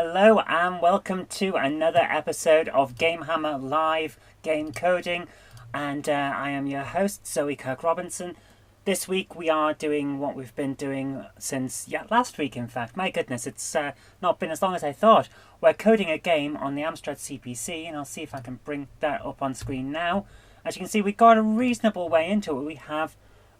Hello and welcome to another episode of GameHammer Live Game Coding, and I am your host Zoe Kirk-Robinson. This week we are doing what we've been doing since last week. In fact, my goodness, it's not been as long as I thought. We're coding a game on the Amstrad CPC, and I'll see if I can bring that up on screen now. As you can see, we got a reasonable way into it. We have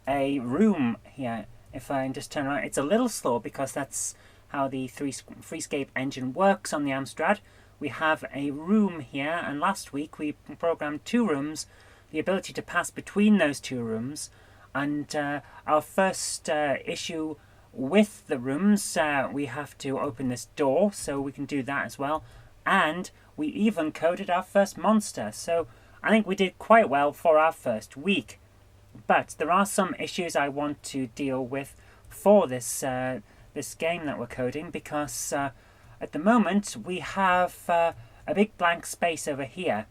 a room here. If I can just turn around, it's a little slow because that's how the Freescape engine works on the Amstrad. We have a room here, and last week we programmed two rooms, the ability to pass between those two rooms, and our first issue with the rooms, we have to open this door, so we can do that as well, and we even coded our first monster, so I think we did quite well for our first week. But there are some issues I want to deal with for this this game that we're coding, because at the moment we have a big blank space over here,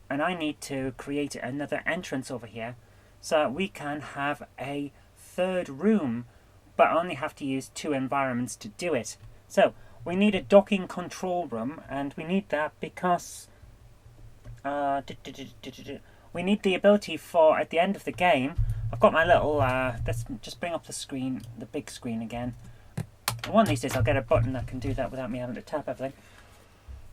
and I need to create another entrance over here so that we can have a third room, but only have to use two environments to do it. So we need a docking control room, and we need that because we need the ability for, at the end of the game, I've got my little let's just bring up the screen, the big screen again. One of these days I'll get a button that can do that without me having to tap everything.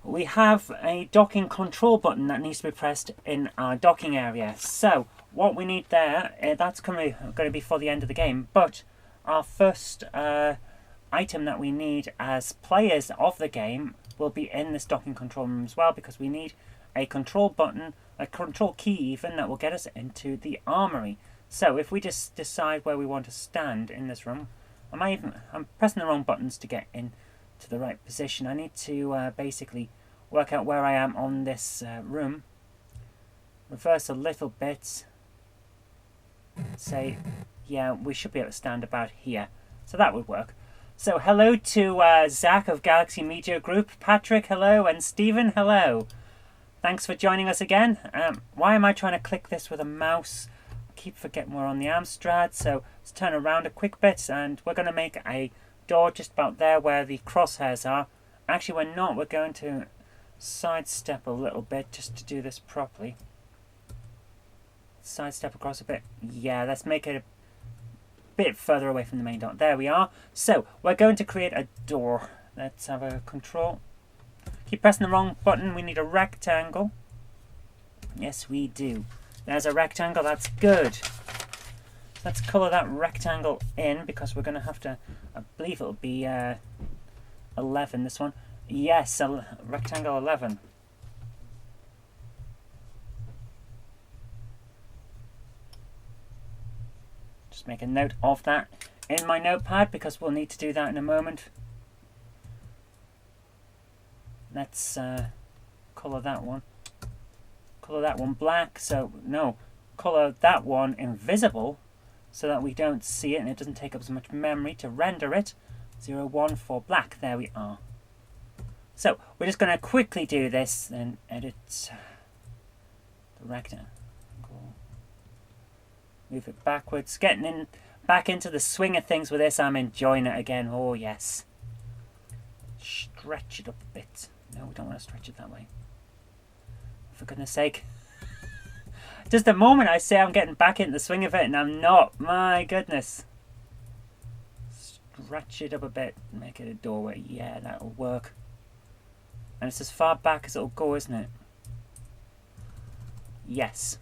We have a docking control button that needs to be pressed in our docking area. So what we need there, that's going to be for the end of the game, but our first item that we need as players of the game will be in this docking control room as well, because we need a control button, a control key even, that will get us into the armory. So if we just decide where we want to stand in this room, I'm pressing the wrong buttons to get in to the right position. I need to basically work out where I am on this room. Reverse a little bit. Say, yeah, we should be able to stand about here. So that would work. So hello to Zach of Galaxy Media Group, Patrick, hello, and Stephen, hello. Thanks for joining us again. Why am I trying to click this with a mouse? Keep forgetting we're on the Amstrad, so let's turn around a quick bit, and we're going to make a door just about there where the crosshairs are. Actually, we're not. We're going to sidestep a little bit just to do this properly. Sidestep across a bit. Yeah, let's make it a bit further away from the main dot. There we are. So we're going to create a door. Let's have a control. Keep pressing the wrong button. We need a rectangle. Yes, we do. There's a rectangle, that's good. Let's colour that rectangle in, because we're going to have to, I believe it'll be 11, this one. Yes, rectangle 11. Just make a note of that in my notepad, because we'll need to do that in a moment. Let's colour that one. Colour that one black, so no, colour that one invisible so that we don't see it and it doesn't take up so much memory to render it. 01 for black, there we are. So we're just going to quickly do this and edit the rectangle. Move it backwards, getting back into the swing of things with this. I'm enjoying it again. Oh yes. Stretch it up a bit. No, we don't want to stretch it that way. For goodness sake. Just the moment I say I'm getting back into the swing of it, and I'm not. My goodness. Stretch it up a bit. Make it a doorway. Yeah, that'll work. And it's as far back as it'll go, isn't it? Yes.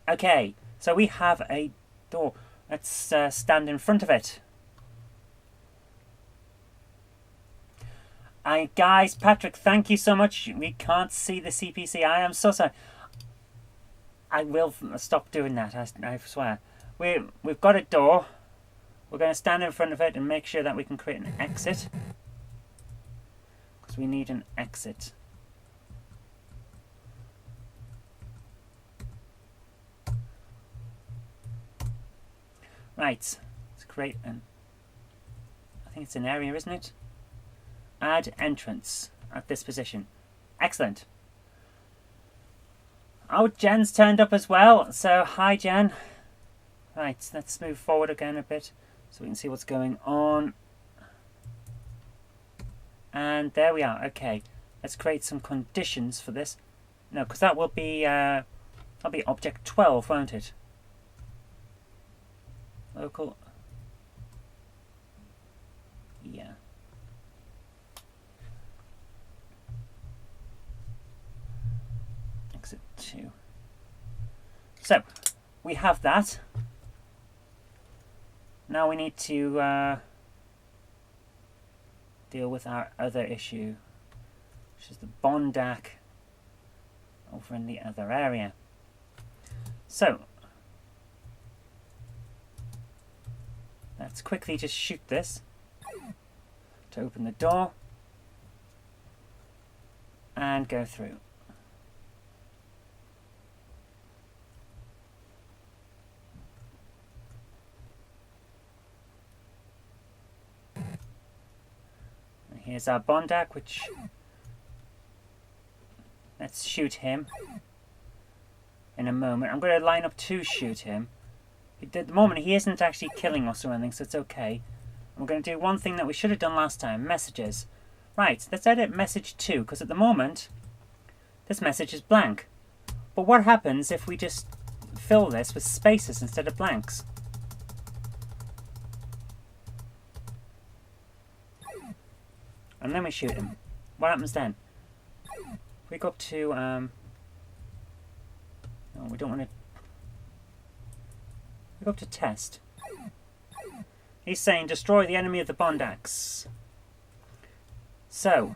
Okay, so we have a door. Let's stand in front of it. Guys, Patrick, thank you so much. We can't see the CPC. I am so sorry. I will stop doing that, I swear. We've got a door. We're going to stand in front of it and make sure that we can create an exit. Because we need an exit. Right. Let's create I think it's an area, isn't it? Add entrance at this position. Excellent. Oh, Jen's turned up as well. So, hi, Jen. Right, let's move forward again a bit so we can see what's going on. And there we are. Okay, let's create some conditions for this. No, because that will be that'll be object 12, won't it? Local. Yeah. Exit 2. So we have that. Now we need to deal with our other issue, which is the Bondak over in the other area. So let's quickly just shoot this to open the door and go through. And here's our Bondak, which let's shoot him in a moment. I'm going to line up to shoot him. At the moment, he isn't actually killing us or anything, so it's okay. We're going to do one thing that we should have done last time. Messages. Right, let's edit message 2, because at the moment, this message is blank. But what happens if we just fill this with spaces instead of blanks? And then we shoot him. What happens then? If we go up to, no, we don't want to. We go up to test. He's saying destroy the enemy of the Bondaks. So,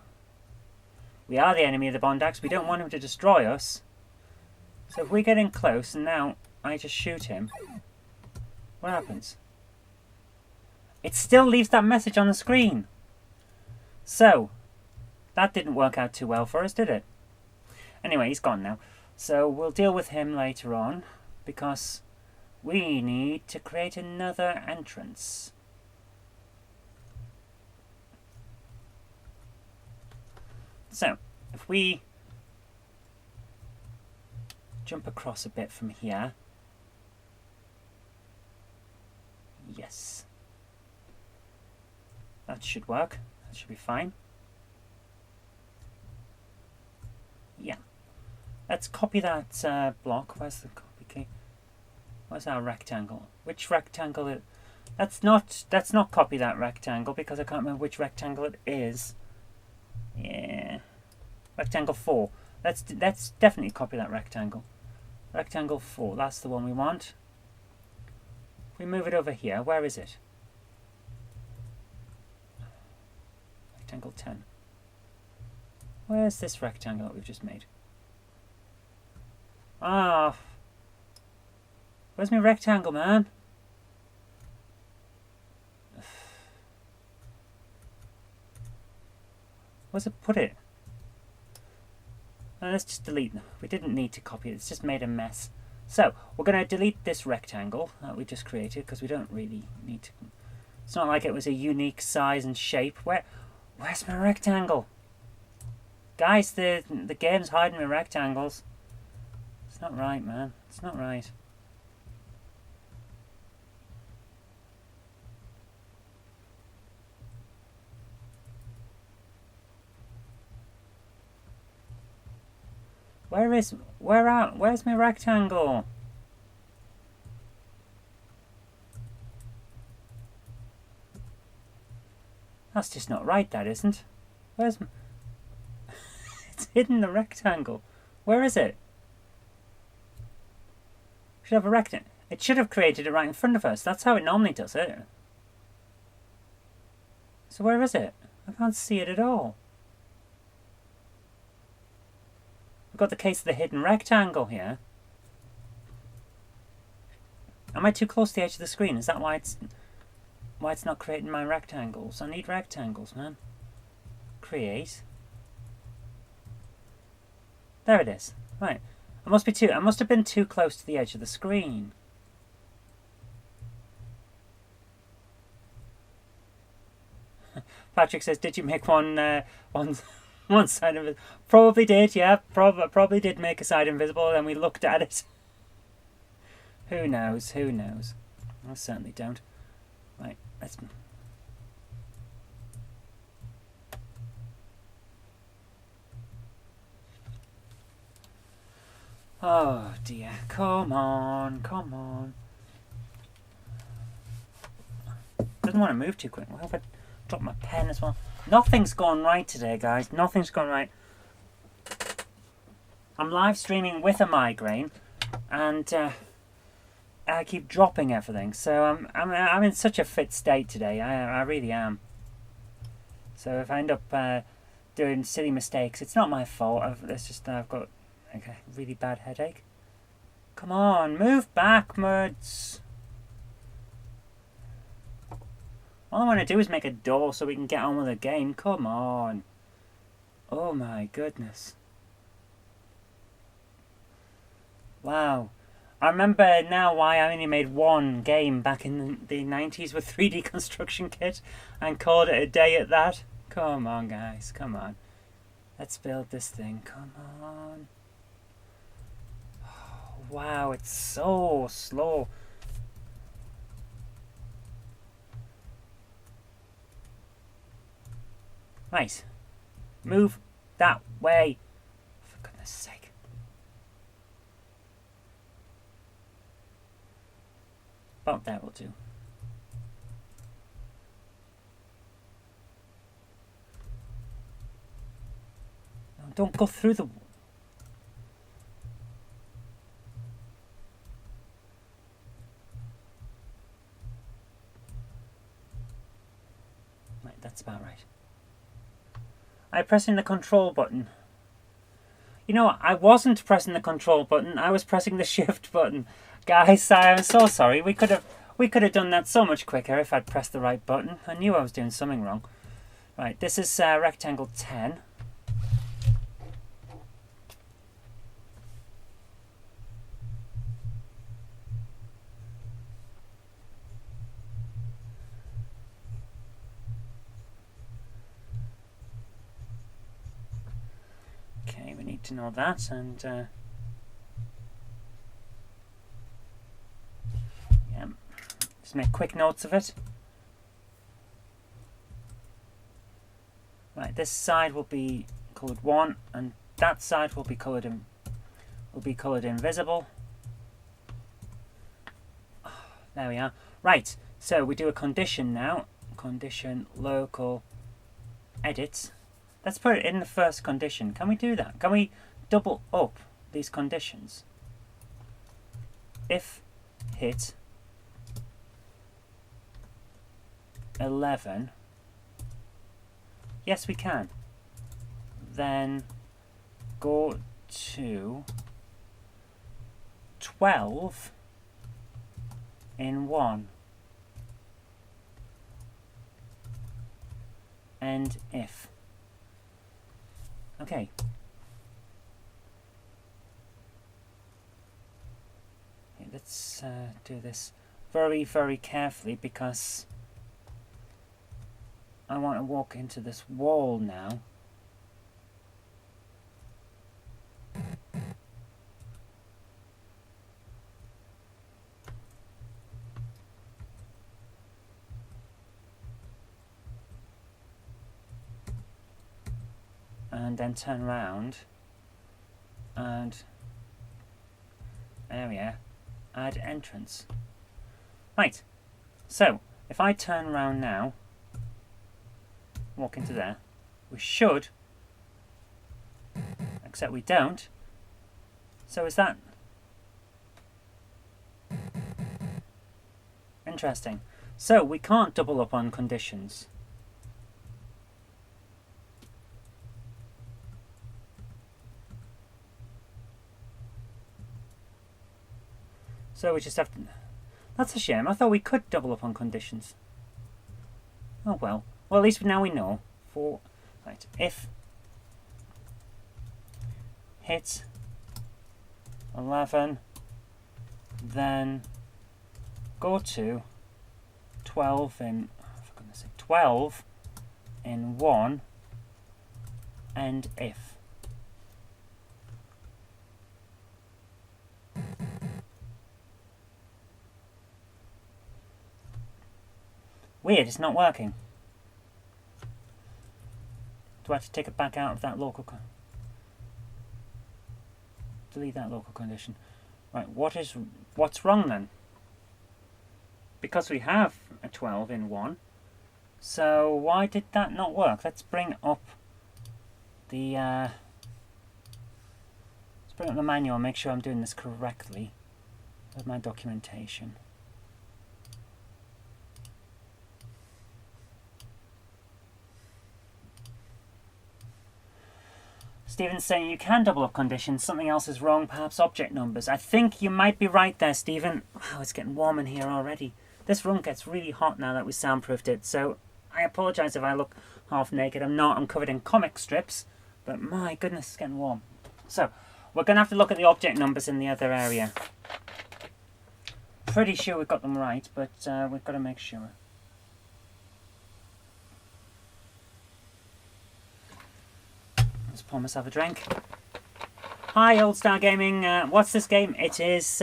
we are the enemy of the Bondaks. We don't want him to destroy us. So if we get in close and now I just shoot him, what happens? It still leaves that message on the screen. So, that didn't work out too well for us, did it? Anyway, he's gone now. So we'll deal with him later on, because we need to create another entrance. So, if we jump across a bit from here. Yes. That should work. That should be fine. Yeah. Let's copy that block. Where's the copy key? Where's our rectangle? Which rectangle it? Let's not copy that rectangle because I can't remember which rectangle it is. Yeah. Rectangle 4. Let's definitely copy that rectangle. Rectangle 4. That's the one we want. If we move it over here, where is it? Rectangle 10. Where's this rectangle that we've just made? Ah. Where's my rectangle, man? Where's it put it? Let's just delete. We didn't need to copy it. It's just made a mess. So, we're going to delete this rectangle that we just created because we don't really need to. It's not like it was a unique size and shape. Where's my rectangle? Guys, the game's hiding my rectangles. It's not right, man. It's not right. Where's my rectangle? That's just not right, that isn't. Where's my... It's hidden the rectangle. Where is it? Should have a rectangle. It should have created it right in front of us. That's how it normally does it. So where is it? I can't see it at all. We've got the case of the hidden rectangle here. Am I too close to the edge of the screen? Is that why it's not creating my rectangles? I need rectangles, man. Create. There it is. Right. I must have been too close to the edge of the screen. Patrick says, "Did you make one side invisible?" Probably did. Yeah, probably did make a side invisible. Then we looked at it. Who knows? Who knows? I certainly don't. Right. Let's. Oh dear, come on, come on. Doesn't want to move too quick. I hope I drop my pen as well. Nothing's gone right today, guys. Nothing's gone right. I'm live streaming with a migraine, and I keep dropping everything. So I'm in such a fit state today. I really am. So if I end up doing silly mistakes, it's not my fault. I've got like a really bad headache. Come on, move backwards. All I want to do is make a door so we can get on with the game. Come on. Oh my goodness. Wow. I remember now why I only made one game back in the 90s with 3D construction kit and called it a day at that. Come on, guys. Come on. Let's build this thing. Come on. Oh, wow, it's so slow. Right. Move that way. For goodness sake. About there will do. No, don't go through the... Right, that's about right. I'm pressing the control button. You know what? I wasn't pressing the control button. I was pressing the shift button. Guys, I'm so sorry. We could have done that so much quicker if I'd pressed the right button. I knew I was doing something wrong. Right, this is rectangle 10. Okay, we need to know that, and yeah, just make quick notes of it. Right, this side will be coloured 1, and that side will be coloured invisible. Oh, there we are. Right, so we do a condition now. Condition local edit. Let's put it in the first condition. Can we do that? Can we double up these conditions? If hit 11, yes we can. Then go to 12 in 1. And if. Okay. Let's do this very, very carefully because I want to walk into this wall now. And then turn around and there we are, add entrance. Right, so if I turn around now, walk into there, we should, except we don't. So is that interesting? So we can't double up on conditions. So we just have to... That's a shame. I thought we could double up on conditions. Oh well. Well, at least now we know. Right. If hit 11, then go to 12 in... For goodness sake. 12 in 1 and if. Weird, it's not working. Do I have to take it back out of that local... delete that local condition. Right, what's wrong then? Because we have a 12 in 1. So why did that not work? Let's bring up the manual and make sure I'm doing this correctly with my documentation. Stephen's saying you can double up conditions. Something else is wrong, perhaps object numbers. I think you might be right there, Stephen. Wow, it's getting warm in here already. This room gets really hot now that we soundproofed it, so I apologise if I look half naked. I'm not. I'm covered in comic strips, but my goodness, it's getting warm. So, we're going to have to look at the object numbers in the other area. Pretty sure we've got them right, but we've got to make sure. Let's pour myself a drink. Hi, Old Star Gaming. What's this game? It is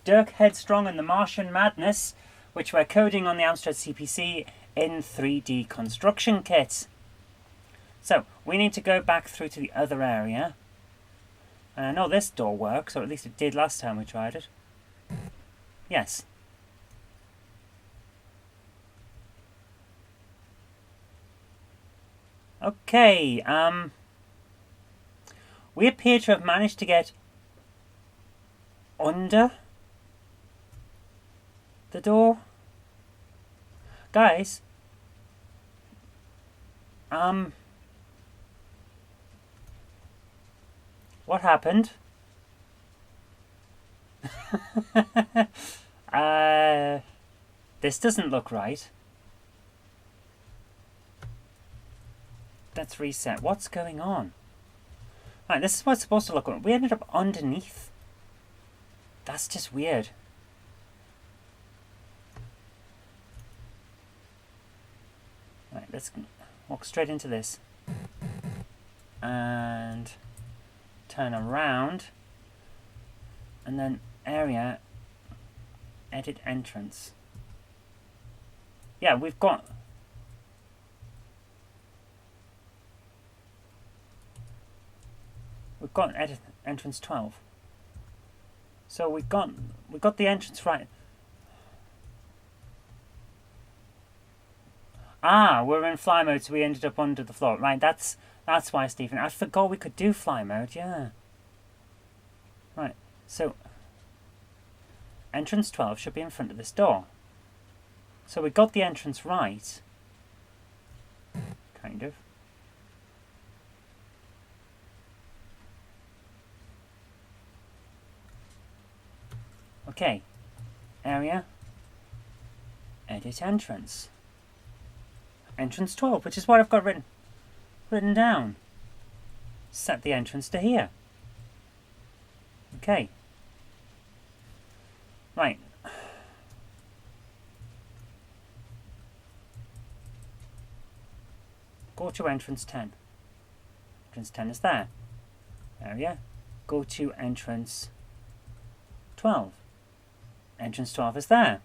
Dirk Headstrong and the Martian Madness, which we're coding on the Amstrad CPC in 3D construction kit. So, we need to go back through to the other area. And I know this door works, or at least it did last time we tried it. Yes. Okay, we appear to have managed to get under the door. Guys, what happened? This doesn't look right. Let's reset. What's going on? Right, this is what it's supposed to look like. We ended up underneath. That's just weird. Right, let's walk straight into this. And turn around. And then area, edit entrance. Yeah, we've got... We've got edit entrance 12. So we got the entrance right. Ah, we're in fly mode, so we ended up under the floor. Right, that's why, Stephen. I forgot we could do fly mode, yeah. Right, so entrance 12 should be in front of this door. So we got the entrance right. Kind of. Okay, area, edit entrance. Entrance 12, which is what I've got written down. Set the entrance to here. Okay. Right. Go to entrance 10. Entrance 10 is there. Area. Go to entrance 12. Entrance 12 is there.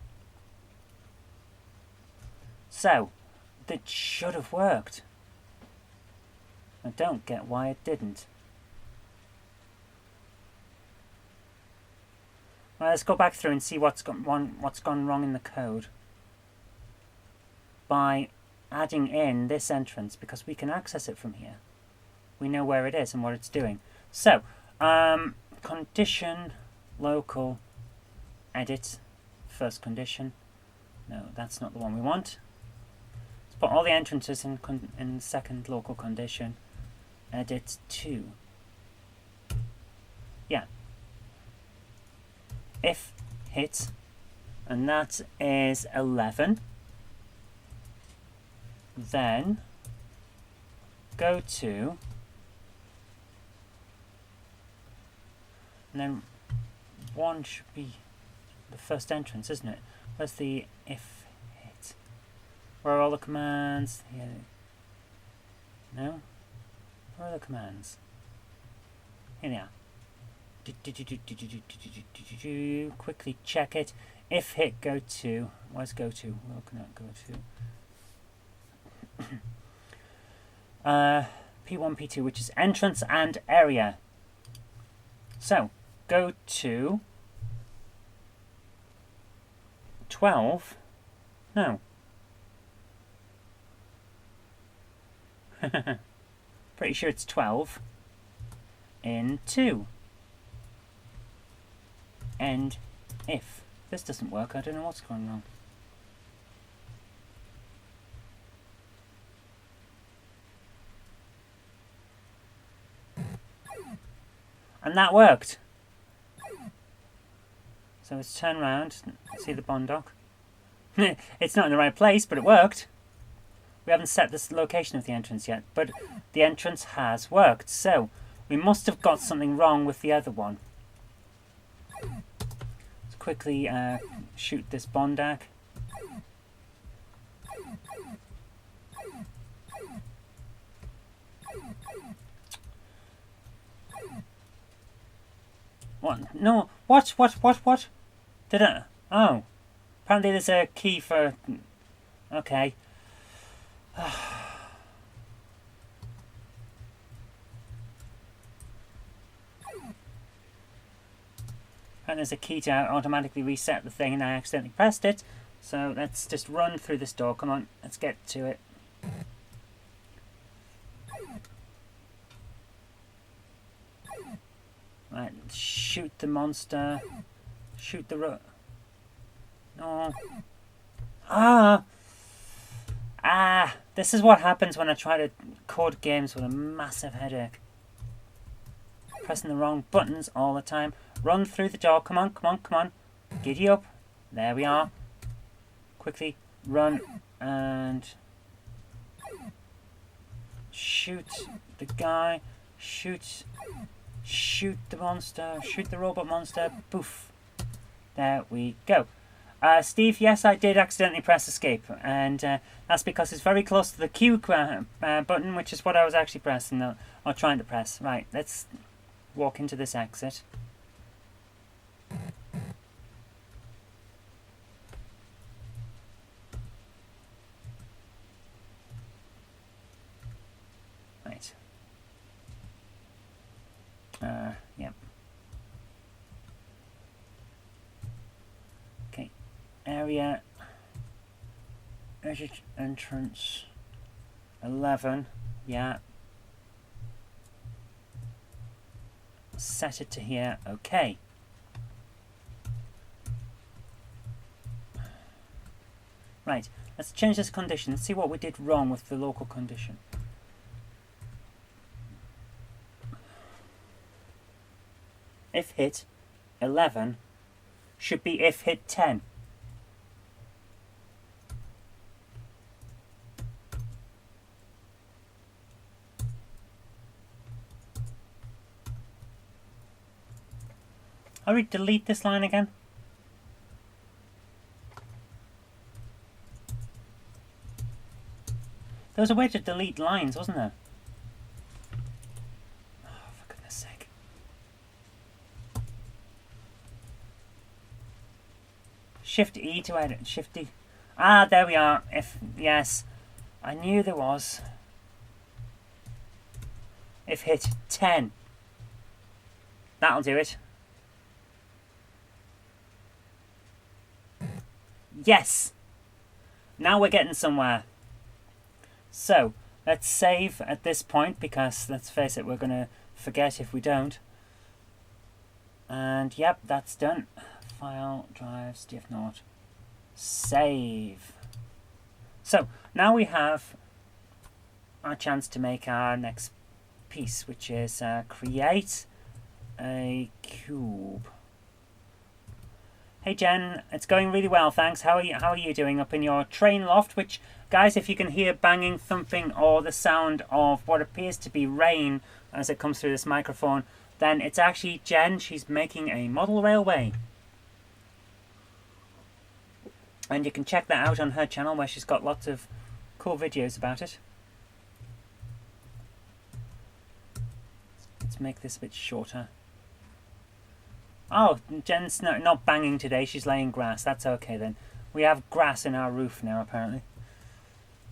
So, that should have worked. I don't get why it didn't. Well, let's go back through and see what's gone wrong in the code. By adding in this entrance, because we can access it from here. We know where it is and what it's doing. So, condition, local, edit, first condition. No, that's not the one we want. Let's put all the entrances in second local condition. Edit 2. Yeah. If hit, and that is 11. Then go to, and then 1 should be the first entrance, isn't it? Where's the if hit? Where are all the commands? Yeah. No? Where are the commands? Here they are. Quickly check it. If hit, go to. Where's go to? We're looking at go to. P1, P2, which is entrance and area. So, go to 12. No. Pretty sure it's 12 in 2. End if. This doesn't work. I don't know what's going wrong. And that worked. So let's turn around, see the bond dock. It's not in the right place, but it worked. We haven't set this location of the entrance yet, but the entrance has worked. So we must have got something wrong with the other one. Let's quickly shoot this bond dock. What? No. What? Did it? Oh. Apparently there's a key for... Okay. And there's a key to automatically reset the thing, and I accidentally pressed it. So let's just run through this door. Come on, let's get to it. Right, shoot the monster. Shoot the no. This is what happens when I try to code games with a massive headache. Pressing the wrong buttons all the time. Run through the door. Come on. Giddy up. There we are. Quickly run and shoot the guy. Shoot the monster. Shoot the robot monster. Poof. There we go. Steve, yes, I did accidentally press escape, and that's because it's very close to the Q button, which is what I was actually pressing, or trying to press. Right, let's walk into this exit. Right. Yep. Okay. Area. Exit entrance. 11. Yeah. Set it to here. Okay. Right. Let's change this condition. Let's see what we did wrong with the local condition. If hit 11 should be if hit 10. I'll delete this line again. There was a way to delete lines, wasn't there? Oh, for goodness sake. Shift E to edit. Shift E. Ah, there we are. Yes. I knew there was. If hit 10. That'll do it. Yes! Now we're getting somewhere. So, let's save at this point, because, let's face it, we're going to forget if we don't. And, yep, that's done. File, drive, STF0. Save. So, now we have our chance to make our next piece, which is create a cube. Hey Jen, it's going really well, thanks. How are you doing up in your train loft? Which, guys, if you can hear banging, thumping, or the sound of what appears to be rain as it comes through this microphone, then it's actually Jen. She's making a model railway. And you can check that out on her channel, where she's got lots of cool videos about it. Let's make this a bit shorter. Oh, Jen's not banging today, she's laying grass. That's okay then. We have grass in our roof now, apparently.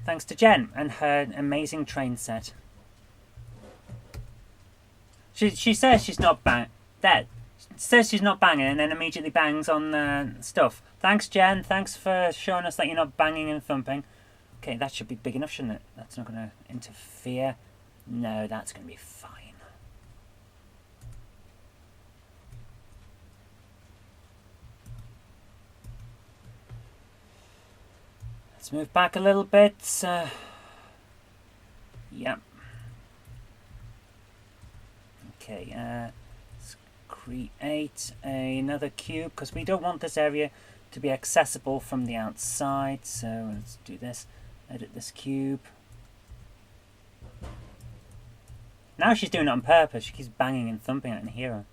Thanks to Jen and her amazing train set. She says she's not dead. Says she's not banging and then immediately bangs on the stuff. Thanks, Jen. Thanks for showing us that you're not banging and thumping. Okay, that should be big enough, shouldn't it? That's not going to interfere. No, that's going to be fine. Let's move back a little bit. Yep. Okay, let's create another cube because we don't want this area to be accessible from the outside. So let's do this. Edit this cube. Now she's doing it on purpose. She keeps banging and thumping at Hero.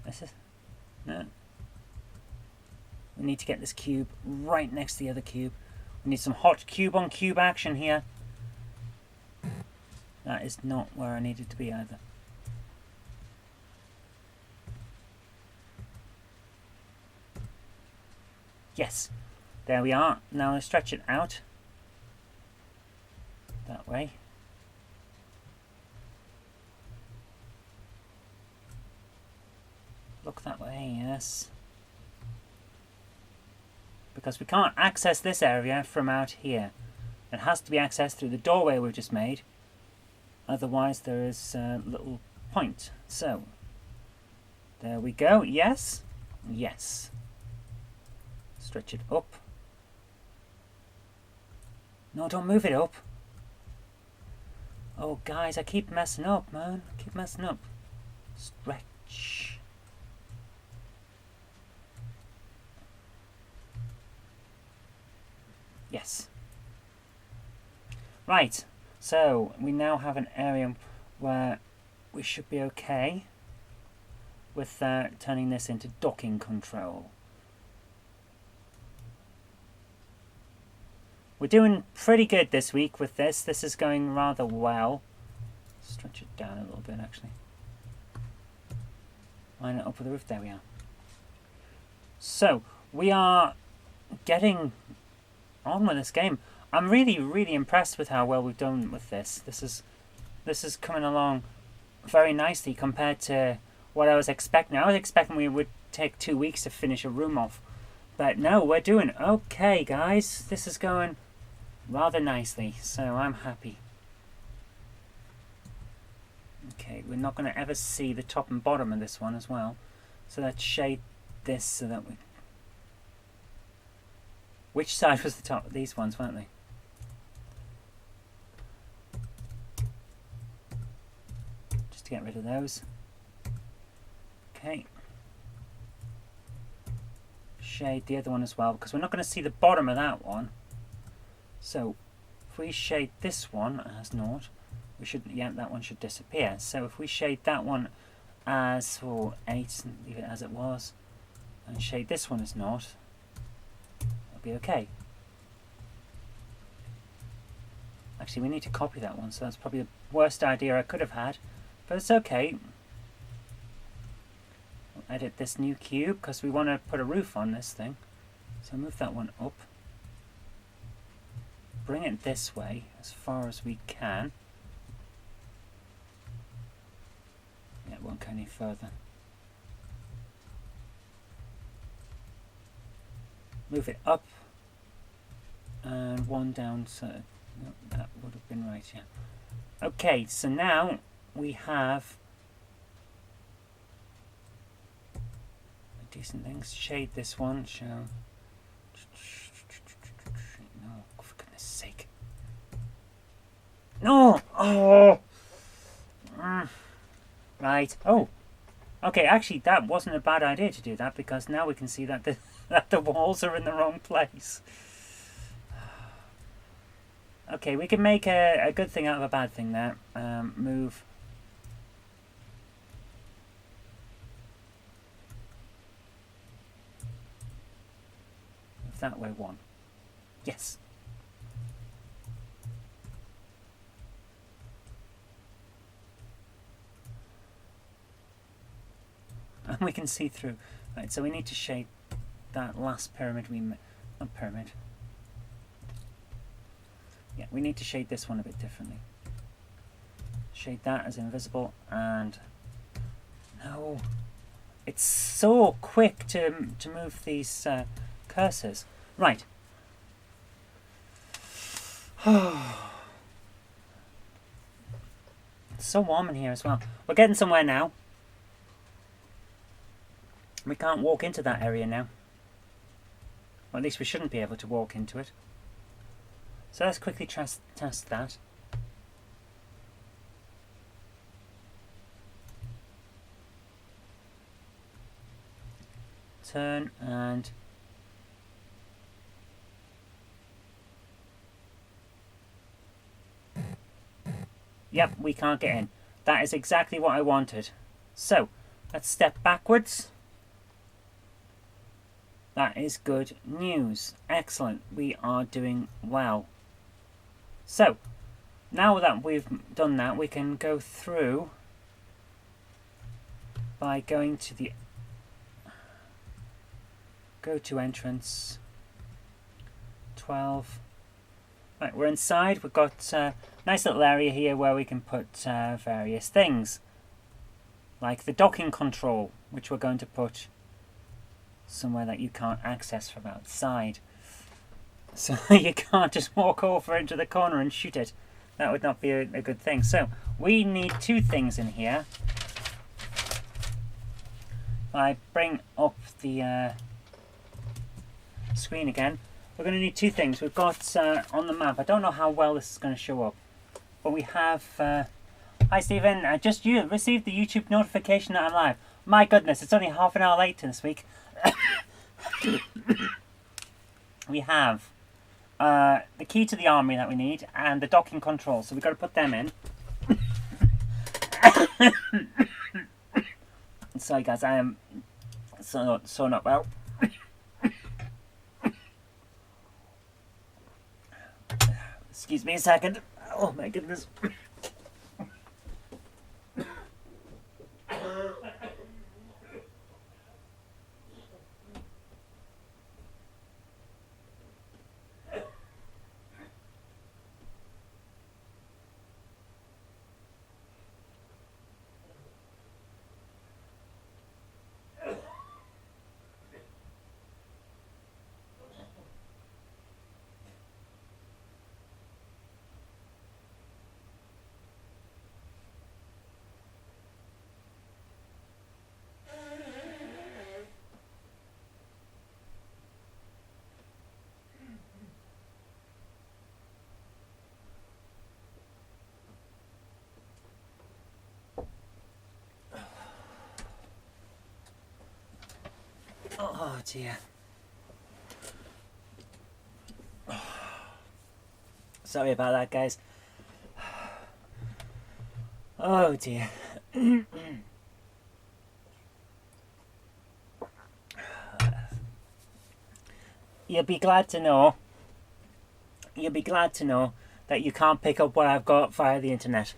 This is... No. We need to get this cube right next to the other cube. We need some hot cube on cube action here. That is not where I needed to be either. Yes, there we are. Now let's stretch it out. That way. Look that way, yes. Because we can't access this area from out here. It has to be accessed through the doorway we've just made. Otherwise there is a little point. So, there we go. Yes? Yes. Stretch it up. No, don't move it up. Oh, guys, I keep messing up, man. I keep messing up. Stretch. Yes. Right. So, we now have an area where we should be okay with turning this into docking control. We're doing pretty good this week with this. This is going rather well. Stretch it down a little bit, actually. Line it up with the roof. There we are. So, we are getting on with this game. I'm really, really impressed with how well we've done with this. This is coming along very nicely compared to what I was expecting. I was expecting we would take 2 weeks to finish a room off. But no, we're doing okay, guys. This is going rather nicely, so I'm happy. Okay, we're not going to ever see the top and bottom of this one as well. So let's shade this so that we... Which side was the top? These ones, weren't they? Just to get rid of those. Okay. Shade the other one as well, because we're not going to see the bottom of that one. So if we shade this one as naught, we should, yeah, that one should disappear. So if we shade that one as 8 and leave it as it was, and shade this one as naught, it'll be okay. Actually, we need to copy that one, so that's probably the worst idea I could have had, but it's okay. We'll edit this new cube because we want to put a roof on this thing. So move that one up. Bring it this way as far as we can. Yeah, it won't go any further. Move it up and one down, so no, that would have been right, yeah. Okay, so now we have decent things. Shade this one, show. No, for goodness sake. No! Oh! Right. Oh. Okay, actually that wasn't a bad idea to do that, because now we can see that the walls are in the wrong place. Okay, we can make a good thing out of a bad thing there. Move. Move that way one. Yes. And we can see through. Right, so we need to shape that last pyramid not pyramid. Yeah, we need to shade this one a bit differently. Shade that as invisible, and no, it's so quick to move these cursors. Right. It's so warm in here as well. We're getting somewhere now. We can't walk into that area now. Or at least we shouldn't be able to walk into it. So let's quickly test that. Turn and... Yep, we can't get in. That is exactly what I wanted. So, let's step backwards. That is good news. Excellent. We are doing well. So, now that we've done that, we can go through by going to the go to entrance 12. Right, we're inside. We've got a nice little area here where we can put various things, like the docking control, which we're going to put somewhere that you can't access from outside. So you can't just walk over into the corner and shoot it. That would not be a good thing. So we need two things in here. I bring up the screen again. We're going to need two things. We've got on the map, I don't know how well this is going to show up, but we have... Hi Stephen, I just received the YouTube notification that I'm live. My goodness, it's only half an hour late this week. We have the key to the armory that we need and the docking control, so we've got to put them in. Sorry guys, I am so not well. Excuse me a second. Oh my goodness. Oh dear. Sorry about that, guys. Oh dear. You'll be glad to know that you can't pick up what I've got via the internet.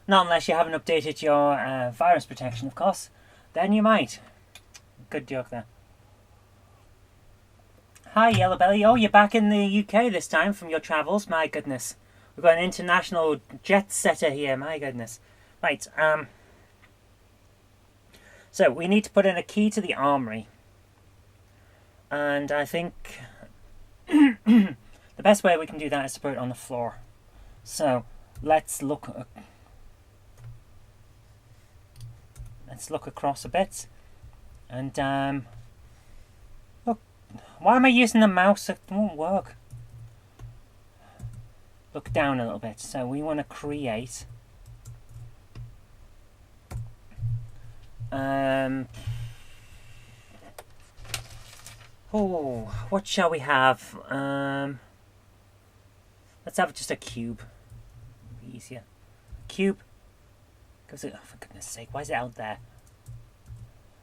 Not unless you haven't updated your virus protection, of course. Then you might. Good joke there. Hi, Yellow Belly. Oh, you're back in the UK this time from your travels. My goodness. We've got an international jet setter here. My goodness. Right. So, we need to put in a key to the armory. And I think the best way we can do that is to put it on the floor. So, let's look across a bit. And, look, why am I using the mouse? It won't work. Look down a little bit. So we want to create... oh, what shall we have? Let's have just a cube. It'll be easier. Cube. Oh, for goodness sake, why is it out there?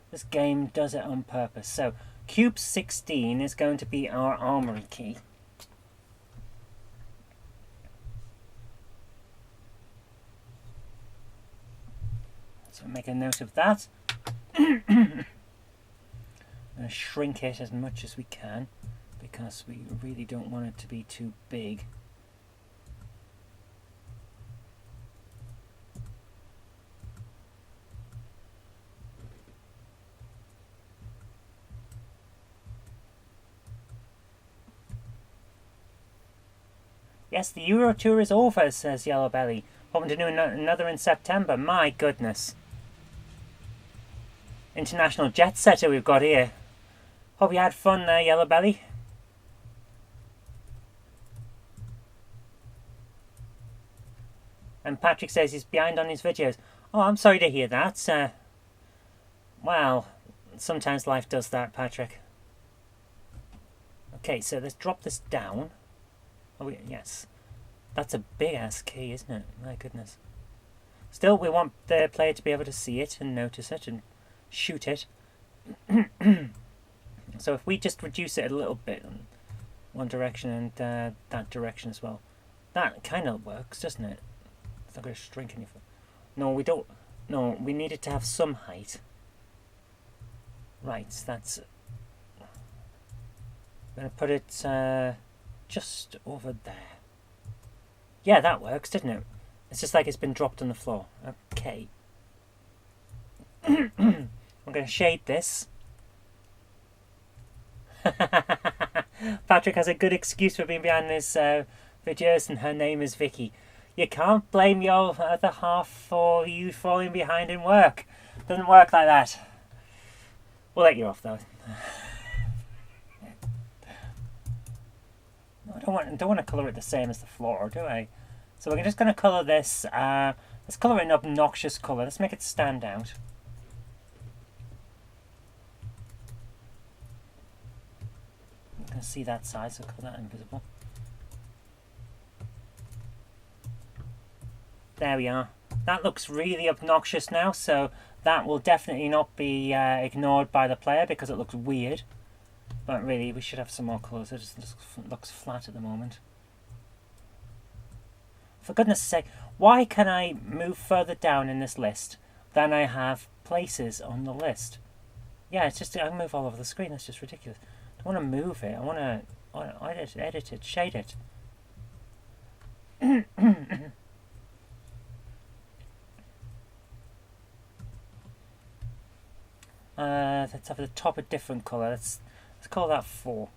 This game does it on purpose. So, cube 16 is going to be our armory key. So make a note of that. going to shrink it as much as we can because we really don't want it to be too big. Yes, the Euro Tour is over, says Yellow Belly. Hoping to do another in September. My goodness. International jet setter we've got here. Hope you had fun there, Yellow Belly. And Patrick says he's behind on his videos. Oh, I'm sorry to hear that. Well, sometimes life does that, Patrick. Okay, so let's drop this down. Oh, yes. That's a big-ass key, isn't it? My goodness. Still, we want the player to be able to see it and notice it and shoot it. So if we just reduce it a little bit in one direction and that direction as well, that kind of works, doesn't it? It's not going to shrink anything. No, we don't. No, we need it to have some height. Right, that's... I'm going to put it just over there. Yeah, that works, doesn't it? It's just like it's been dropped on the floor. Okay. I'm going to shade this. Patrick has a good excuse for being behind this videos, and her name is Vicky. You can't blame your other half for you falling behind in work. Doesn't work like that. We'll let you off though. I don't want to colour it the same as the floor, do I? So we're just going to colour this. Let's colour it an obnoxious colour. Let's make it stand out. You can see that side, so colour that invisible. There we are. That looks really obnoxious now, so that will definitely not be ignored by the player because it looks weird. But really, we should have some more colours. It just looks flat at the moment. For goodness sake, why can I move further down in this list than I have places on the list? Yeah, it's just, I move all over the screen. That's just ridiculous. I don't want to move it. I want to edit it, shade it. Let's have the top a different colour. Let's call that 4.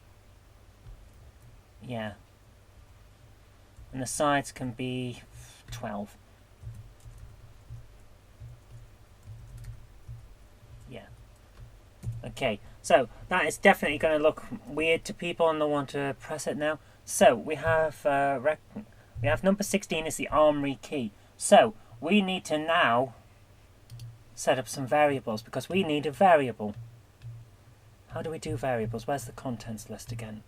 Yeah. And the sides can be 12. Yeah. Okay, so that is definitely going to look weird to people and they'll want to press it now. So we have number 16 is the armory key. So we need to now set up some variables because we need a variable. How do we do variables? Where's the contents list again?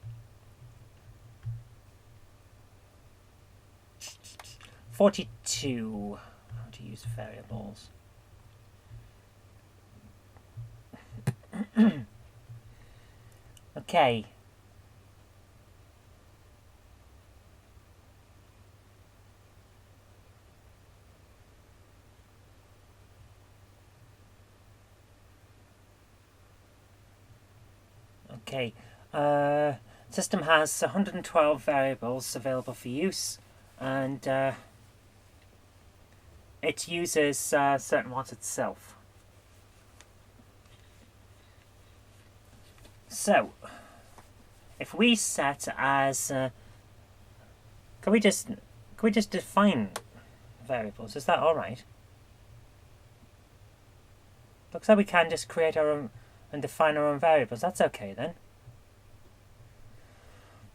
42. How to use variables. Okay. Okay, system has 112 variables available for use, and it uses certain ones itself. So, if we set as, can we just define variables? Is that all right? Looks like we can just create our own and define our own variables. That's okay then.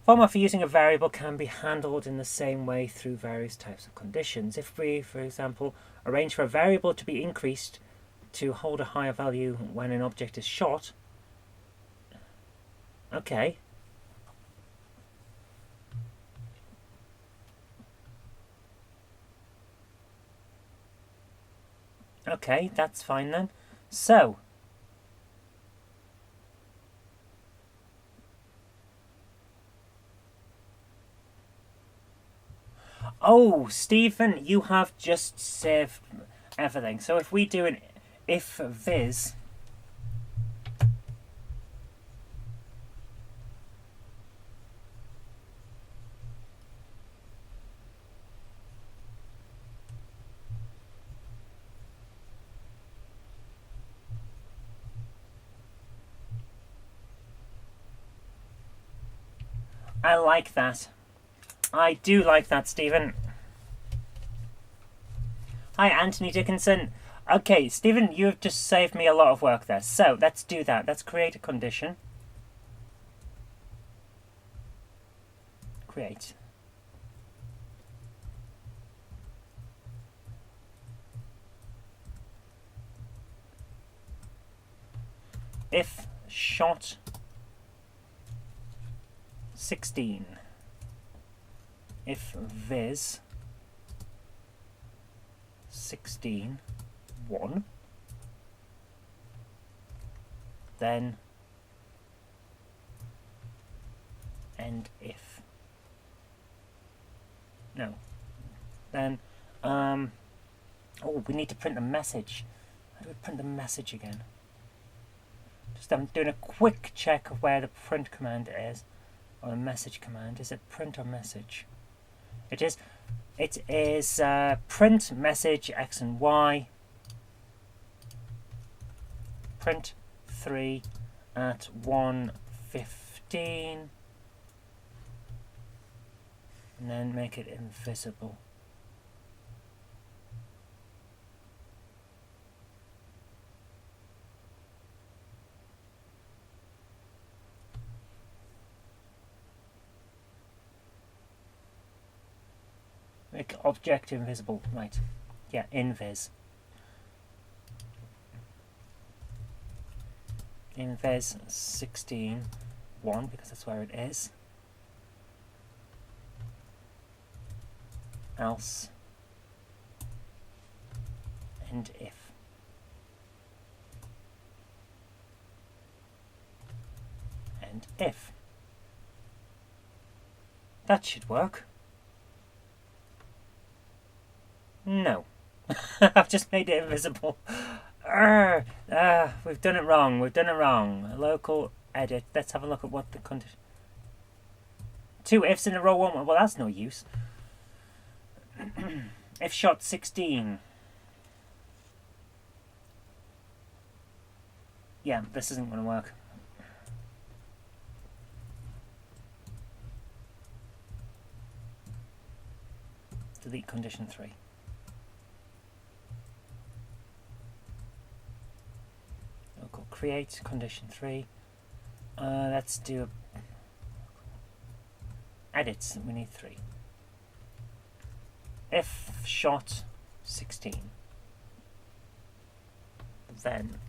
Format for using a variable can be handled in the same way through various types of conditions. If we, for example, arrange for a variable to be increased to hold a higher value when an object is shot. Okay. Okay, that's fine then. So, oh, Stephen, you have just saved everything. So if we do an if viz I like that. I do like that, Stephen. Hi, Anthony Dickinson. Okay, Stephen, you've just saved me a lot of work there. So, let's do that. Let's create a condition. Create. If shot 16. If viz 16 1, then end if. No. Then oh, we need to print a message. How do we print the message again? Just I'm doing a quick check of where the print command is, or the message command. Is it print or message? It is. It is print message x and y. Print 3 at 1:15, and then make it invisible. Make object invisible, right? Yeah, invis. Invis 16 1, because that's where it is. Else and if. And if. That should work. No. I've just made it invisible. We've done it wrong. We've done it wrong. Local edit. Let's have a look at what the condition. 2 ifs in a row. Well, that's no use. If shot 16. Yeah, this isn't going to work. Delete condition 3. Local create condition 3. Let's do edits. We need 3. If shot 16, then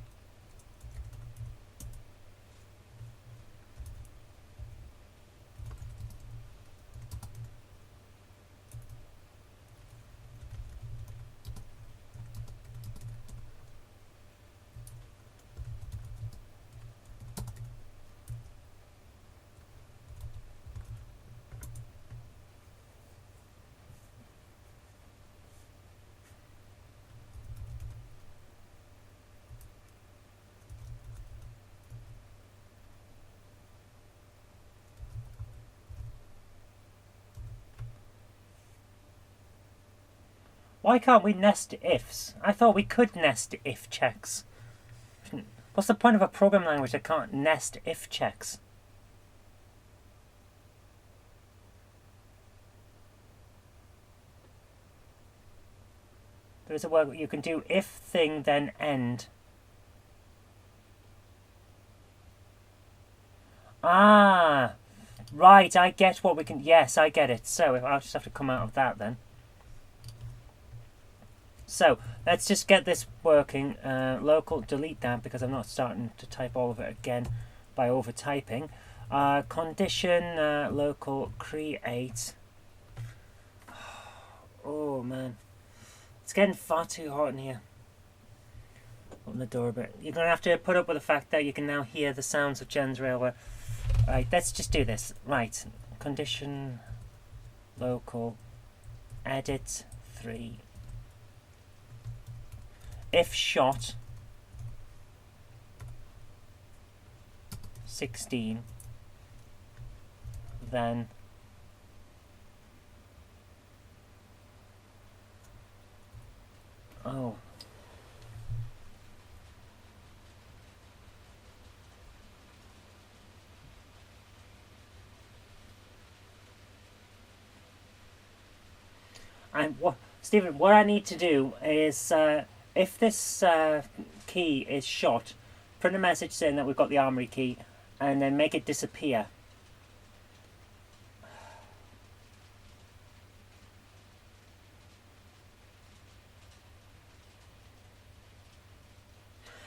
why can't we nest ifs? I thought we could nest if checks. What's the point of a program language that can't nest if checks? There is a word you can do if thing then end. Ah, right, I get what we can. Yes, I get it. So I'll just have to come out of that then. So let's just get this working. Local, delete that because I'm not starting to type all of it again by over typing. Condition local create. Oh man, it's getting far too hot in here. Open the door a bit. You're gonna have to put up with the fact that you can now hear the sounds of Jen's railway. Right, let's just do this. Right, condition local edit 3. If shot 16, then oh. And Stephen, what I need to do is, if this key is shot, print a message saying that we've got the armory key, and then make it disappear.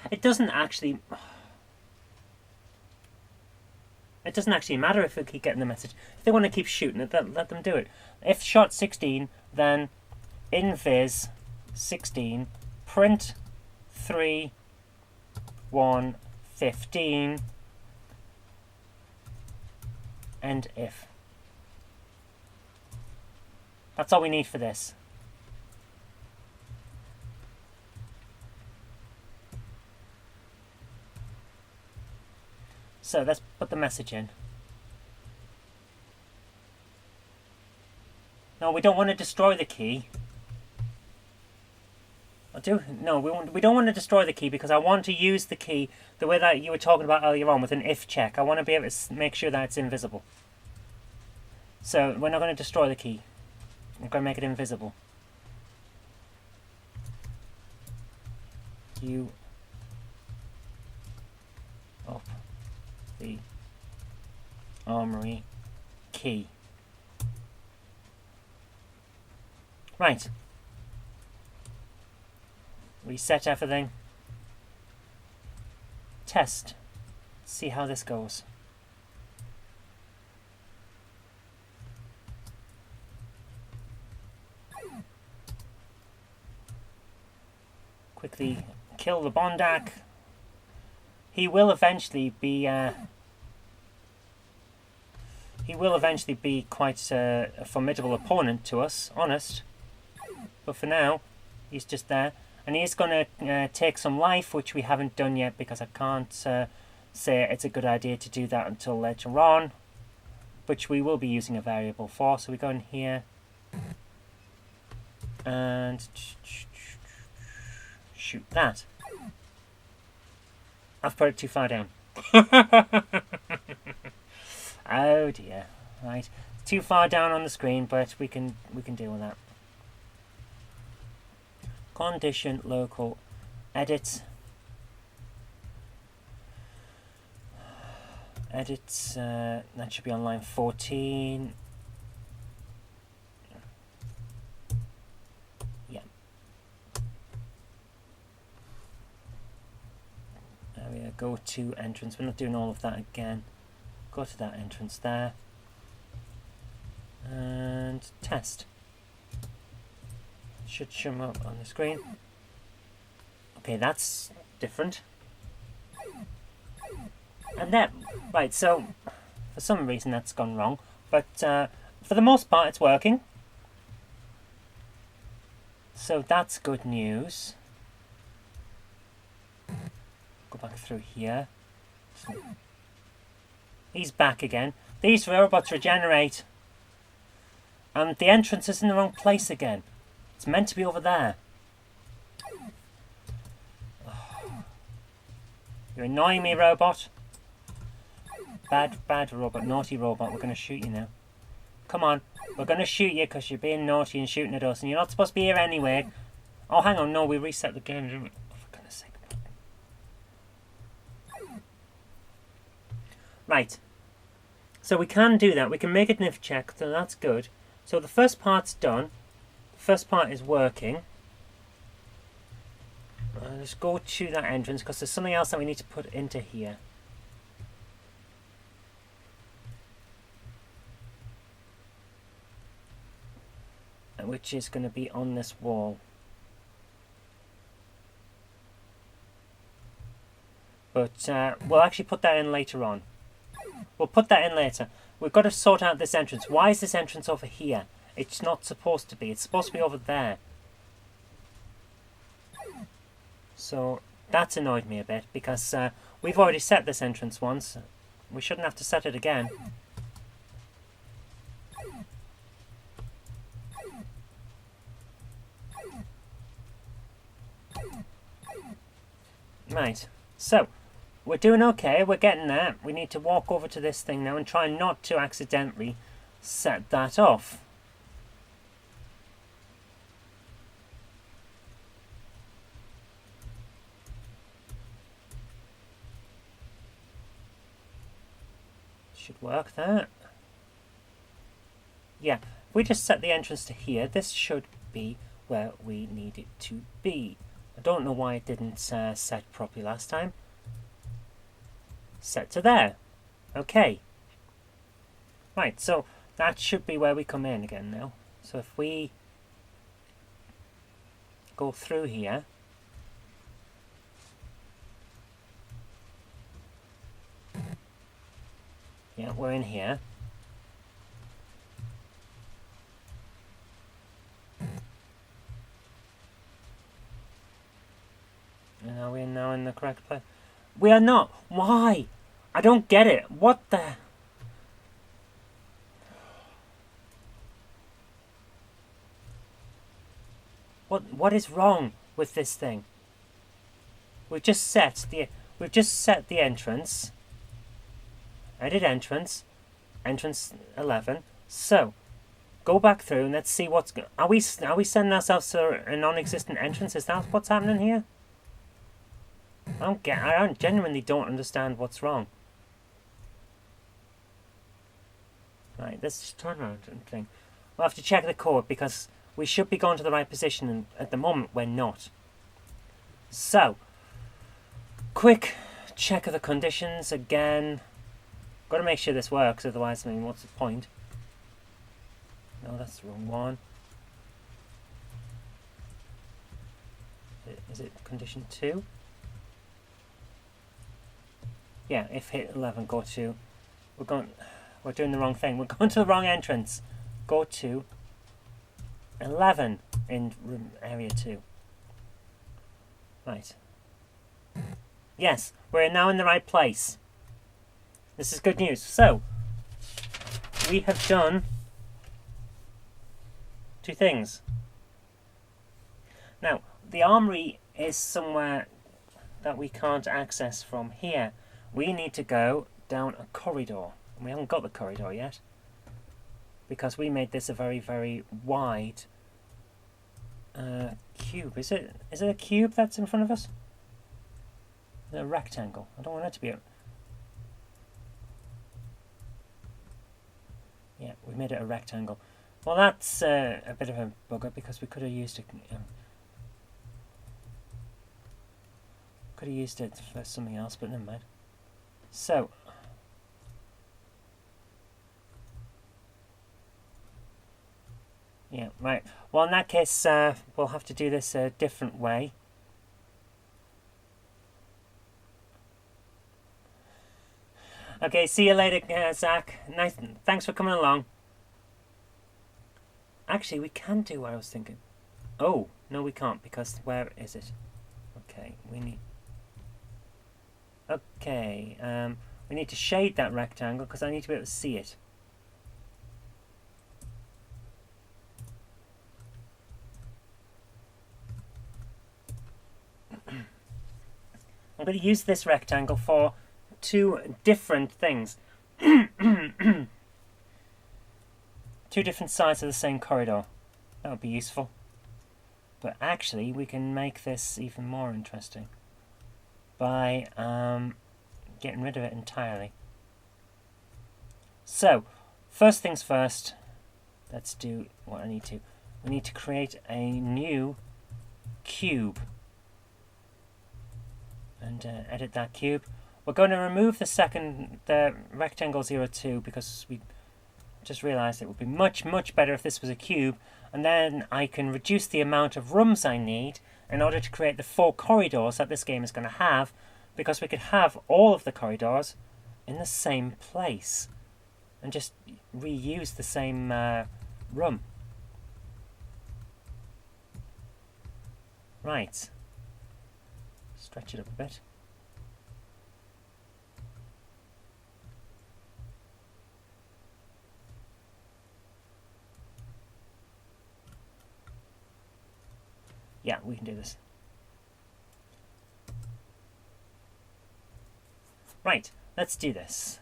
It doesn't actually matter if they keep getting the message. If they want to keep shooting it, let them do it. If shot 16, then invis 16 print 3 1 15 and if. That's all we need for this. So let's put the message in. No, we don't want to destroy the key. No, we don't want to destroy the key because I want to use the key the way that you were talking about earlier on with an if check. I want to be able to make sure that it's invisible. So we're not going to destroy the key. We're going to make it invisible. You up the armory key. Right. Reset everything. Test. See how this goes. Quickly kill the Bondak. He will eventually be quite a formidable opponent to us, honest. But for now, he's just there. And he's going to take some life, which we haven't done yet because I can't say it's a good idea to do that until later on, which we will be using a variable for. So we go in here and shoot that. I've put it too far down. Oh dear. Right. It's too far down on the screen, but we can deal with that. Condition local edit. That should be on line 14. Yeah. There we go. Go to entrance. We're not doing all of that again. Go to that entrance there. And test. Should show up on the screen. Okay, that's different. And then, right, so for some reason that's gone wrong, but for the most part it's working. So that's good news. Go back through here. He's back again. These robots regenerate. And the entrance is in the wrong place again. It's meant to be over there. Oh. You're annoying me, robot. Bad robot. Naughty robot. We're going to shoot you now. Come on. We're going to shoot you because you're being naughty and shooting at us. And you're not supposed to be here anyway. Oh, hang on. No, we reset the game, didn't we? Oh, for goodness sake. Right. So we can do that. We can make an if check. So that's good. So the first part's done. First part is working. Let's go to that entrance because there's something else that we need to put into here. Which is going to be on this wall. But we'll actually put that in later on. We'll put that in later. We've got to sort out this entrance. Why is this entrance over here? It's not supposed to be. It's supposed to be over there. So that's annoyed me a bit because we've already set this entrance once. We shouldn't have to set it again. Right. So we're doing okay. We're getting there. We need to walk over to this thing now and try not to accidentally set that off. should work there. Yeah, if we just set the entrance to here, this should be where we need it to be. I don't know why it didn't set properly last time. Set to there. Okay. Right, so that should be where we come in again now. So if we go through here, yeah, we're in here. And are we now in the correct place? We are not. Why? I don't get it. What the... What is wrong with this thing? We've just set the entrance. Edit entrance. Entrance 11. So, go back through and let's see what's... Are we sending ourselves to a non-existent entrance? Is that what's happening here? I genuinely don't understand what's wrong. Right, this turnaround thing. We'll have to check the code because we should be going to the right position, and at the moment we're not. So, quick check of the conditions again. Got to make sure this works, otherwise, I mean, what's the point? No, that's the wrong one. Is it condition 2? Yeah, if hit 11, go to... We're doing the wrong thing. We're going to the wrong entrance. Go to 11 in room area 2. Right. Yes, we're now in the right place. This is good news. So, we have done 2 things. Now, the armory is somewhere that we can't access from here. We need to go down a corridor. We haven't got the corridor yet because we made this a very, very wide cube. Is it a cube that's in front of us? A rectangle. I don't want it to be a... Yeah, we made it a rectangle. Well, that's a bit of a bugger because we could have used it. Could have used it for something else, but never mind. So, yeah, right. Well, in that case, we'll have to do this a different way. Okay, see you later, Zach. Nice. Thanks for coming along. Actually, we can do what I was thinking. Oh, no, we can't, because where is it? Okay, we need... Okay, we need to shade that rectangle because I need to be able to see it. I'm going to use this rectangle for 2 different things. 2 different sides of the same corridor. That would be useful. But actually, we can make this even more interesting by getting rid of it entirely. So, first things first, let's do what I need to. We need to create a new cube. And edit that cube. We're going to remove the rectangle 02 because we just realized it would be much, much better if this was a cube. And then I can reduce the amount of rooms I need in order to create the 4 corridors that this game is going to have, because we could have all of the corridors in the same place and just reuse the same room. Right. Stretch it up a bit. Yeah, we can do this. Right, let's do this.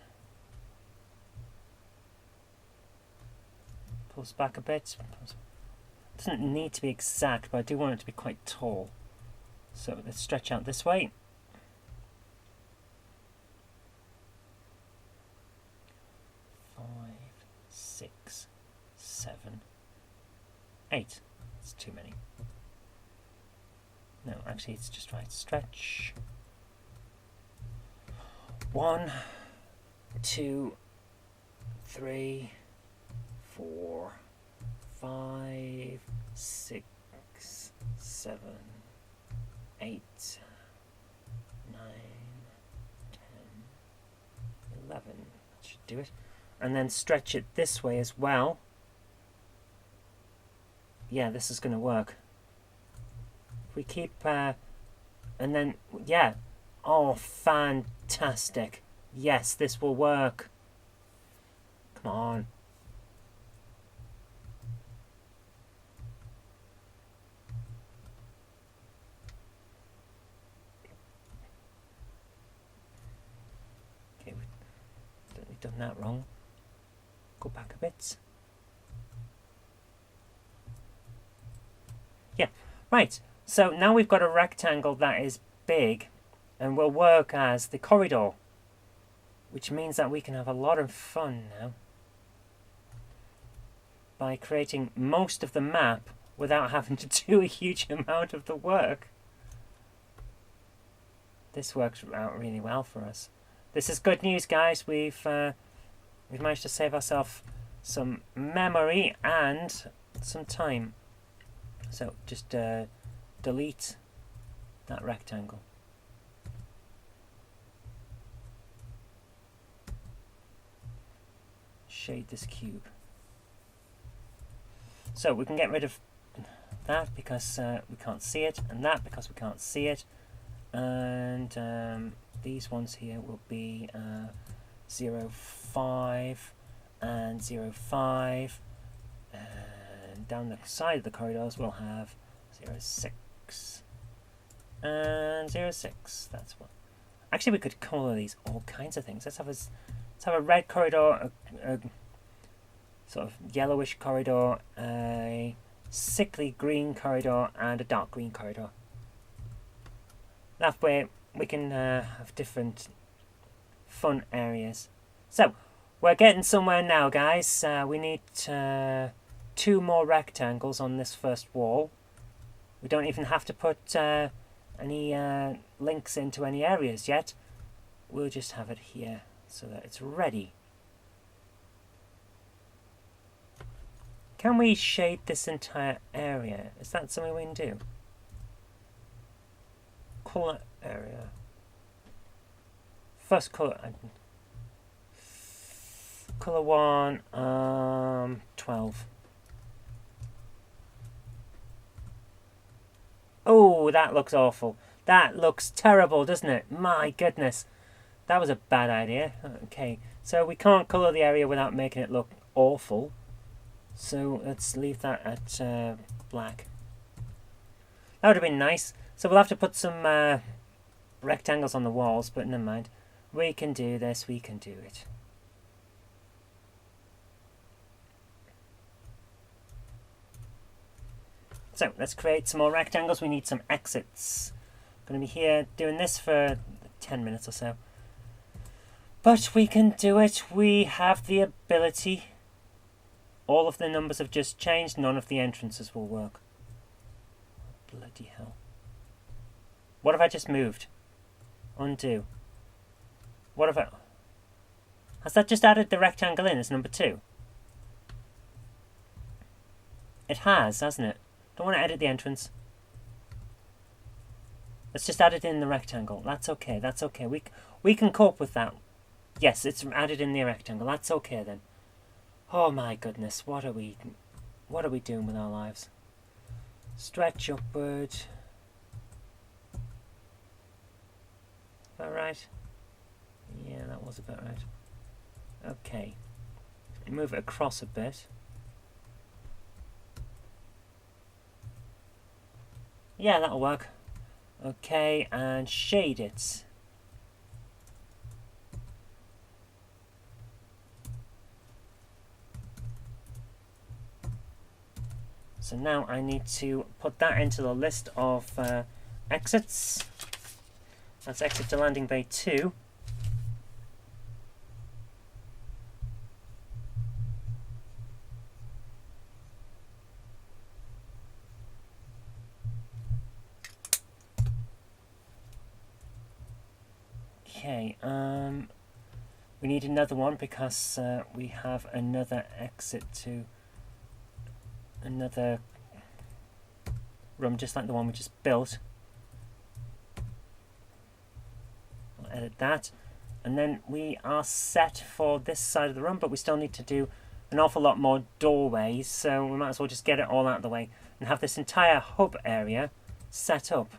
Pulse back a bit. It doesn't need to be exact, but I do want it to be quite tall. So let's stretch out this way. 8. It's too many. No, actually it's just right. Stretch. 1, 2, 3, 4, 5, 6, 7, 8, 9, 10, 11. That should do it. And then stretch it this way as well. Yeah, this is going to work. If we keep, and then, yeah. Oh, fantastic. Yes, this will work. Come on. Okay, we've done that wrong. Go back a bit. Yeah, right. So now we've got a rectangle that is big and will work as the corridor, which means that we can have a lot of fun now by creating most of the map without having to do a huge amount of the work. This works out really well for us. This is good news, guys. We've managed to save ourselves some memory and some time. So just delete that rectangle. Shade this cube. So we can get rid of that because we can't see it, and that because we can't see it, and these ones here will be 0, 5 and 0, 5, and down the side of the corridors we'll have 0, 6 and 0, 6. That's what. Actually, we could colour these all kinds of things. Let's have a red corridor, a sort of yellowish corridor, a sickly green corridor, and a dark green corridor. That way we can have different fun areas. So, we're getting somewhere now, guys. We need 2 more rectangles on this first wall. We don't even have to put any links into any areas yet. We'll just have it here so that it's ready. Can we shade this entire area? Is that something we can do? Colour area. First colour. Colour 1, 12. Oh, that looks awful. That looks terrible, doesn't it? My goodness. That was a bad idea. Okay, so we can't colour the area without making it look awful. So let's leave that at black. That would have been nice. So we'll have to put some rectangles on the walls, but never mind. We can do this, we can do it. So let's create some more rectangles. We need some exits. I'm going to be here doing this for 10 minutes or so. But we can do it. We have the ability. All of the numbers have just changed. None of the entrances will work. Bloody hell. What have I just moved? Undo. What have I... Has that just added the rectangle in as number 2? It has, hasn't it? Don't want to edit the entrance. Let's just add it in the rectangle. That's okay, that's okay. We can cope with that. Yes, it's added in the rectangle. That's okay then. Oh my goodness, what are we doing with our lives? Stretch upward. Is that right? Yeah, that was about right. Okay. Move it across a bit. Yeah, that'll work. Okay, and shade it. So now I need to put that into the list of exits. That's exit to landing bay 2. Okay, we need another one because we have another exit to another room just like the one we just built. I'll edit that. And then we are set for this side of the room, but we still need to do an awful lot more doorways, so we might as well just get it all out of the way and have this entire hub area set up.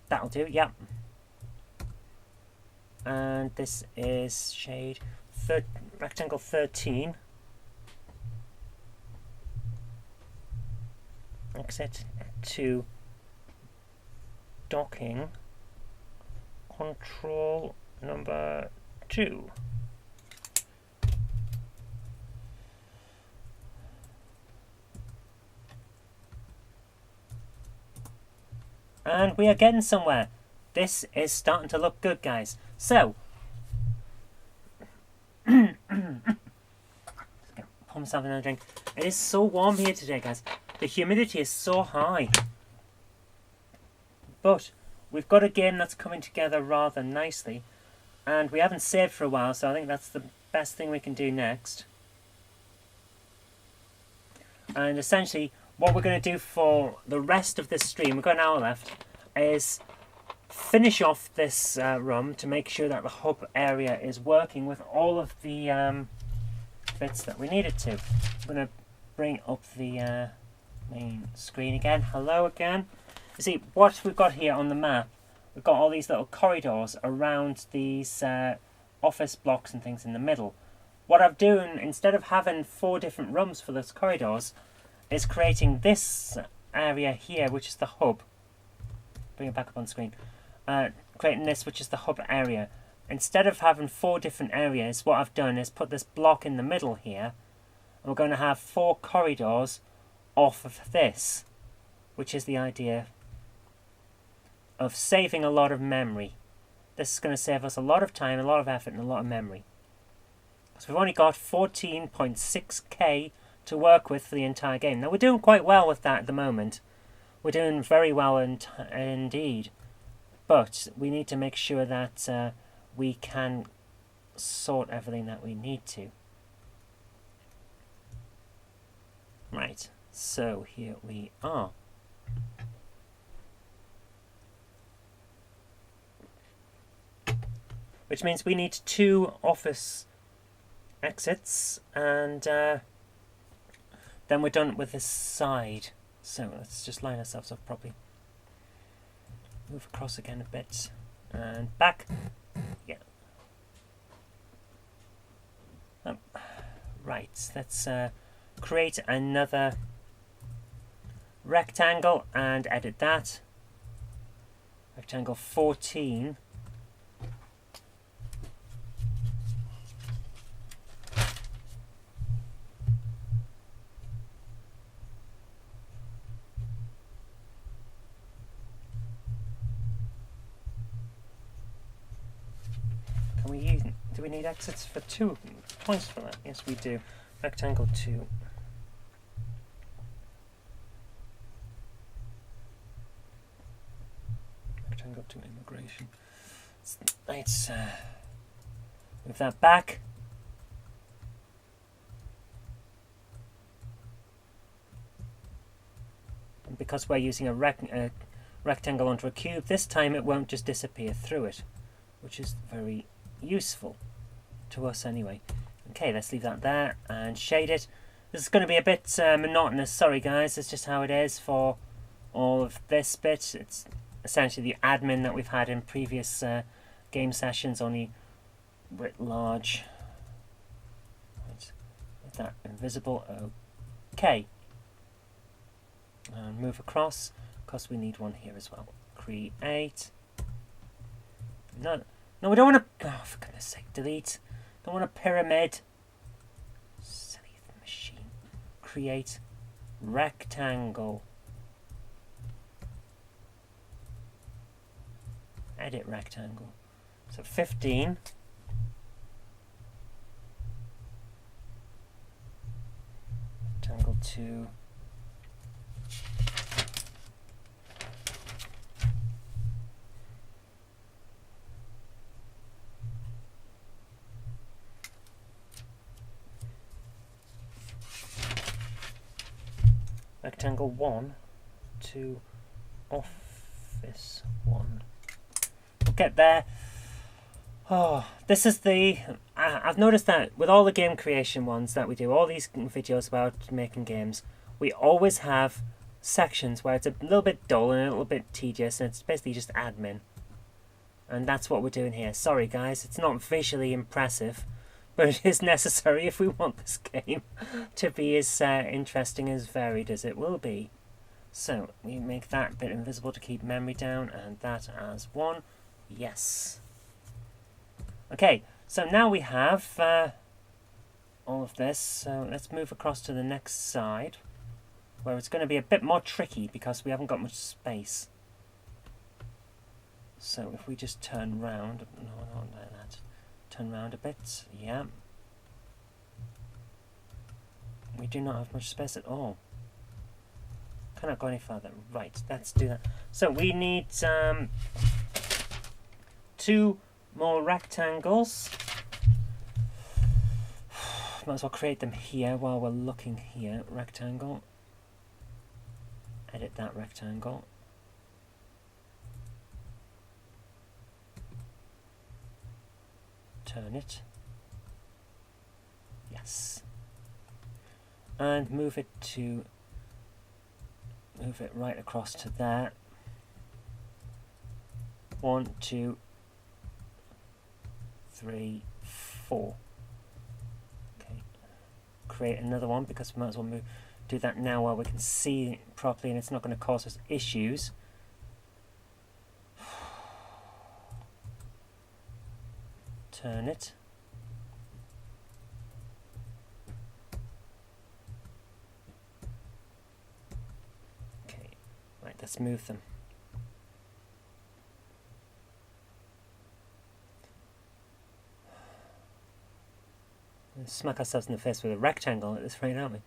That'll do, yep. And this is shade rectangle 13. Exit to docking control number 2. And we are getting somewhere. This is starting to look good, guys. So, pour myself another drink. It is so warm here today, guys. The humidity is so high. But we've got a game that's coming together rather nicely. And we haven't saved for a while, so I think that's the best thing we can do next. And essentially, what we're going to do for the rest of this stream, we've got an hour left, is finish off this room to make sure that the hub area is working with all of the bits that we need it to. I'm going to bring up the main screen again. Hello again. You see, what we've got here on the map, we've got all these little corridors around these office blocks and things in the middle. What I'm doing, instead of having 4 different rooms for those corridors, is creating this area here, which is the hub. Bring it back up on screen. Creating this, which is the hub area. Instead of having 4 different areas, what I've done is put this block in the middle here. And we're going to have 4 corridors off of this, which is the idea of saving a lot of memory. This is going to save us a lot of time, a lot of effort, and a lot of memory. So we've only got 14.6k to work with for the entire game. Now we're doing quite well with that at the moment. We're doing very well indeed. But we need to make sure that we can sort everything that we need to. Right, so here we are. Which means we need 2 office exits, and then we're done with this side. So let's just line ourselves up properly. Move across again a bit and back. Yeah. Right, let's create another rectangle and edit that. Rectangle 14. Do we need exits for 2 points for that? Yes, we do. Rectangle 2. Rectangle 2 immigration. Let's move that back. And because we're using a rectangle onto a cube, this time it won't just disappear through it, which is very useful to us anyway. Okay, let's leave that there and shade it. This is going to be a bit monotonous, sorry guys, it's just how it is for all of this bit. It's essentially the admin that we've had in previous game sessions, only writ large. Right. Make that invisible, okay. And move across, because we need one here as well. Create. No, we don't want to... Oh, for goodness sake, delete. Don't want a pyramid. Silly machine. Create rectangle. Edit rectangle. So 15. Rectangle 2. rectangle 1 to office 1. We'll get there. Oh, this is the... I've noticed that with all the game creation ones that we do, all these videos about making games, we always have sections where it's a little bit dull and a little bit tedious, and it's basically just admin. And that's what we're doing here. Sorry guys, it's not visually impressive, but it is necessary if we want this game to be as interesting, as varied as it will be. So, we make that bit invisible to keep memory down, and that as 1. Yes. Okay, so now we have all of this, so let's move across to the next side, where it's going to be a bit more tricky because we haven't got much space. So if we just turn round, no, not like that, turn round a bit, yeah. We do not have much space at all. Cannot go any further. Right, let's do that. So we need 2 more rectangles. Might as well create them here while we're looking here. Rectangle. Edit that rectangle. Turn it. Yes. And move it right across to there. 1, 2, 3, 4. Okay. Create another one because we might as well do that now while we can see it properly and it's not going to cause us issues. Turn it. Okay, right, let's move them. We'll smack ourselves in the face with a rectangle at this rate, aren't we?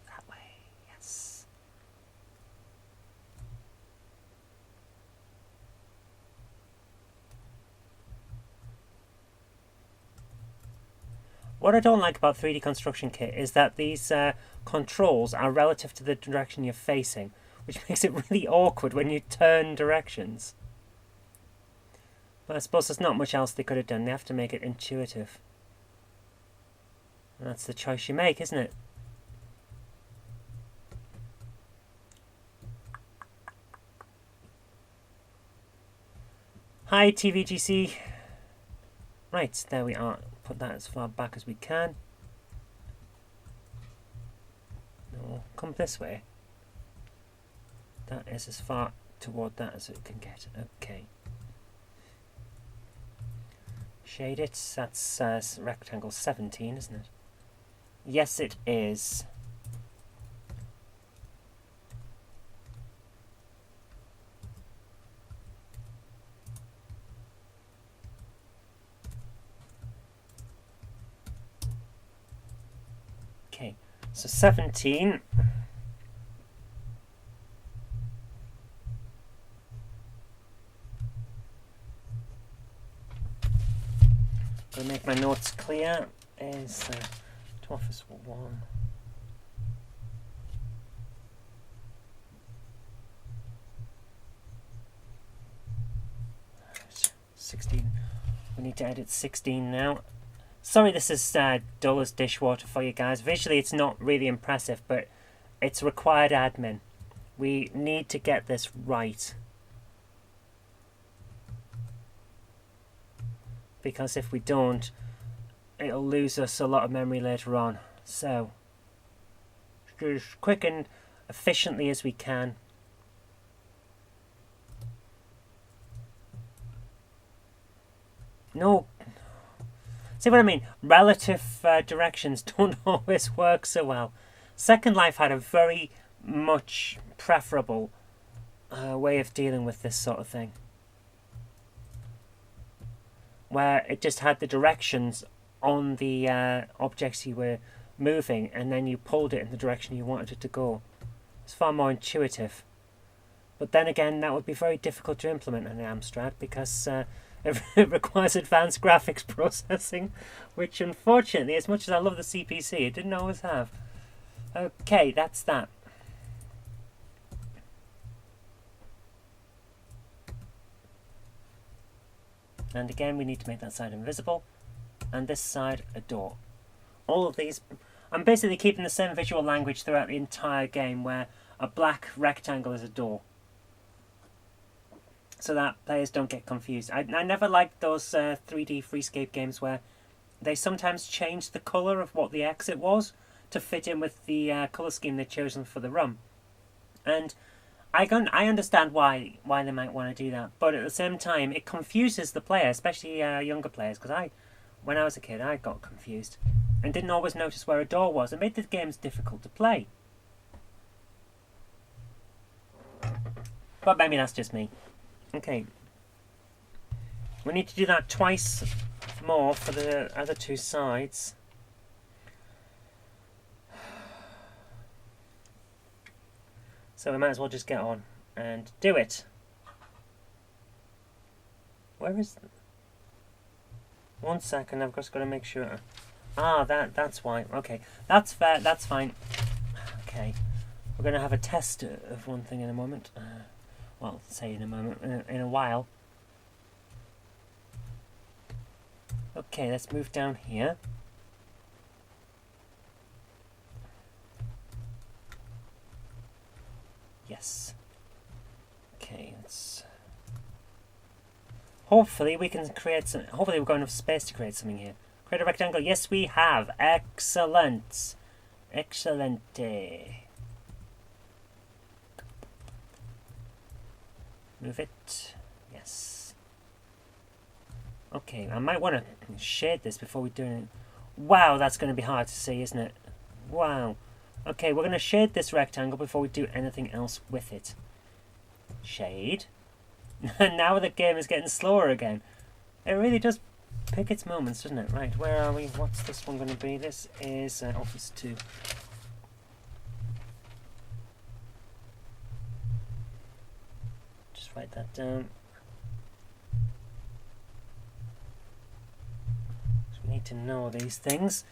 That way, yes. What I don't like about 3D Construction Kit is that these controls are relative to the direction you're facing, which makes it really awkward when you turn directions. But I suppose there's not much else they could have done. They have to make it intuitive. And that's the choice you make, isn't it? Hi, TVGC. Right, there we are. Put that as far back as we can. No, come this way. That is as far toward that as it can get. Okay. Shade it. That's rectangle 17, isn't it? Yes, it is. Okay, so 17. To make my notes clear is to office 1. Right, 16. We need to edit 16 now. Sorry this is dull as dishwater for you guys. Visually it's not really impressive, but it's required admin. We need to get this right. Because if we don't, it'll lose us a lot of memory later on. So, do as quick and efficiently as we can. No, see what I mean? Relative directions don't always work so well. Second Life had a very much preferable way of dealing with this sort of thing, where it just had the directions on the objects you were moving, and then you pulled it in the direction you wanted it to go. It's far more intuitive. But then again, that would be very difficult to implement in Amstrad, because It requires advanced graphics processing, which unfortunately, as much as I love the CPC, it didn't always have. Okay, that's that. And again, we need to make that side invisible, and this side a door. All of these, I'm basically keeping the same visual language throughout the entire game, where a black rectangle is a door, so that players don't get confused. I never liked those 3D Freescape games where they sometimes changed the colour of what the exit was to fit in with the colour scheme they'd chosen for the room. And I understand why they might want to do that, but at the same time, it confuses the player, especially younger players, because when I was a kid, I got confused and didn't always notice where a door was. It made the games difficult to play. But maybe that's just me. Okay. We need to do that twice more for the other two sides. So we might as well just get on and do it. Where is... 1 second, I've just got to make sure. Ah, that's why. Okay, that's fair, that's fine. Okay. We're going to have a test of one thing in a moment. Well, say in a moment, in a while. Okay, let's move down here. Yes. Okay, let's... Hopefully we can create some... Hopefully we've got enough space to create something here. Create a rectangle. Yes, we have. Excellent. Excellente. Move it. Yes. Okay, I might want to shade this before we do it. Wow, that's going to be hard to see, isn't it? Wow. Okay, we're going to shade this rectangle before we do anything else with it. Shade. And now the game is getting slower again. It really does pick its moments, doesn't it? Right, where are we? What's this one going to be? This is Office 2. Just write that down. So we need to know these things.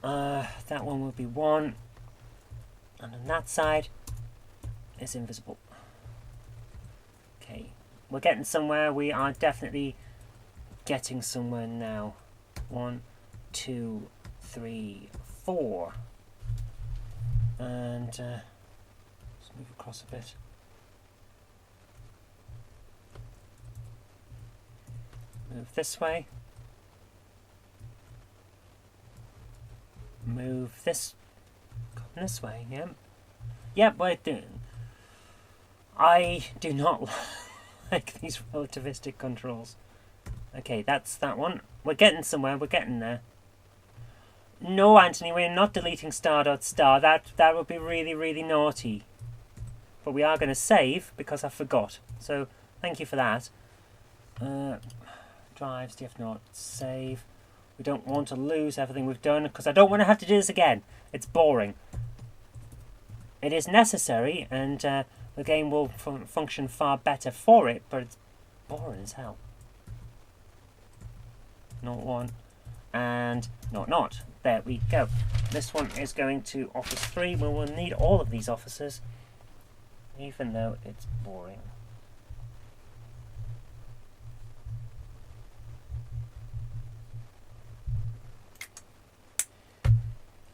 That one will be 1. And on that side, it's invisible. Okay, we're getting somewhere. We are definitely getting somewhere now. 1, 2, 3, 4. And let's move across a bit. Move this way. Move this way, yeah. Yep, we're doing. I do not like these relativistic controls. Okay, that's that one. We're getting somewhere, we're getting there. No, Anthony, we're not deleting star.star. That would be really, really naughty. But we are going to save because I forgot. So, thank you for that. Drives, df not, save. We don't want to lose everything we've done because I don't want to have to do this again. It's boring. It is necessary and the game will function far better for it, but it's boring as hell. Not 1 and not. There we go. This one is going to Office 3. We will need all of these offices, even though it's boring.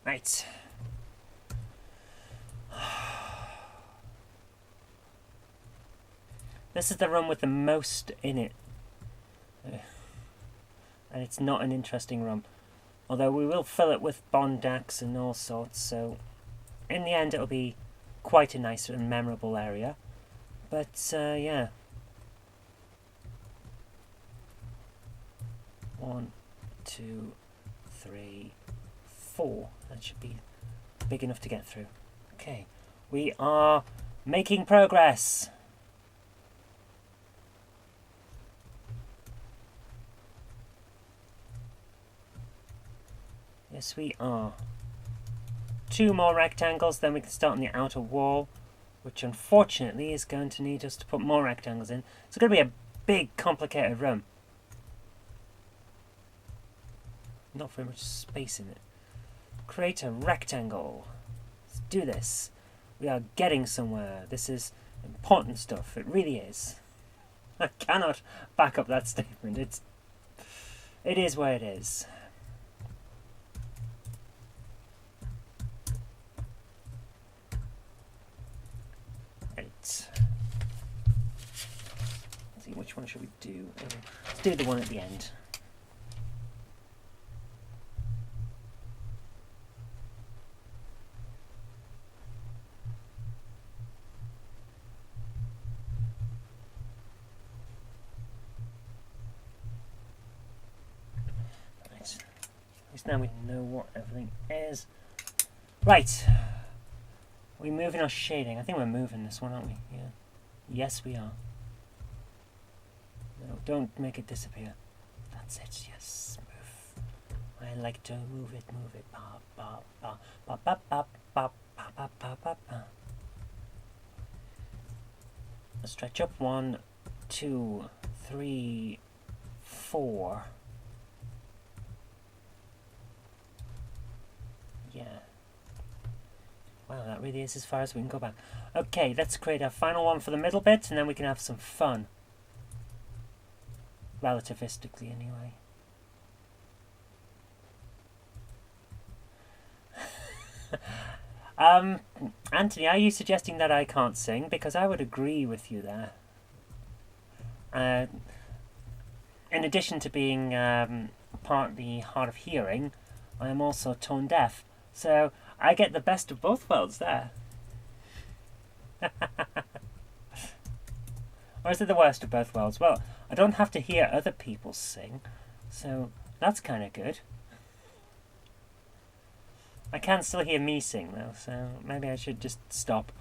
Right. This is the room with the most in it. And it's not an interesting room. Although we will fill it with bond decks and all sorts, so in the end it'll be quite a nice and memorable area. But, yeah. 1, 2, 3, 4. That should be big enough to get through. Okay, we are making progress. Yes, we are. 2 more rectangles, then we can start on the outer wall, which unfortunately is going to need us to put more rectangles in. It's going to be a big, complicated room. Not very much space in it. Create a rectangle. Let's do this. We are getting somewhere. This is important stuff. It really is. I cannot back up that statement. It is where it is. Right. Let's see, which one should we do? Let's do the one at the end. Now we know what everything is. Right. Are we moving our shading? I think we're moving this one, aren't we? Yeah. Yes, we are. No, don't make it disappear. That's it. Yes, move. I like to move it, move it. Ba ba ba ba ba ba ba ba ba ba ba. Stretch up 1, 2, 3, 4. Yeah. Wow, that really is as far as we can go back. Okay, let's create a final one for the middle bit, and then we can have some fun. Relativistically, anyway. Anthony, are you suggesting that I can't sing? Because I would agree with you there. In addition to being partly hard of hearing, I am also tone deaf. So I get the best of both worlds there. Or is it the worst of both worlds? Well, I don't have to hear other people sing, so that's kind of good. I can still hear me sing though, so maybe I should just stop.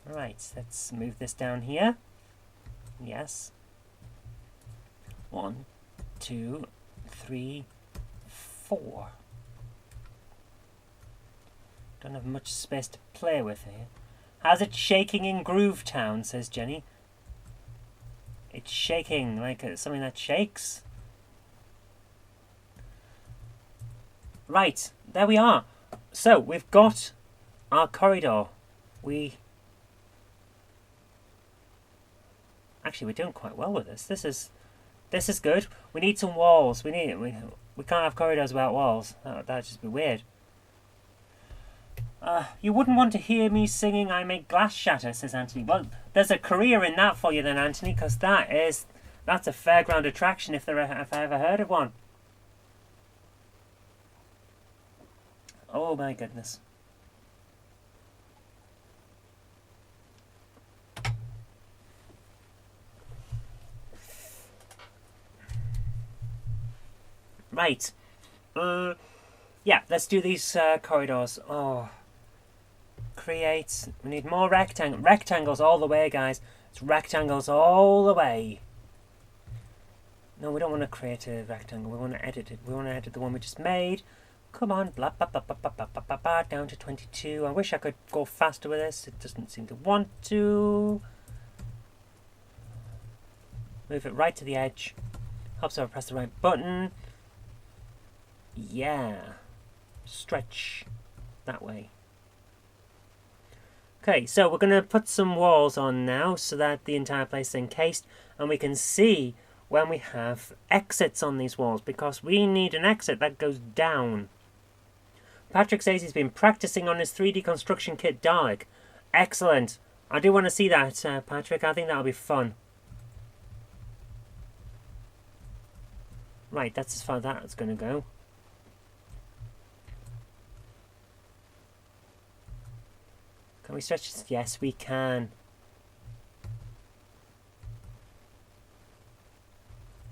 Right, let's move this down here. Yes. 1, 2, 3, 4. Don't have much space to play with here. How's it shaking in Groove Town, says Jenny. It's shaking like something that shakes. Right, there we are. So, we've got our corridor. Actually, we're doing quite well with this. This is good. We need some walls. We can't have corridors without walls. That'd just be weird. You wouldn't want to hear me singing I Make Glass Shatter, says Anthony. Well, there's a career in that for you then, Anthony, because that's a fairground attraction if I ever heard of one. Oh my goodness. Right. Yeah, let's do these corridors. Oh. Create. We need more rectangles all the way, guys. It's rectangles all the way. No, we don't want to create a rectangle. We want to edit it. We want to edit the one we just made. Come on. Blah, blah, blah, blah, blah, blah, blah, blah, down to 22. I wish I could go faster with this. It doesn't seem to want to. Move it right to the edge. Helps if I press the right button. Yeah. Stretch that way. Okay, so we're going to put some walls on now so that the entire place is encased, and we can see when we have exits on these walls, because we need an exit that goes down. Patrick says he's been practicing on his 3D construction kit Dalek. Excellent. I do want to see that, Patrick. I think that'll be fun. Right, that's as far as that's going to go. Can we stretch this? Yes, we can.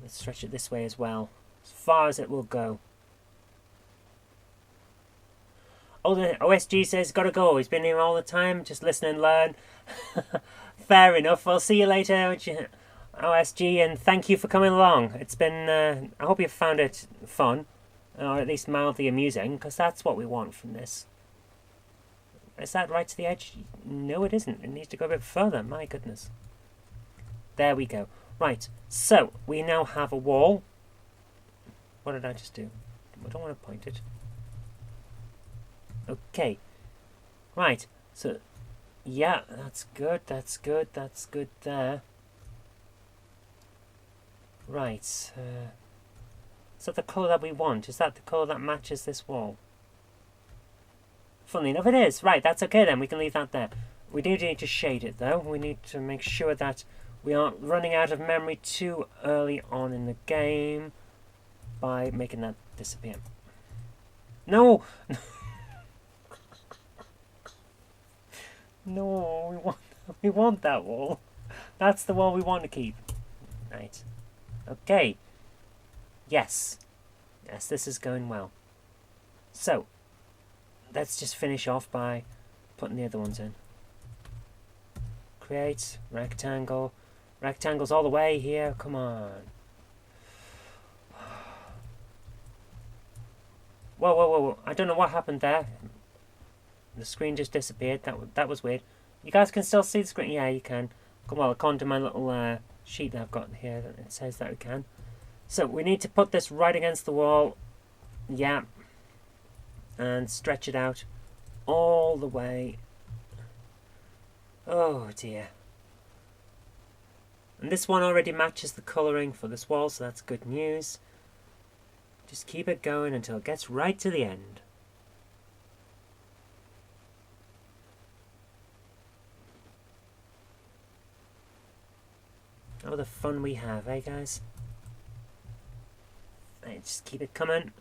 Let's stretch it this way as well. As far as it will go. Oh, the OSG says, gotta go. He's been here all the time. Just listen and learn. Fair enough. I'll see you later, OSG, and thank you for coming along. It's been, I hope you found it fun, or at least mildly amusing, because that's what we want from this. Is that right to the edge? No, it isn't. It needs to go a bit further. My goodness. There we go. Right, so we now have a wall. What did I just do? I don't want to point it. Okay. Right, so, yeah, that's good, that's good, that's good there. Right, is that the colour that we want? Is that the colour that matches this wall? Funnily enough, it is. Right, that's okay then. We can leave that there. We do need to shade it, though. We need to make sure that we aren't running out of memory too early on in the game by making that disappear. No! No, we want that wall. That's the wall we want to keep. Right. Okay. Yes. Yes, this is going well. So, let's just finish off by putting the other ones in. Create, rectangle. Rectangles all the way here, come on. Whoa, whoa, whoa, whoa. I don't know what happened there. The screen just disappeared. That was weird. You guys can still see the screen? Yeah, you can. Well, according to my little sheet that I've got here, it says that we can. So we need to put this right against the wall. Yeah. And stretch it out all the way. Oh dear. And this one already matches the colouring for this wall, so that's good news. Just keep it going until it gets right to the end. Oh, the fun we have, eh, guys? Right, just keep it coming.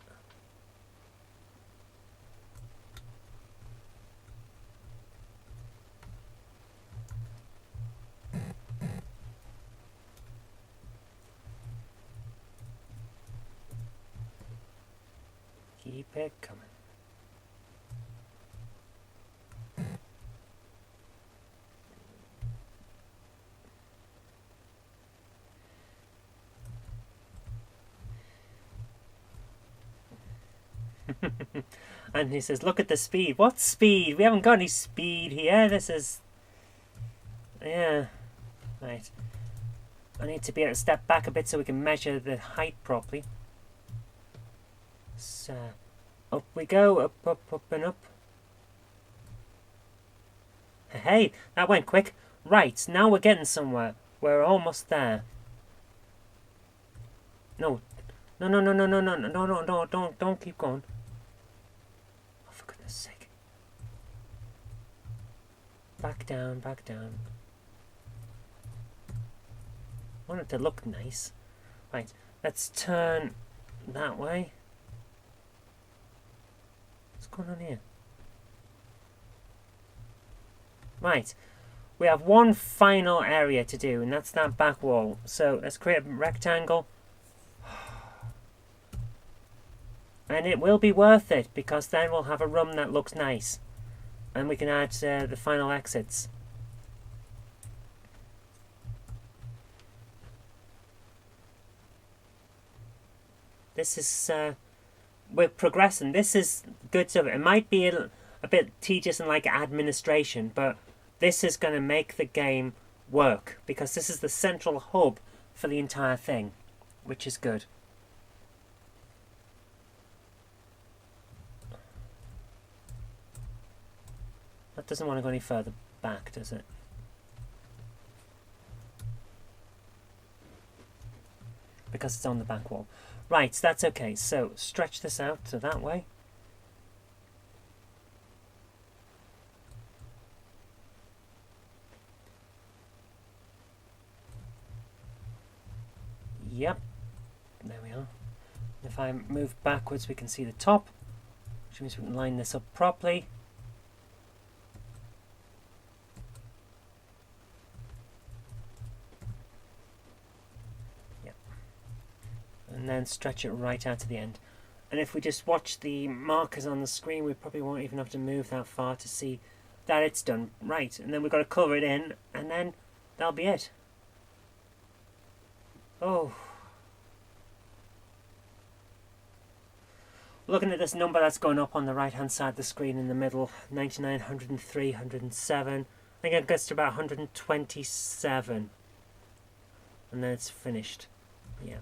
Keep it coming. And he says, look at the speed. What speed? We haven't got any speed here. This is... Yeah. Right. I need to be able to step back a bit so we can measure the height properly. So, up we go. Up, up, up and up. Hey, that went quick. Right, now we're getting somewhere. We're almost there. No. No, no, no, no, no, no, no, no, no, don't keep going. Oh, for goodness sake. Back down, back down. I want it to look nice. Right, let's turn that way. What's going on here? Right, we have one final area to do, and that's that back wall. So let's create a rectangle. And it will be worth it, because then we'll have a room that looks nice. And we can add the final exits. This is... we're progressing. This is good stuff. It might be a bit tedious and like administration, but this is going to make the game work, because this is the central hub for the entire thing, which is good. That doesn't want to go any further back, does it? Because it's on the back wall. Right, that's okay. So stretch this out to that way. Yep. There we are. If I move backwards, we can see the top, which means we can line this up properly. And then stretch it right out to the end. And if we just watch the markers on the screen, we probably won't even have to move that far to see that it's done right. And then we've got to colour it in, and then that'll be it. Oh. Looking at this number that's going up on the right hand side of the screen in the middle, 99, 103, 107. I think it gets to about 127. And then it's finished. Yeah.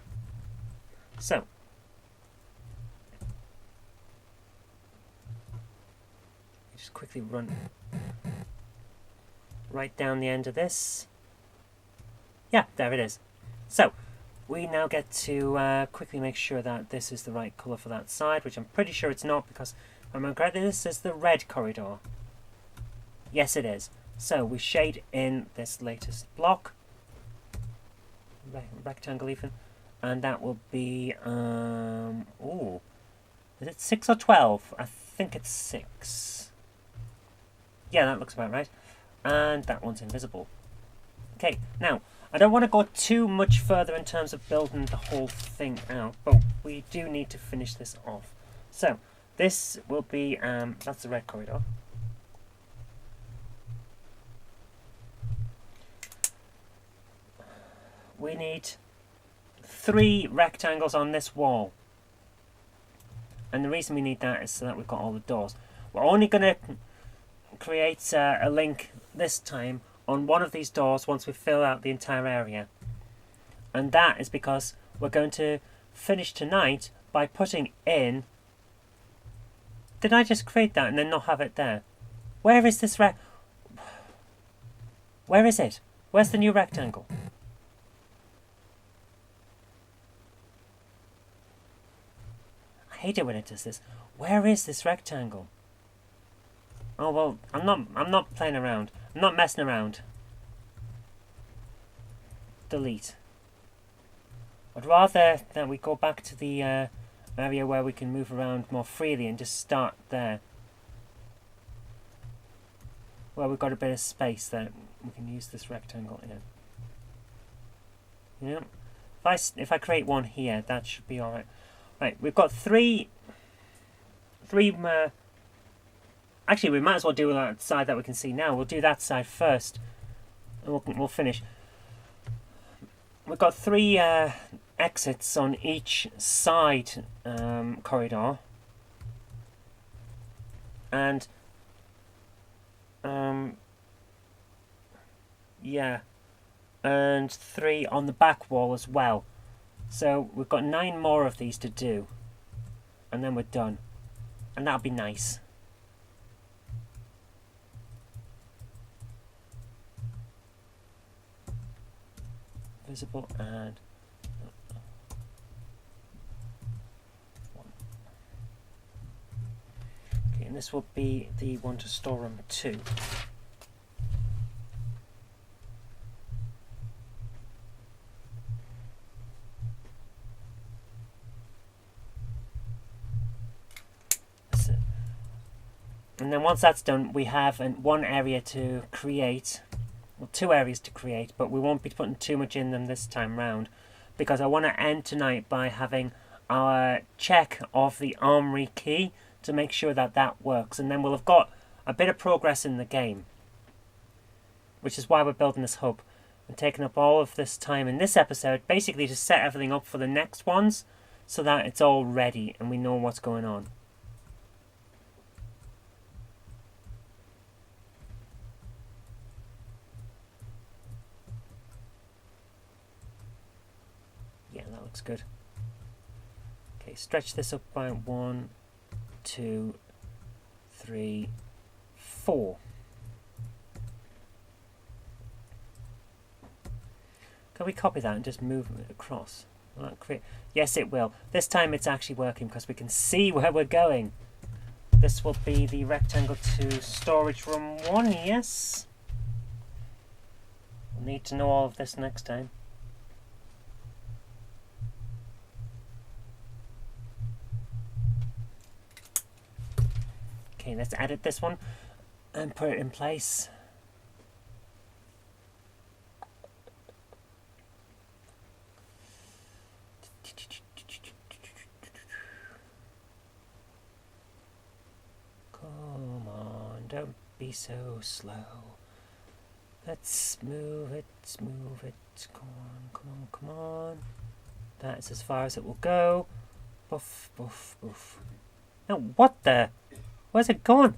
So. Just quickly run right down the end of this. Yeah, there it is. So, we now get to quickly make sure that this is the right colour for that side, which I'm pretty sure it's not, because if I remember correctly, this is the red corridor. Yes, it is. So, we shade in this latest block. Rectangle even. And that will be, ooh. Is it 6 or 12? I think it's 6. Yeah, that looks about right. And that one's invisible. Okay, now, I don't want to go too much further in terms of building the whole thing out, but we do need to finish this off. So, this will be, that's the red corridor. We need 3 rectangles on this wall. And the reason we need that is so that we've got all the doors. We're only going to create a link this time on one of these doors once we fill out the entire area. And that is because we're going to finish tonight by putting in... Did I just create that and then not have it there? Where is this Where is it? Where's the new rectangle? I hate it when it does this. Where is this rectangle? Oh well, I'm not playing around. I'm not messing around. Delete. I'd rather that we go back to the area where we can move around more freely and just start there. Where we've got a bit of space that we can use this rectangle in. Yeah. If I create one here, that should be alright. Right, we've got three actually, we might as well do that side that we can see now. We'll do that side first, and we'll finish. We've got 3 exits on each side corridor, and yeah, and 3 on the back wall as well. So we've got 9 more of these to do, and then we're done, and that'll be nice. Visible and 1. Okay, and this will be the one to store room 2. And then once that's done, we have one area to create. Well, 2 areas to create, but we won't be putting too much in them this time round, because I want to end tonight by having our check of the armory key to make sure that that works, and then we'll have got a bit of progress in the game, which is why we're building this hub and taking up all of this time in this episode basically to set everything up for the next ones so that it's all ready and we know what's going on. Looks good. Okay, stretch this up by 1, 2, 3, 4. Can we copy that and just move it across? Will that create... Yes, it will. This time it's actually working because we can see where we're going. This will be the rectangle to storage room 1, yes? We'll need to know all of this next time. Okay, let's edit this one and put it in place. Come on, don't be so slow. Let's move it, move it. Come on, come on, come on. That's as far as it will go. Boof, boof, boof. No, what the? Where's it gone?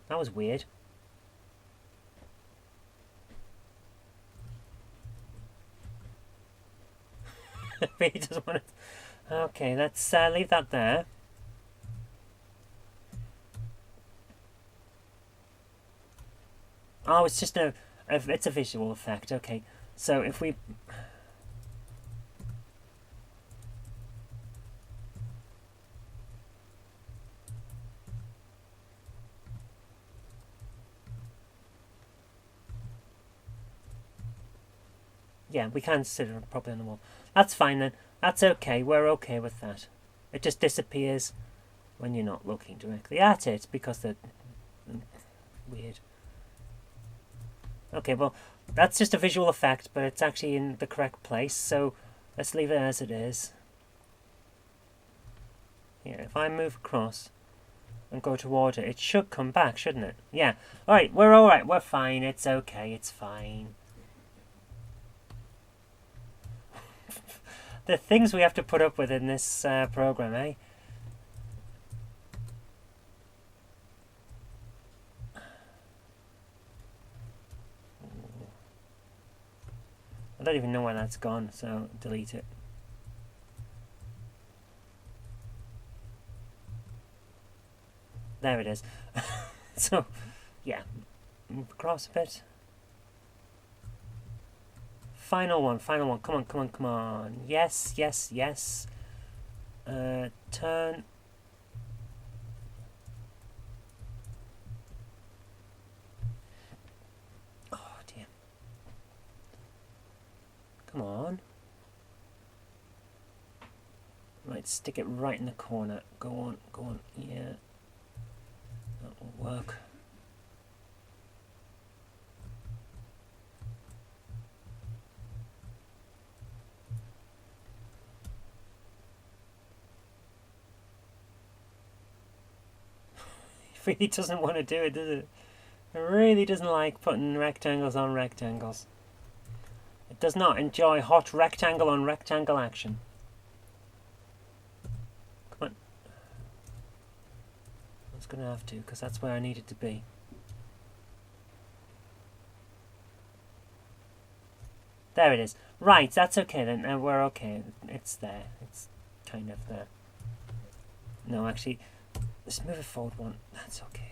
That was weird. He doesn't want to. Okay, let's leave that there. Oh, it's just it's a visual effect. Okay, so if we. Yeah, we can sit it properly on the wall. That's fine then. That's okay. We're okay with that. It just disappears when you're not looking directly at it because they're weird. Okay, well, that's just a visual effect, but it's actually in the correct place, so let's leave it as it is. Yeah, if I move across and go toward it, it should come back, shouldn't it? Yeah. Alright, we're fine. It's okay, it's fine. The things we have to put up with in this program, eh? I don't even know where that's gone, so delete it. There it is. So, yeah, move across a bit. Final one. Come on. Yes. Turn. Oh, dear. Come on. Right, stick it right in the corner. Go on. Yeah. That will work. It really doesn't want to do it, does it? It really doesn't like putting rectangles on rectangles. It does not enjoy hot rectangle on rectangle action. Come on. I was going to have to, because that's where I needed to be. There it is. Right, that's okay then. We're okay. It's there. It's kind of there. No, actually, let's move it forward one. That's okay.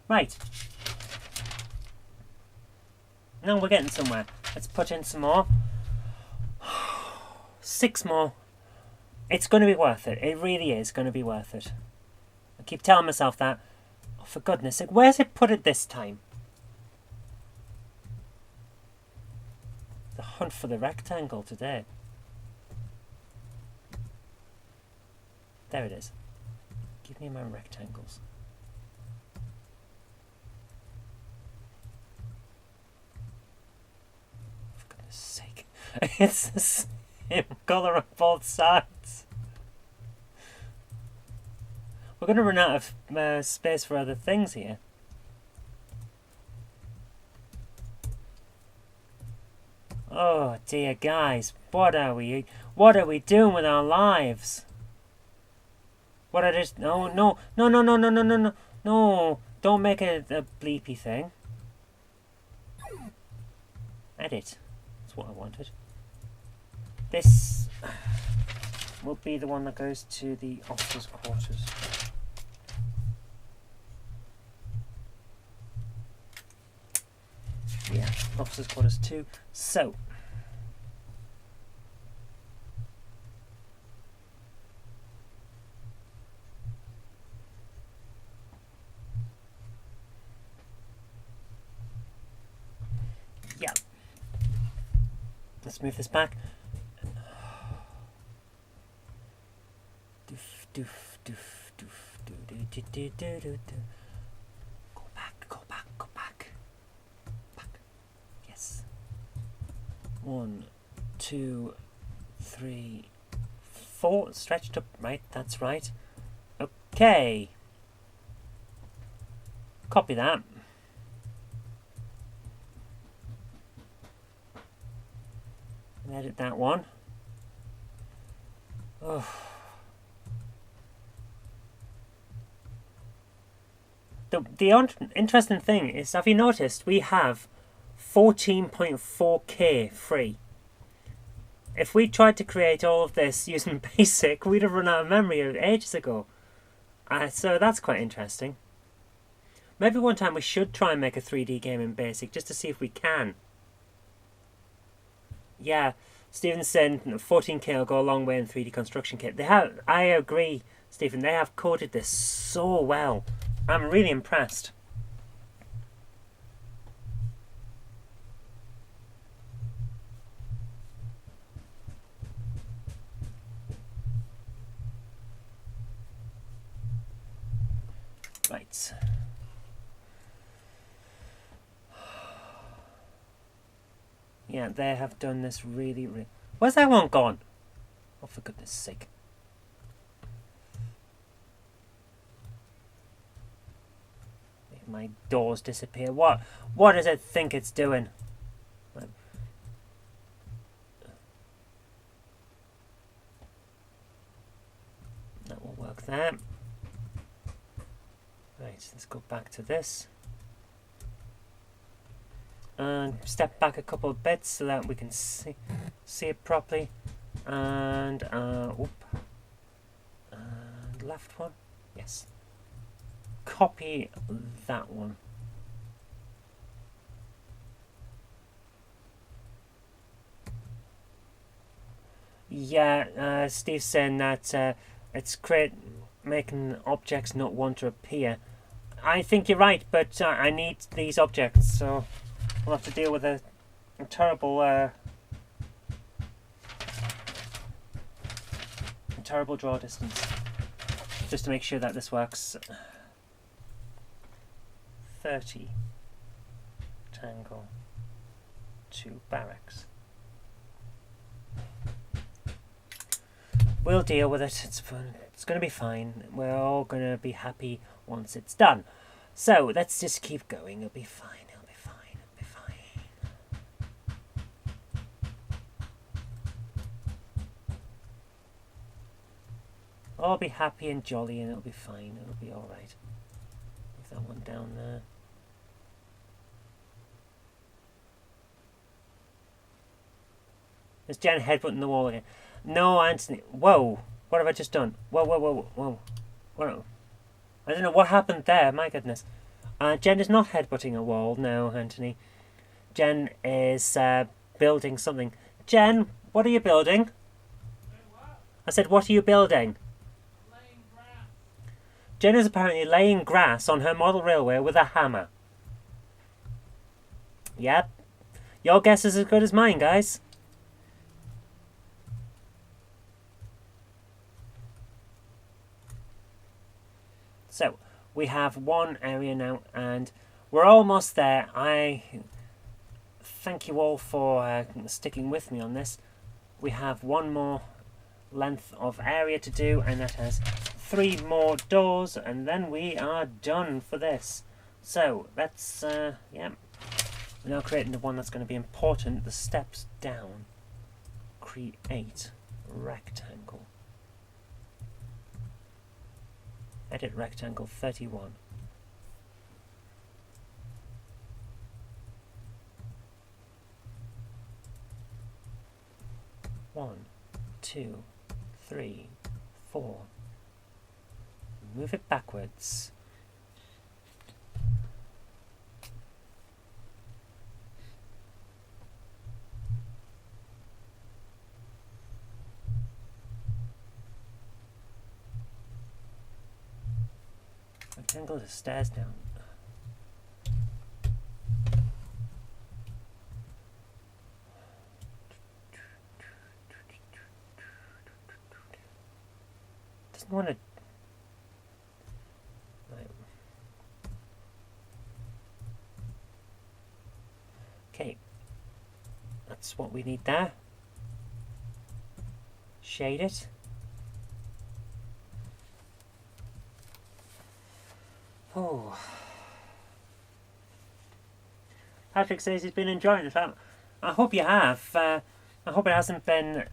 Right. Now we're getting somewhere. Let's put in some more. 6 more. It's going to be worth it. It really is going to be worth it. I keep telling myself that. Oh, for goodness sake, where's it put it this time? The hunt for the rectangle today. There it is. Give me my rectangles. For goodness sake. It's the same colour on both sides. We're going to run out of space for other things here. Oh dear, guys, what are we doing with our lives? What are this? No, don't make it a bleepy thing. Edit. That's what I wanted. This will be the one that goes to the officers' quarters. Yeah, officers' quarters 2. So, yeah, let's move this back. Go back. Yes. 1, 2, 3, 4 stretched up, right? That's right. Okay. Copy that. And edit that one. Oh. The interesting thing is, have you noticed we have 14.4K free? If we tried to create all of this using BASIC, we'd have run out of memory ages ago. So that's quite interesting. Maybe one time we should try and make a 3D game in BASIC just to see if we can. Yeah, Stevenson, 14K will go a long way in 3D construction kit. They have. I agree, Stephen. They have coded this so well. I'm really impressed. Right. Yeah, they have done this really. Where's that one gone? Oh, for goodness sake. Make my doors disappear. What does it think it's doing? That will work there. Right, let's go back to this. And step back a couple of bits so that we can see it properly. And and left one. Yes. Copy that one. Yeah, Steve's saying that it's making objects not want to appear. I think you're right, but I need these objects, so we'll have to deal with a terrible draw distance just to make sure that this works. 30 tangle to barracks. We'll deal with it. It's fun. It's going to be fine. We're all going to be happy once it's done. So let's just keep going. It'll be fine. It'll be fine. It'll be fine. I'll be happy and jolly, and it'll be fine. It'll be all right. Move that one down there. Is Jen headbutting the wall again? No, Anthony. Whoa. What have I just done? Whoa, whoa, whoa, whoa. Whoa. I don't know what happened there. My goodness. Jen is not headbutting a wall. No, Anthony. Jen is building something. Jen, what are you building? What? I said, what are you building? Laying grass. Jen is apparently laying grass on her model railway with a hammer. Yep. Your guess is as good as mine, guys. So, we have one area now, and we're almost there. I thank you all for sticking with me on this. We have one more length of area to do, and that has 3 more doors, and then we are done for this. So, let's, yeah. We're now creating the one that's going to be important, the steps down. Create rectangle. Edit rectangle 31. One, 2, 3, 4. Move it backwards. Rectangle the stairs down. Doesn't want to. Right. Okay, that's what we need there. Shade it. Oh. Patrick says he's been enjoying it. I hope you have. I hope it hasn't been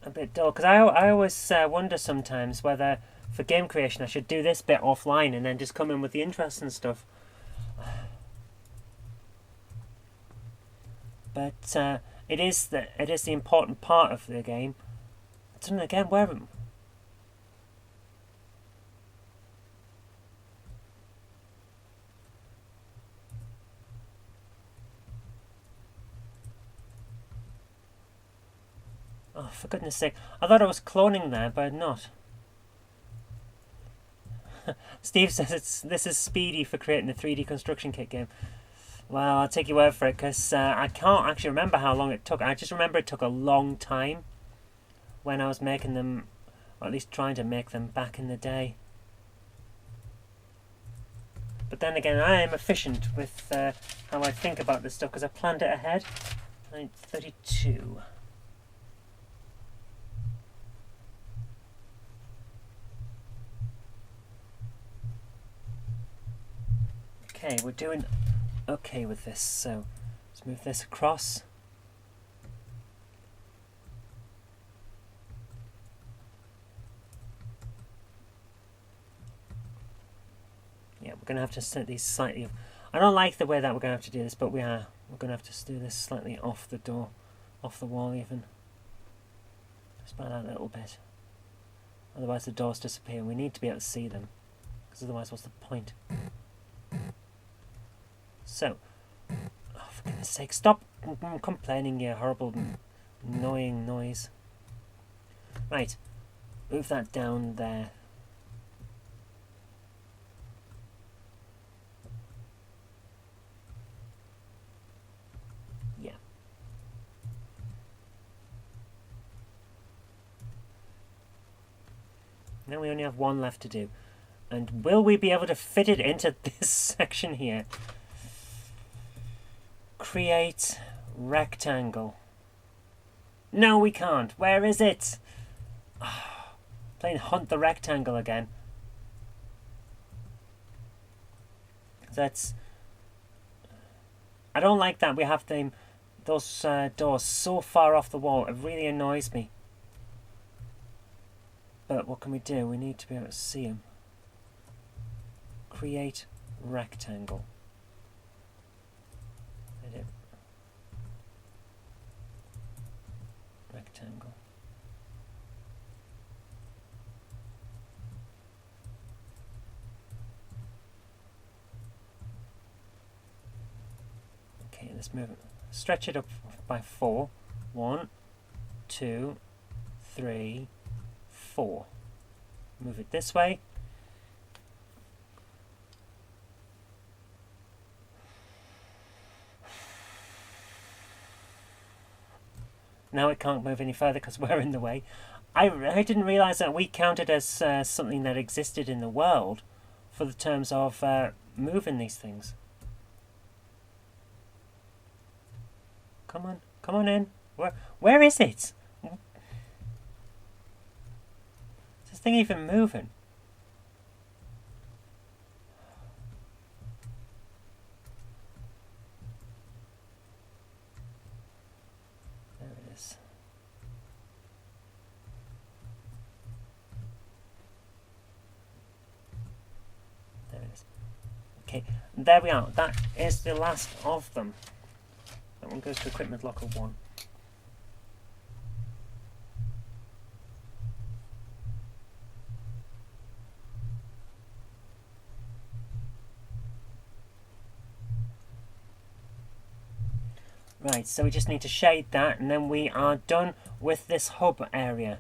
a bit dull, because I always wonder sometimes whether for game creation I should do this bit offline and then just come in with the interesting stuff. But it is the important part of the game. I don't know, again, where... Oh, for goodness sake. I thought I was cloning there, but I'm not. Steve says this is speedy for creating a 3D construction kit game. Well, I'll take your word for it, because I can't actually remember how long it took. I just remember it took a long time when I was making them, or at least trying to make them back in the day. But then again, I am efficient with how I think about this stuff, because I planned it ahead. 9:32. Okay, we're doing okay with this, so let's move this across. Yeah, we're going to have to set these slightly... I don't like the way that we're going to have to do this, but we're going to have to do this slightly off the door, off the wall even. Just about that little bit. Otherwise the doors disappear, and we need to be able to see them, because otherwise what's the point? So, oh, for goodness sake, stop complaining, you horrible, annoying noise. Right, move that down there. Yeah. Now we only have one left to do. And will we be able to fit it into this section here? Create rectangle. No, we can't. Where is it? Oh, playing hunt the rectangle again. That's... I don't like that we have those doors so far off the wall. It really annoys me. But what can we do? We need to be able to see them. Create rectangle. Edit. Rectangle. Okay, let's move it. Stretch it up by 4. 1, 2, 3, 4. Move it this way. Now it can't move any further because we're in the way. I didn't realise that we counted as something that existed in the world for the terms of moving these things. Come on in. Where is it? Is this thing even moving? There it is. There it is. Okay, there we are. That is the last of them. That one goes to equipment locker 1. Right, so we just need to shade that, and then we are done with this hub area,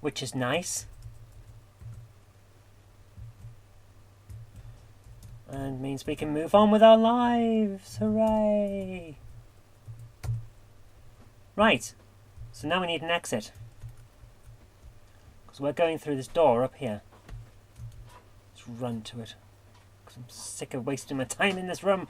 which is nice. And means we can move on with our lives. Hooray! Right, so now we need an exit, because we're going through this door up here. Let's run to it, because I'm sick of wasting my time in this room.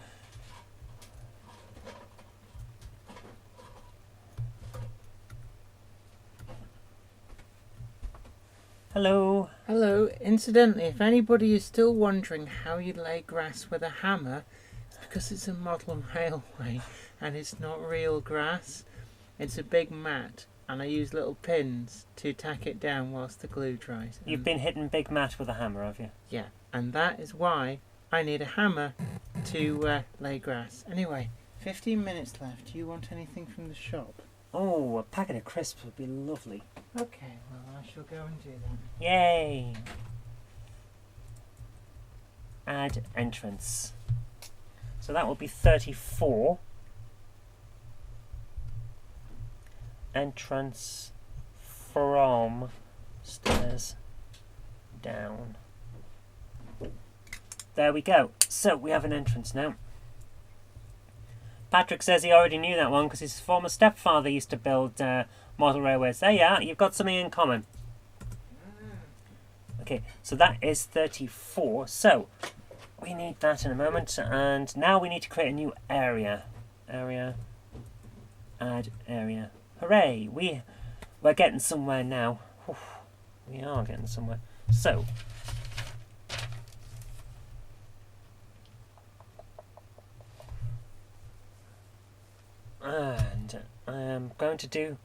Hello. Hello. Incidentally, if anybody is still wondering how you lay grass with a hammer, it's because it's a model railway and it's not real grass. It's a big mat, and I use little pins to tack it down whilst the glue dries. You've been hitting Big Matt with a hammer, have you? Yeah, and that is why I need a hammer to lay grass. Anyway, 15 minutes left. Do you want anything from the shop? Oh, a packet of crisps would be lovely. Okay, well, I shall go and do that. Yay! Add entrance. So that will be 34. Entrance from stairs down. There we go. So we have an entrance now. Patrick says he already knew that one because his former stepfather used to build model railways. There you are, you've got something in common. Okay, so that is 34. So we need that in a moment, and now we need to create a new area. Area. Add area. Hooray! We're getting somewhere now. We are getting somewhere. So and I am going to do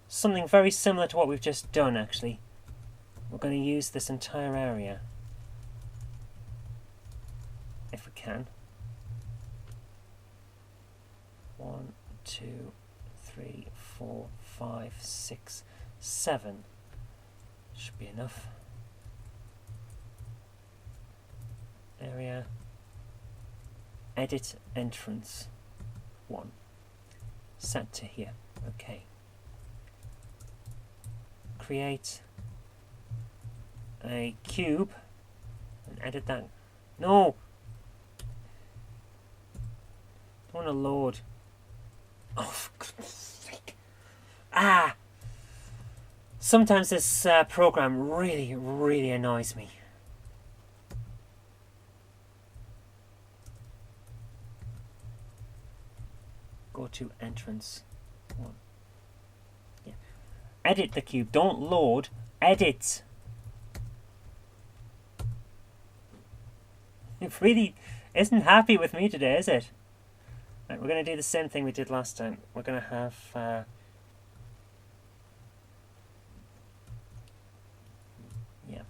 something very similar to what we've just done, actually. We're going to use this entire area, if we can. 1, 2, 3, 4, 5, 6, 7. Should be enough. Area. Edit entrance. 1. Set to here. Okay. Create a cube and edit that. No! I want to load. Oh, for goodness sake. Ah! Sometimes this program really, really annoys me. Go to entrance 1. Yeah. Edit the cube. Don't load. Edit. It really isn't happy with me today, is it? Right, we're going to do the same thing we did last time. We're going to have yeah.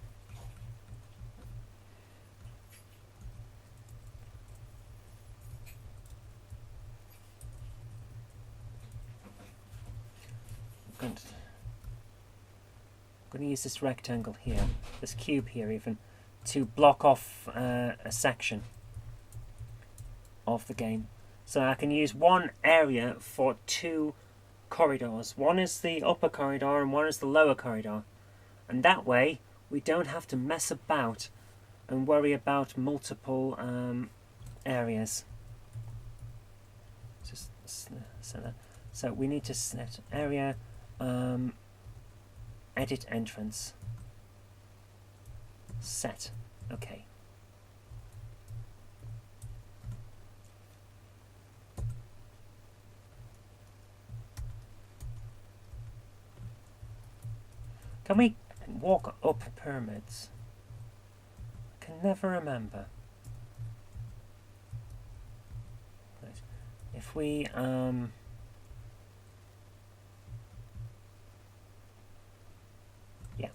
I'm going to use this rectangle here, this cube here even, to block off a section of the game. So I can use one area for 2 corridors. One is the upper corridor and one is the lower corridor. And that way we don't have to mess about and worry about multiple areas. Just set that. So we need to set area, edit entrance, set. Okay. Can we walk up pyramids? I can never remember. Right. If we yeah,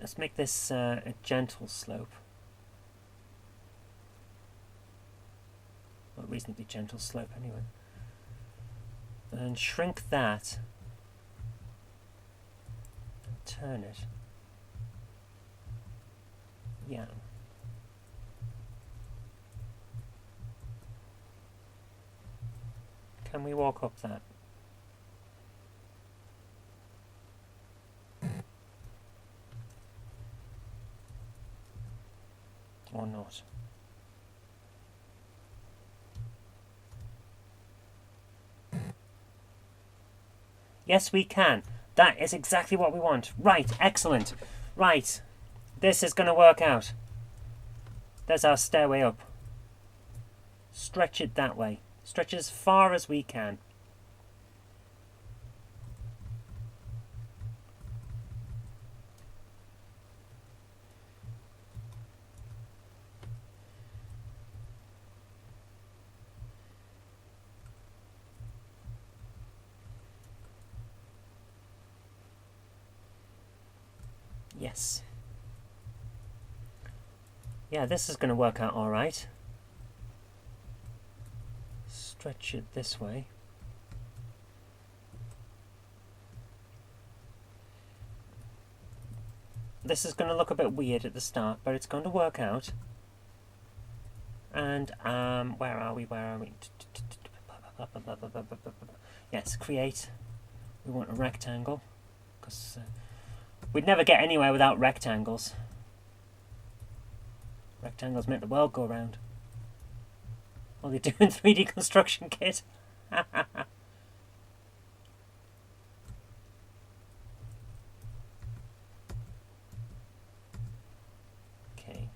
let's make this a gentle slope. Well, a reasonably gentle slope anyway. And shrink that. Turn it. Yeah. Can we walk up that? Or not? Yes, we can. That is exactly what we want. Right, excellent. Right, this is going to work out. There's our stairway up. Stretch it that way. Stretch as far as we can. Yes. Yeah, this is going to work out all right. Stretch it this way. This is going to look a bit weird at the start, but it's going to work out. And, where are we? Yes, create. We want a rectangle, because we'd never get anywhere without rectangles. Rectangles make the world go round. All they do in 3D construction kit. Okay.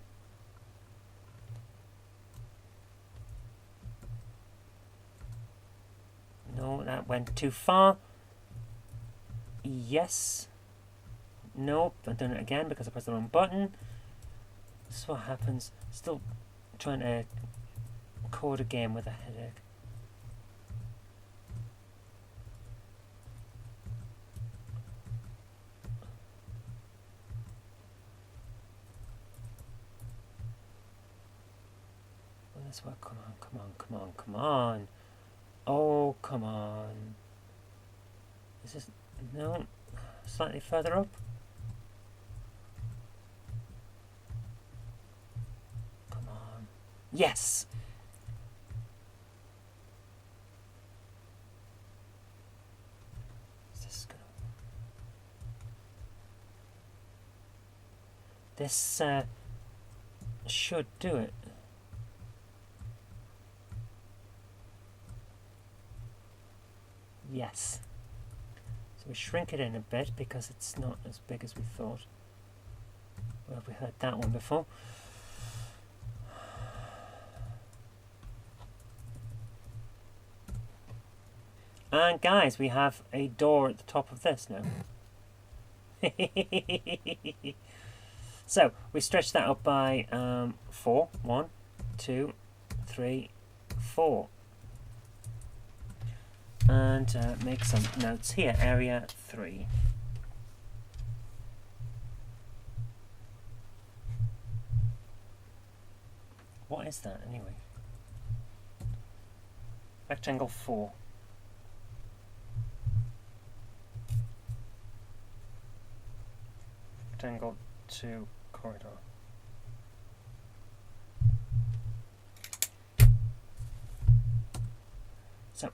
No, that went too far. Yes. Nope, I've done it again because I pressed the wrong button. This is what happens. Still trying to code a game with a headache. Will this work? Come on, come on, come on, come on. Oh, come on. Is this... No. Slightly further up. Come on. Yes! Is this gonna... This, should do it. Yes. So we shrink it in a bit because it's not as big as we thought. Well, we heard that one before. And guys, we have a door at the top of this now. So we stretch that up by 4. 1, 2, 3, 4. And make some notes here. Area 3. What is that anyway? Rectangle 4. Rectangle 2 corridor. So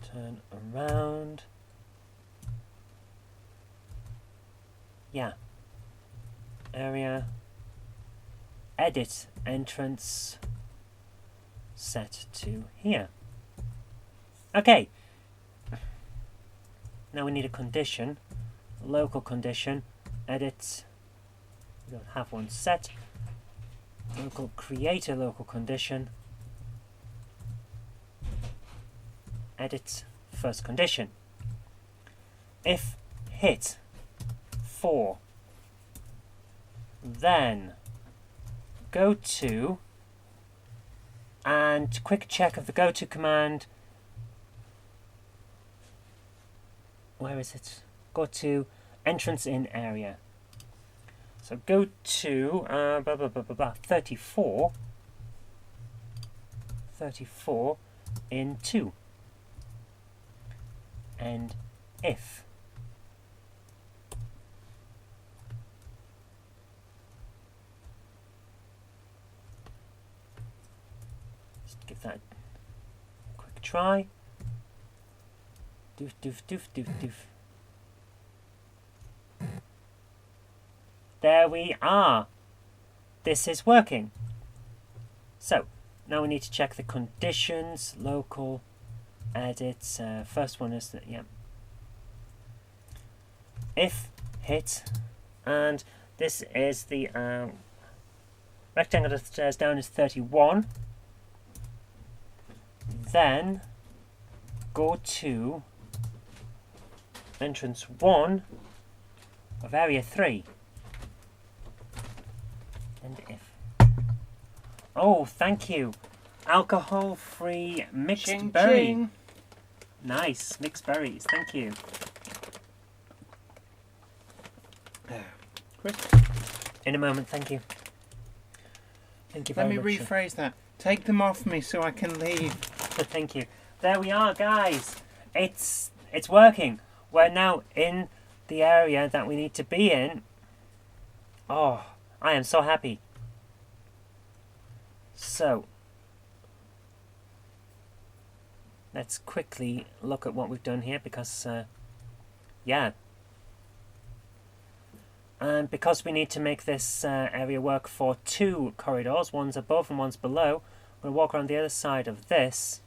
turn around. Yeah. Area. Edit entrance. Set to here. Okay. Now we need a condition. Local condition. Edit. We don't have one set. Local, create a local condition. Edit first condition. If hit 4, then go to, and quick check of the go to command. Where is it? Go to entrance in area. So go to 34 in 2. And if just give that a quick try. Doof, doof, doof, doof, doof. There we are. This is working. So, now we need to check the conditions. Local, edit. First one is that, yeah. If hit, and this is the rectangle that stares down is 31. Then go to entrance 1 of area 3. And if. Oh, thank you. Alcohol-free mixed Ching, berry. ching. Nice. Mixed berries. Thank you. Chris, In a moment, thank you. Thank you let very me much. rephrase that. Take them off me so I can leave. Thank you. There we are, guys. It's working. We're now in the area that we need to be in. Oh, I am so happy. So, let's quickly look at what we've done here because, yeah. And because we need to make this area work for 2 corridors, one's above and one's below, we'll walk around the other side of this.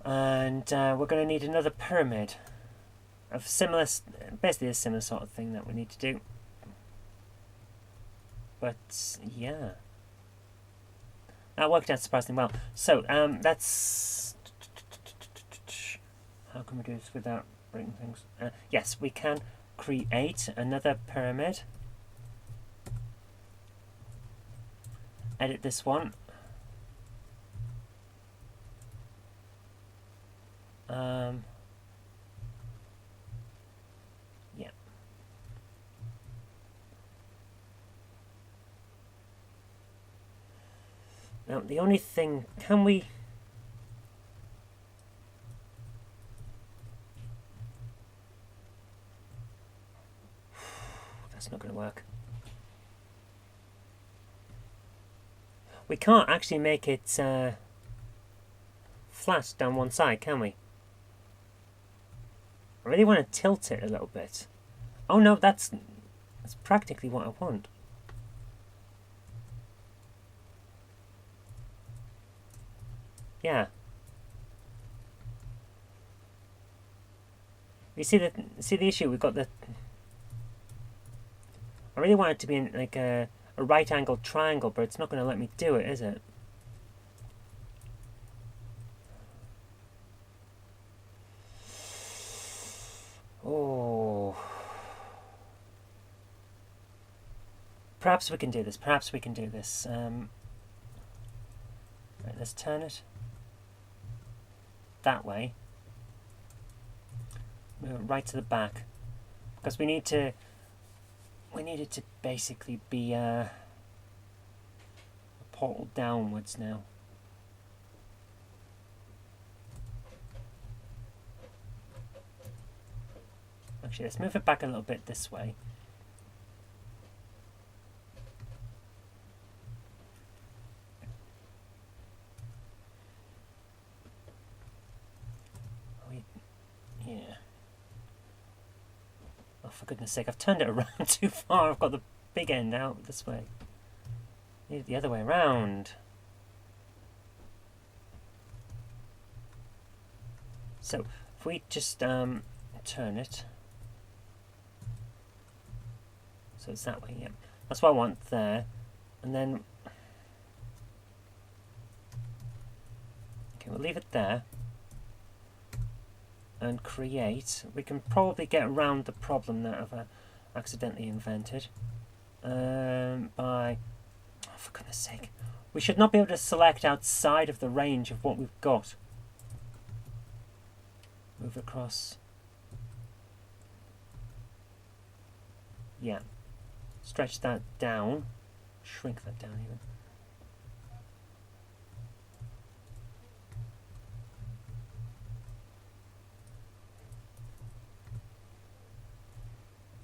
And we're going to need another pyramid of similar, basically a similar sort of thing that we need to do. But yeah, that worked out surprisingly well. So that's how can we do this without breaking things? Yes, we can create another pyramid. Edit this one. Yeah. Now the only thing, can we? That's not going to work. We can't actually make it flat down one side, can we? I really want to tilt it a little bit. Oh no, that's practically what I want. Yeah. You see the issue? We've got the. I really want it to be in like a right-angled triangle, but it's not going to let me do it, is it? Oh. Perhaps we can do this. Perhaps we can do this. Right, let's turn it that way. Move it right to the back, because we need it to basically be a portal downwards now. Actually, let's move it back a little bit this way. Yeah. Oh, for goodness sake, I've turned it around too far. I've got the big end out this way. Need it the other way around. So, if we just turn it. So it's that way, yeah. That's what I want there. And then... Okay, we'll leave it there. And create. We can probably get around the problem that I've accidentally invented. By... Oh, for goodness sake. We should not be able to select outside of the range of what we've got. Move across. Yeah. Stretch that down. Shrink that down even.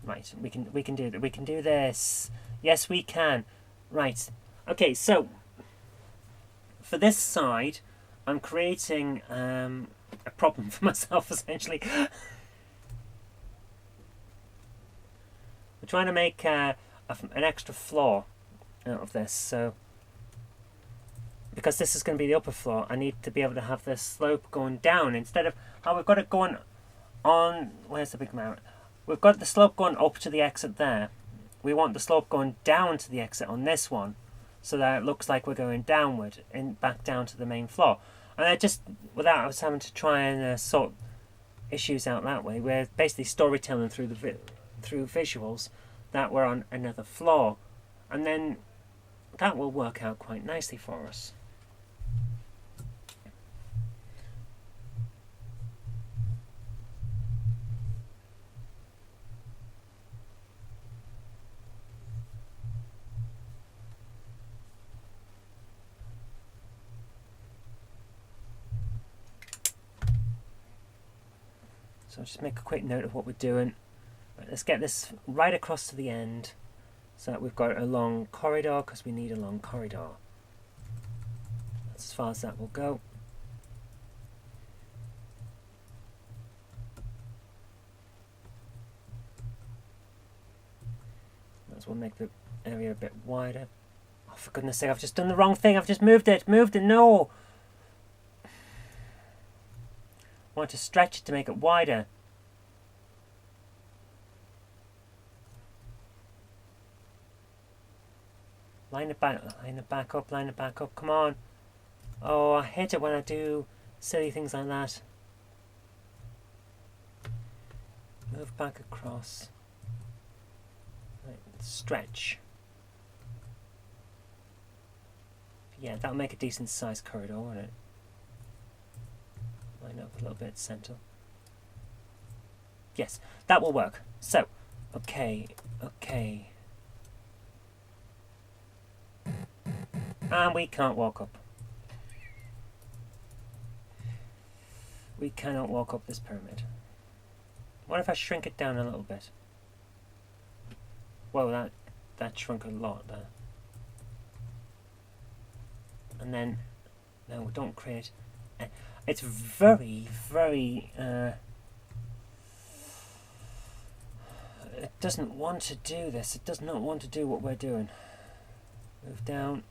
Right, we can do that. We can do this. Yes, we can. Right. Okay, so for this side, I'm creating a problem for myself essentially. We're trying to make an extra floor out of this, so because this is going to be the upper floor, I need to be able to have the slope going down instead of how we've got it going on. Where's the big mountain? We've got the slope going up to the exit there. We want the slope going down to the exit on this one, so that it looks like we're going downward and back down to the main floor. And I just, without us having to try and sort issues out that way, we're basically storytelling through through visuals that we're on another floor, and then that will work out quite nicely for us. So I'll just make a quick note of what we're doing. Right, let's get this right across to the end so that we've got a long corridor, because we need a long corridor. That's as far as that will go. That's what make the area a bit wider. Oh, for goodness sake, I've just done the wrong thing. I've just moved it. No! I want to stretch it to make it wider. Line it back up, line it back up. Come on. Oh, I hate it when I do silly things like that. Move back across. Right, stretch. Yeah, that'll make a decent sized corridor, won't it? Line up a little bit centre. Yes, that will work. So, okay. And we can't walk up. We cannot walk up this pyramid. What if I shrink it down a little bit? Whoa, that shrunk a lot there. And then, no, don't create. It's very, very. It doesn't want to do this. It does not want to do what we're doing. Move down.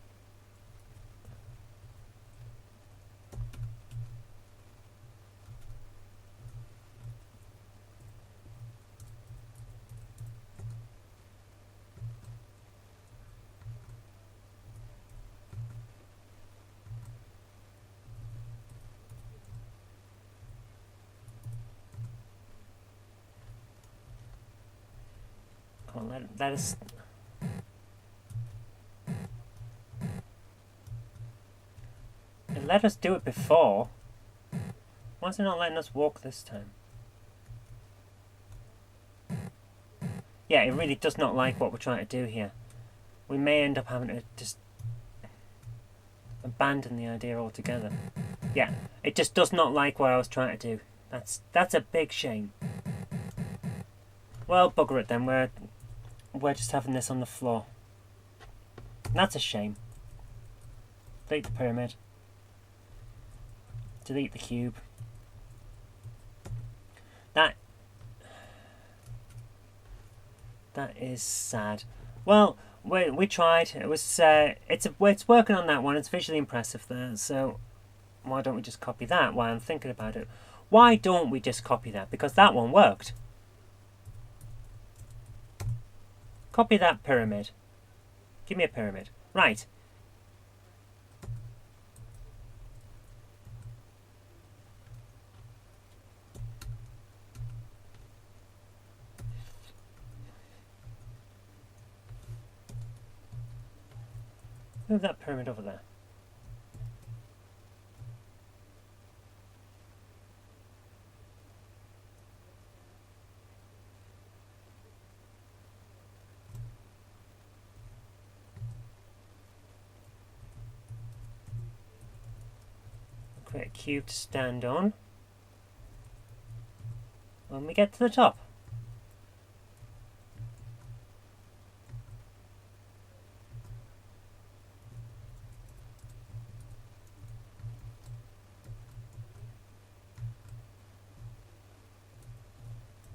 Come on, let us. It let us do it before. Why is it not letting us walk this time? Yeah, it really does not like what we're trying to do here. We may end up having to just abandon the idea altogether. Yeah, it just does not like what I was trying to do. That's a big shame. Well, bugger it then. We're just having this on the floor. That's a shame. Delete the pyramid. Delete the cube. That is sad. Well, we tried. It was it's working on that one. It's visually impressive there. So why don't we just copy that? While I'm thinking about it, why don't we just copy that? Because that one worked. Copy that pyramid. Give me a pyramid. Right. Move that pyramid over there. Create a cube to stand on when we get to the top.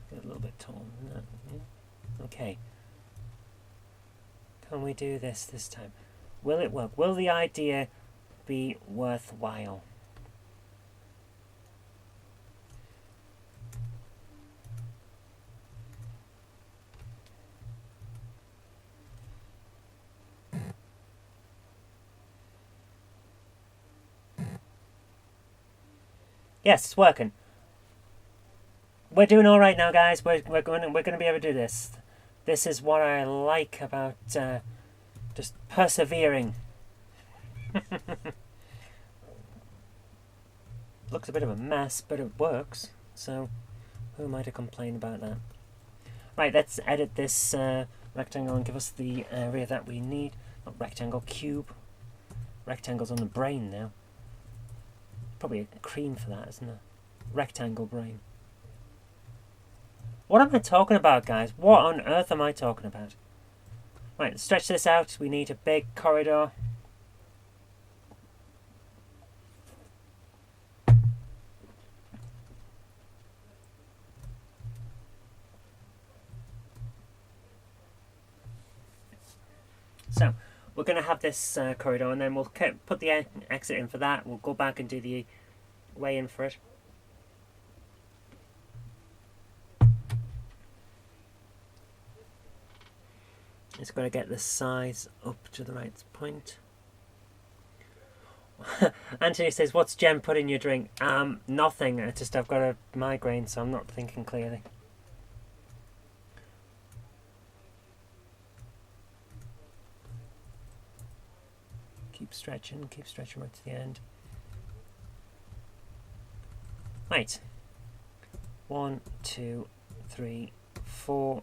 Get a little bit tall, isn't it? Yeah. Okay. Can we do this time? Will it work? Will the idea be worthwhile? Yes, it's working. We're doing all right now, guys. We're going to be able to do this. This is what I like about just persevering. Looks a bit of a mess, but it works. So, who am I to complain about that? Right, let's edit this rectangle and give us the area that we need. Not rectangle, cube. Rectangle's on the brain now. Probably a cream for that, isn't it? Rectangle brain. What am I talking about, guys? What on earth am I talking about? Right, let's stretch this out. We need a big corridor. So, we're going to have this corridor, and then we'll put the exit in for that. We'll go back and do the way in for it. It's got to get the size up to the right point. Anthony says, "What's Jem put in your drink?" Nothing. It's just I've got a migraine, so I'm not thinking clearly. Keep stretching right to the end. Right. 1, 2, 3, 4.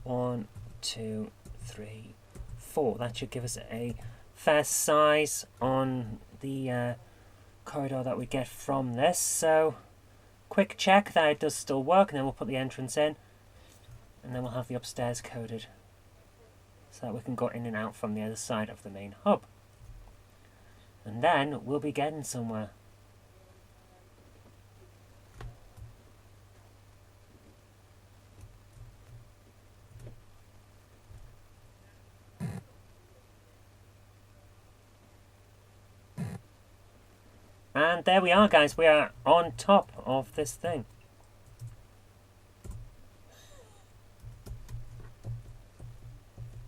1, 2, 3, 4. That should give us a fair size on the corridor that we get from this. So, quick check that it does still work, and then we'll put the entrance in, and then we'll have the upstairs coded so that we can go in and out from the other side of the main hub. And then we'll be getting somewhere. And there we are, guys. We are on top of this thing.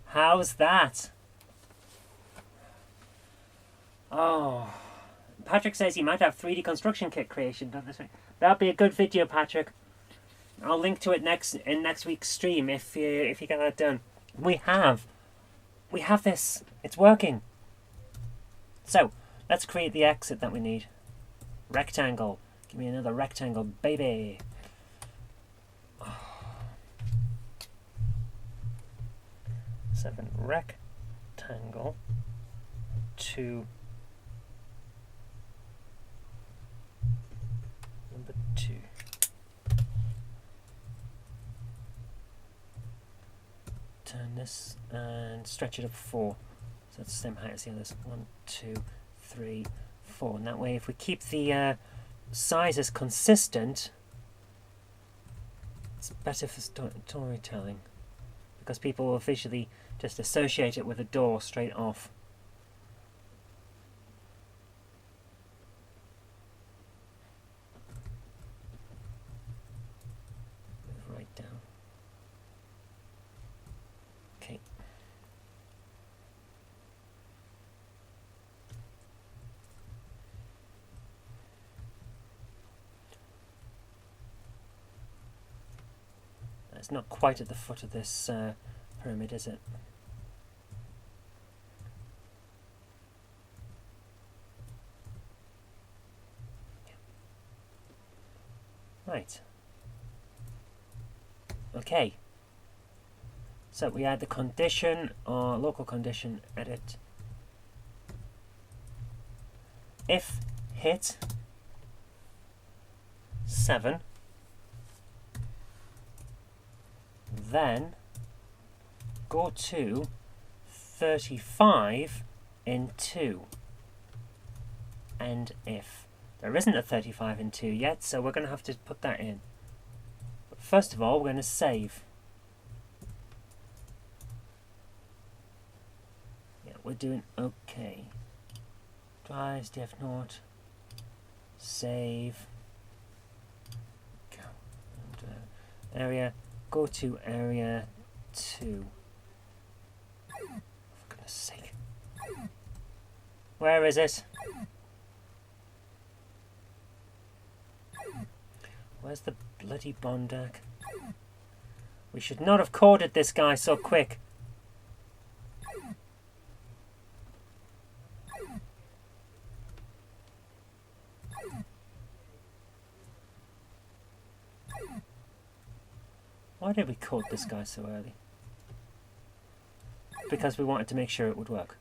How's that? Oh, Patrick says he might have 3D construction kit creation done this week. That'll be a good video, Patrick. I'll link to it in next week's stream if you get that done. We have this. It's working. So let's create the exit that we need. Rectangle. Give me another rectangle, baby. 7 rectangle 2 number 2. Turn this and stretch it up 4. So that's the same height as the others. 1, 2, 3, 4. And that way, if we keep the sizes consistent, it's better for storytelling, because people will visually just associate it with a door straight off. Move right down. Okay. It's not quite at the foot of this pyramid, is it? Right. Okay. So we add the condition, or local condition, edit. If hit 7, then go to 35 in 2. And if there isn't a 35 in 2 yet, so we're going to have to put that in. But first of all, we're going to save. Yeah, we're doing okay. Drives, df naught. Save. Go. And, area. Go to area 2. For goodness sake. Where is it? Where's the bloody Bondak? We should not have coded this guy so quick. Why did we code this guy so early? Because we wanted to make sure it would work.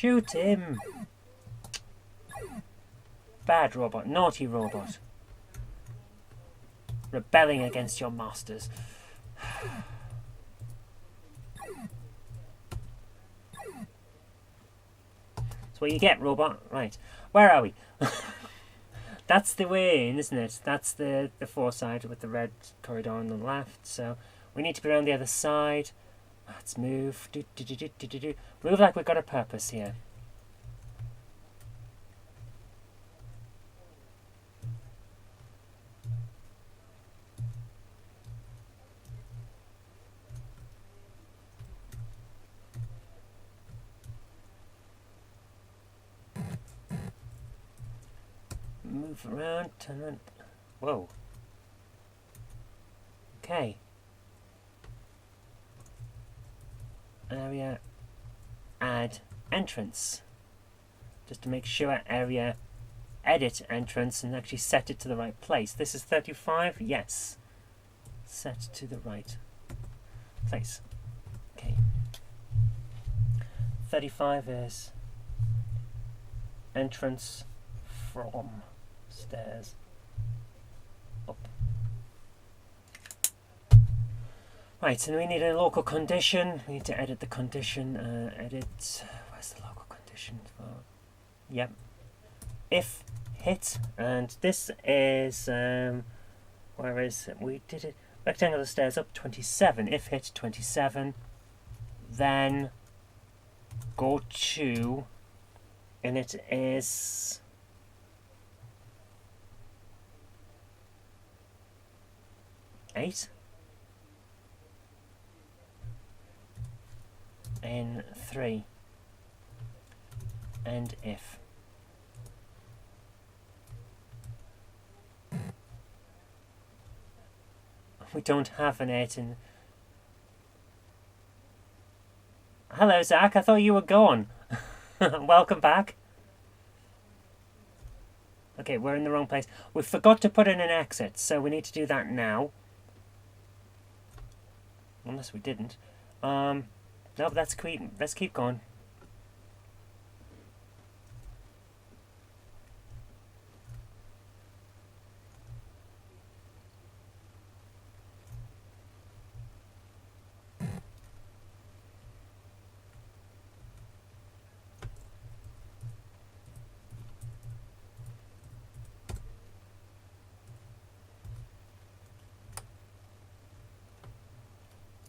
Shoot him! Bad robot, naughty robot. Rebelling against your masters. That's what you get, robot. Right, where are we? That's the way in, isn't it? That's the foresight with the red corridor on the left. So we need to be around the other side. Let's move. Move like we've got a purpose here. Move around, turn around. Whoa. Okay. Area, add entrance. Just to make sure area, edit entrance and actually set it to the right place. This is 35? Yes. Set to the right place. Okay. 35 is entrance from stairs up. Right, and we need a local condition. We need to edit the condition. Edit. Where's the local condition? Yep. If hit, and this is where is it? We did it. Rectangular stairs up 27. If hit 27, then go to, and it is. Eight. In 3. And if. We don't have an 8 in. Hello, Zach. I thought you were gone. Welcome back. Okay, we're in the wrong place. We forgot to put in an exit, so we need to do that now. Unless we didn't. No, but let's keep going.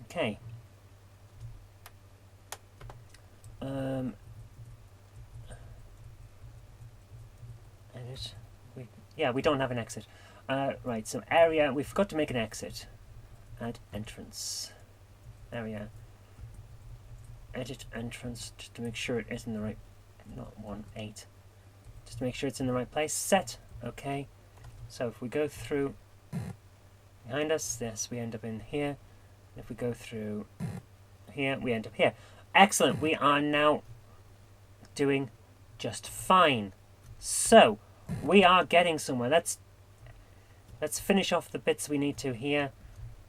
Okay. Edit. We don't have an exit. Right, so area, we forgot to make an exit. Add entrance. Area. Edit entrance, just to make sure it is in the right, not 1, 8. Just to make sure it's in the right place. Set. Okay. So if we go through behind us, yes, we end up in here. If we go through here, we end up here. Excellent. We are now doing just fine. So we are getting somewhere. Let's finish off the bits we need to here.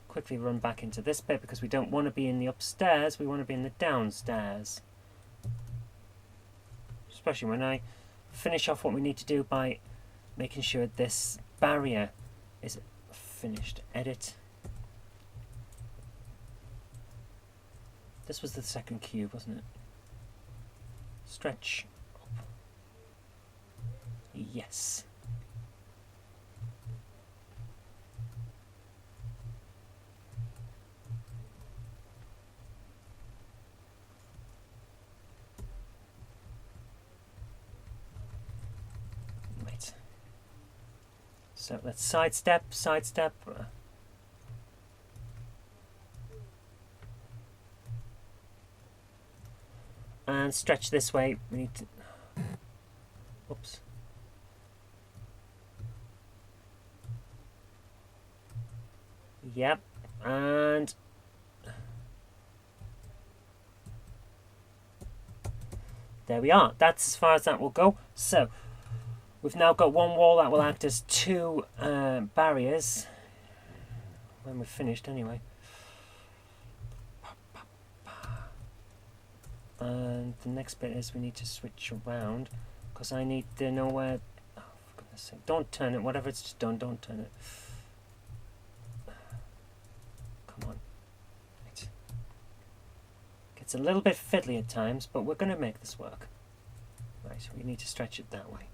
Quickly run back into this bit because we don't want to be in the upstairs. We want to be in the downstairs. Especially when I finish off what we need to do by making sure this barrier is finished. Edit. This was the second cube, wasn't it? Stretch up. Yes. Right. So let's sidestep. And stretch this way. We need to. Oops. Yep. And there we are. That's as far as that will go. So we've now got one wall that will act as 2 barriers. When we're finished, anyway. And the next bit is we need to switch around, because I need to know where... Oh, for goodness sake. Don't turn it. Whatever it's just done, don't turn it. Come on. Right. Gets a little bit fiddly at times, but we're going to make this work. Right, we need to stretch it that way.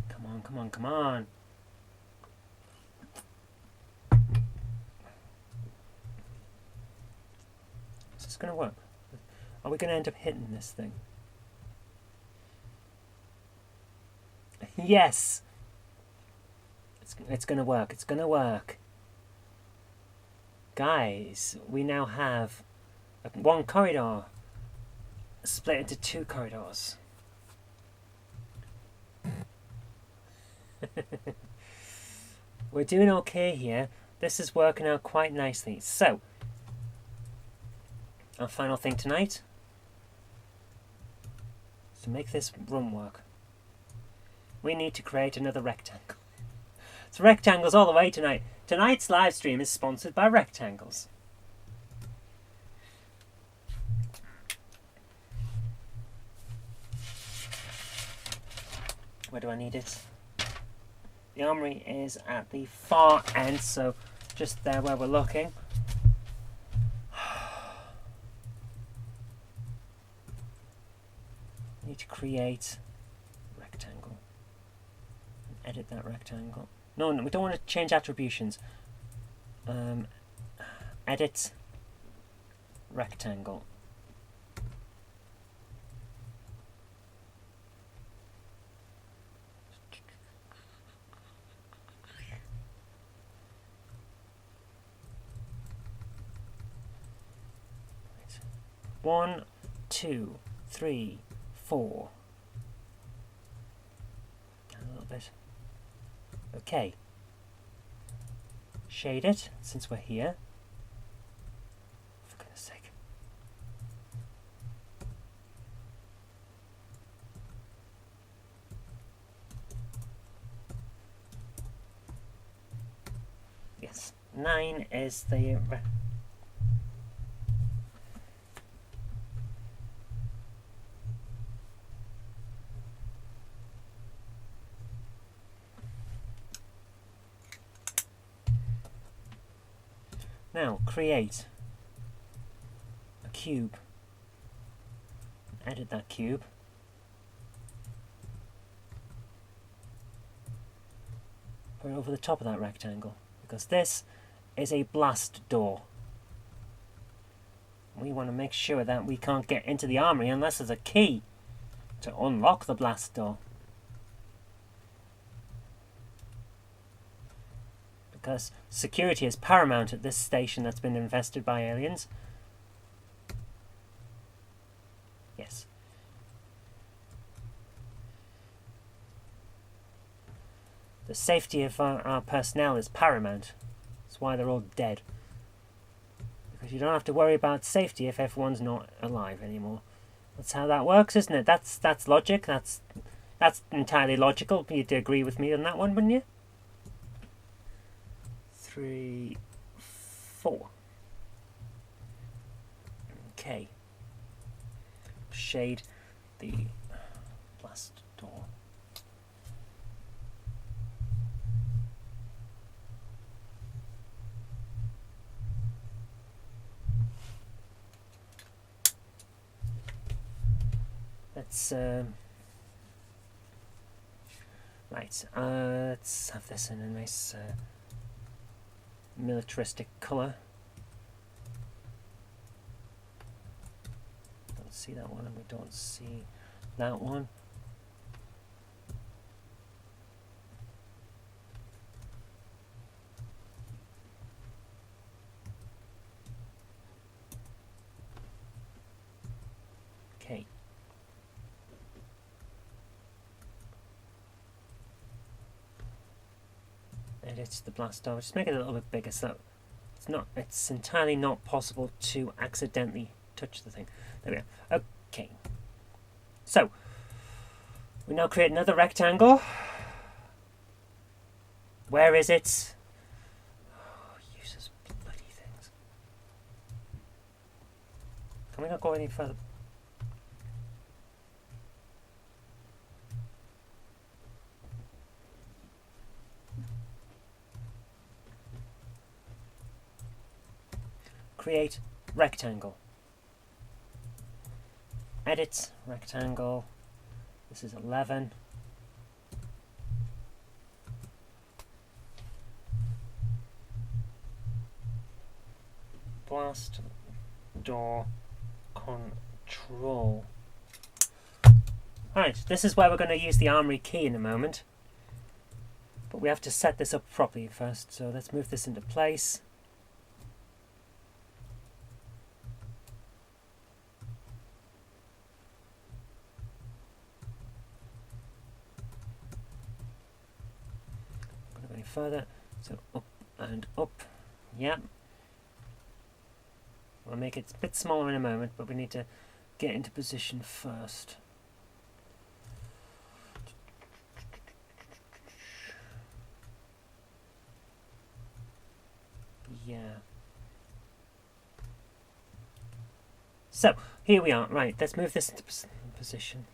Come on, come on, come on. Is this going to work? Are we going to end up hitting this thing? Yes! It's going to work. It's going to work. Guys, we now have one corridor split into two corridors. We're doing okay here. This is working out quite nicely. So, our final thing tonight is to make this room work. We need to create another rectangle. It's rectangles all the way tonight. Tonight's live stream is sponsored by rectangles. Where do I need it? The armory is at the far end, so just there where we're looking. Need to create a rectangle. Edit that rectangle. No, we don't want to change attributions. Edit rectangle. Right. 1, 2, 3, 4. A little bit. Okay. Shade it, since we're here. For goodness sake. Yes. 9 is the... Now, create a cube. Edit that cube. Put it over the top of that rectangle, because this is a blast door. We want to make sure that we can't get into the armory unless there's a key to unlock the blast door. Because security is paramount at this station that's been infested by aliens. Yes. The safety of our personnel is paramount. That's why they're all dead. Because you don't have to worry about safety if everyone's not alive anymore. That's how that works, isn't it? That's logic. That's entirely logical. You'd agree with me on that one, wouldn't you? 3, 4. Okay. Shade the blast door. Let's right. Let's have this in a nice militaristic colour. Don't see that one, and we don't see that one. Okay. Edit the blast door. Just make it a little bit bigger so it's entirely not possible to accidentally touch the thing. There we go. Okay. So we now create another rectangle. Where is it? Oh, Can we not go any further? Create rectangle. Edit rectangle. This is 11. Blast door control. Right, this is where we're going to use the armory key in a moment. But we have to set this up properly first, so let's move this into place. I'm going to go any further, so up and up, yeah. We'll make it a bit smaller in a moment, but we need to get into position first. Yeah. So, here we are. Right, let's move this into position.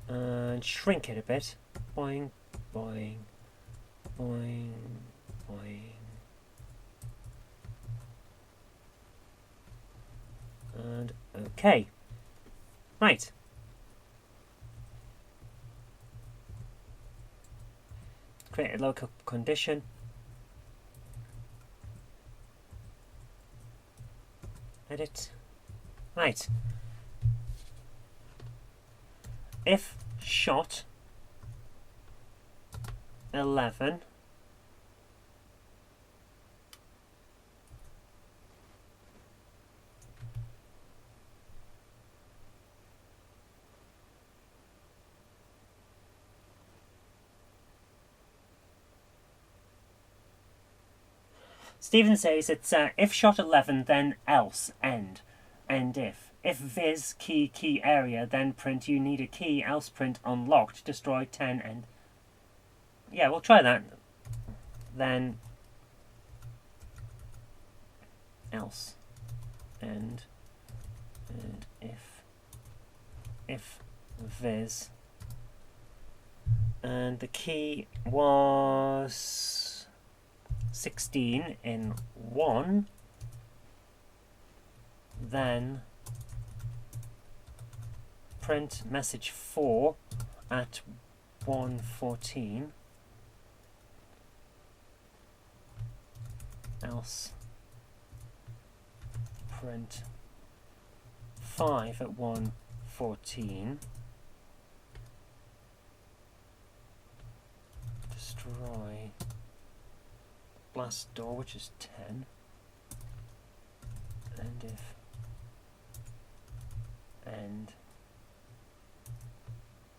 And shrink it a bit. Boing, boing, boing, boing. And okay. Right. Create a local condition. Edit. Right. If shot 11 Stephen says it's if shot 11 then else end if viz key area then print you need a key else print unlocked destroy 10 and yeah, we'll try that. Then else end and if viz and the key was 16 in 1, then print message 4 at 1:14, else print 5 at 1:14, destroy blast door, which is 10, and if end.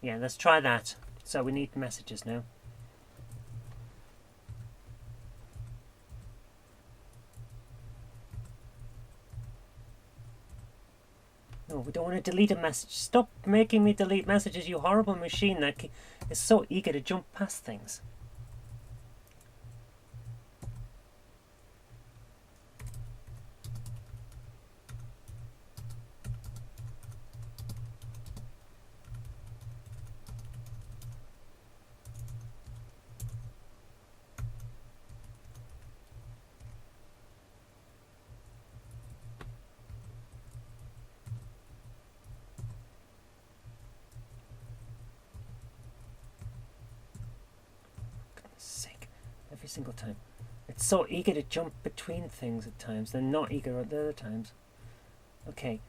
Yeah, let's try that. So we need messages now. No, we don't want to delete a message. Stop making me delete messages, you horrible machine that is so eager to jump past things. Every single time. It's so eager to jump between things at times, then not eager at the other times. Okay.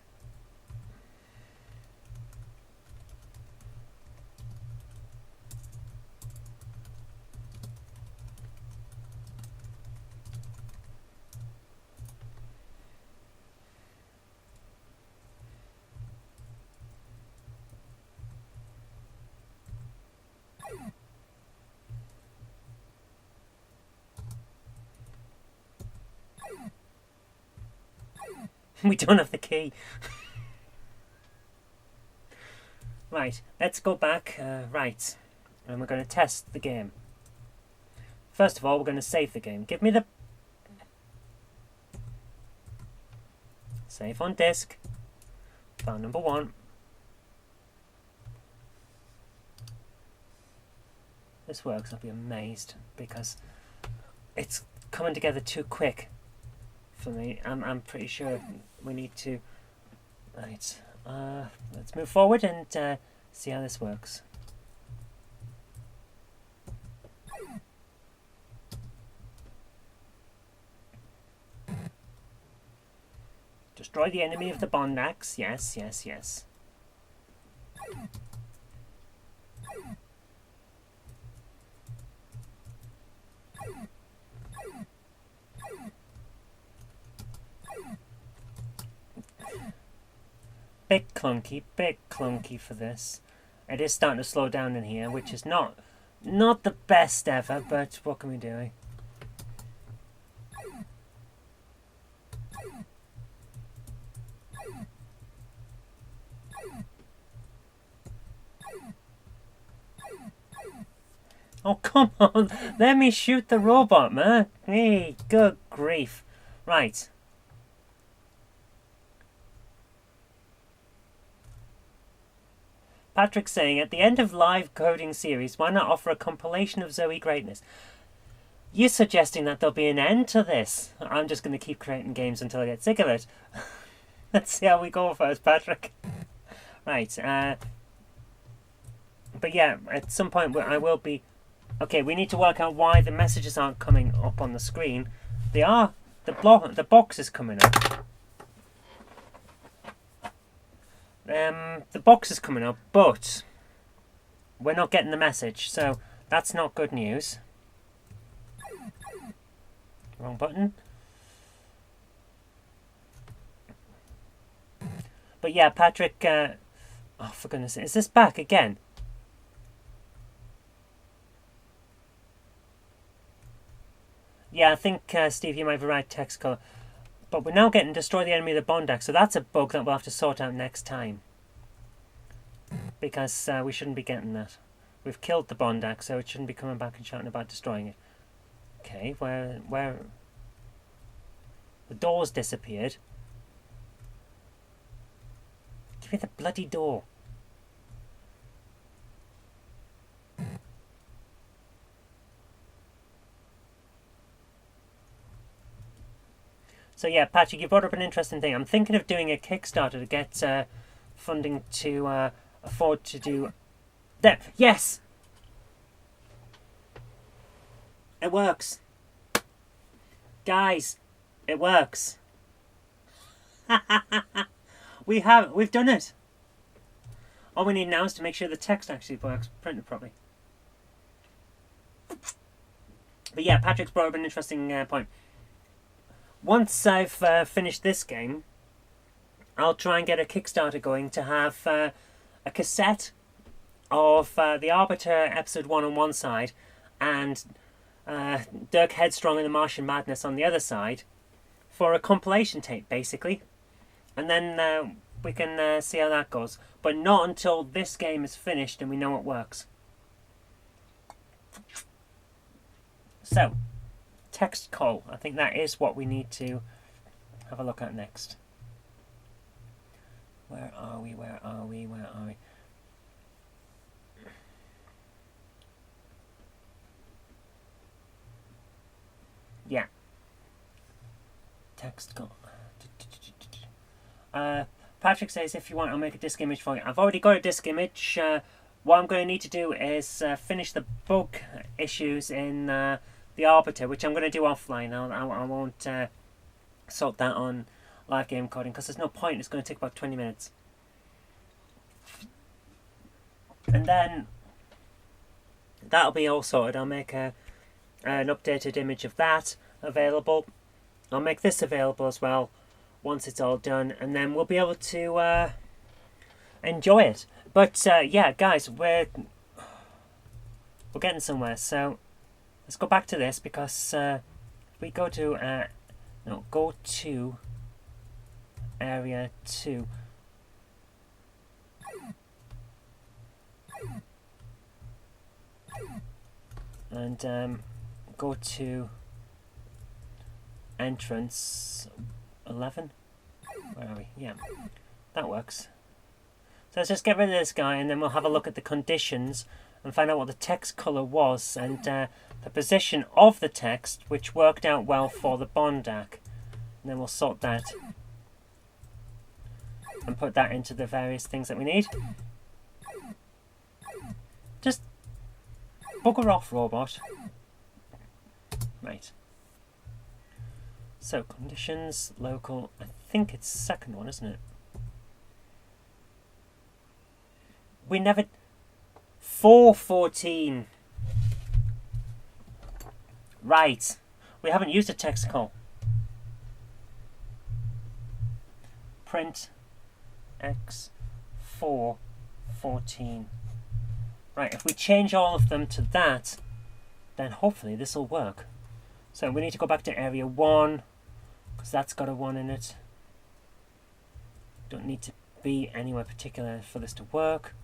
We don't have the key. Right, let's go back. Right, and we're going to test the game. First of all, we're going to save the game. Give me the Save on disk. File number 1. This works, I'll be amazed, because it's coming together too quick for me. I'm pretty sure we need to... Right, let's move forward and see how this works. Destroy the enemy of the bond axe. Yes, yes, yes. Bit clunky for this. It is starting to slow down in here, which is not the best ever, but what can we do? Oh, come on. Let me shoot the robot, man. Hey, good grief. Right. Patrick's saying, at the end of live coding series, why not offer a compilation of Zoe greatness? You're suggesting that there'll be an end to this. I'm just going to keep creating games until I get sick of it. Let's see how we go first, Patrick. Right. But yeah, at some point I will be... Okay, we need to work out why the messages aren't coming up on the screen. They are. The box is coming up. The box is coming up, but we're not getting the message, so that's not good news. Wrong button. But yeah, Patrick... oh, for goodness sake. Is this back again? Yeah, I think, Steve, you might have the right text colour. But we're now getting destroy the enemy of the bond axe, so that's a bug that we'll have to sort out next time. Because we shouldn't be getting that. We've killed the bond axe, so it shouldn't be coming back and shouting about destroying it. Okay, where... The door's disappeared. Give me the bloody door. So yeah, Patrick, you brought up an interesting thing. I'm thinking of doing a Kickstarter to get funding to afford to do... There! Yes! It works. Guys, it works. We've done it. All we need now is to make sure the text actually works, printed properly. But yeah, Patrick's brought up an interesting point. Once I've finished this game, I'll try and get a Kickstarter going to have a cassette of The Arbiter Episode 1 on one side and Dirk Headstrong and the Martian Madness on the other side for a compilation tape, basically. And then we can see how that goes. But not until this game is finished and we know it works. So... text call. I think that is what we need to have a look at next. Where are we? Where are we? Where are we? Yeah. Text call. Patrick says, if you want, I'll make a disk image for you. I've already got a disk image. What I'm going to need to do is finish the bug issues in... The Arbiter, which I'm going to do offline. I won't sort that on live game coding because there's no point. It's going to take about 20 minutes. And then that'll be all sorted. I'll make an updated image of that available. I'll make this available as well once it's all done. And then we'll be able to enjoy it. But yeah, guys, we're getting somewhere. So... let's go back to this because if we go to go to area 2. And go to entrance 11. Where are we? Yeah, that works. So let's just get rid of this guy, and then we'll have a look at the conditions and find out what the text color was and the position of the text, which worked out well for the Bondak. And then we'll sort that and put that into the various things that we need. Just bugger off, robot. Right. So, conditions, local, I think it's the second one, isn't it? We never... 414. Right. We haven't used a text call. Print X 414. Right, if we change all of them to that, then hopefully this will work. So we need to go back to area 1, because that's got a 1 in it. Don't need to be anywhere particular for this to work.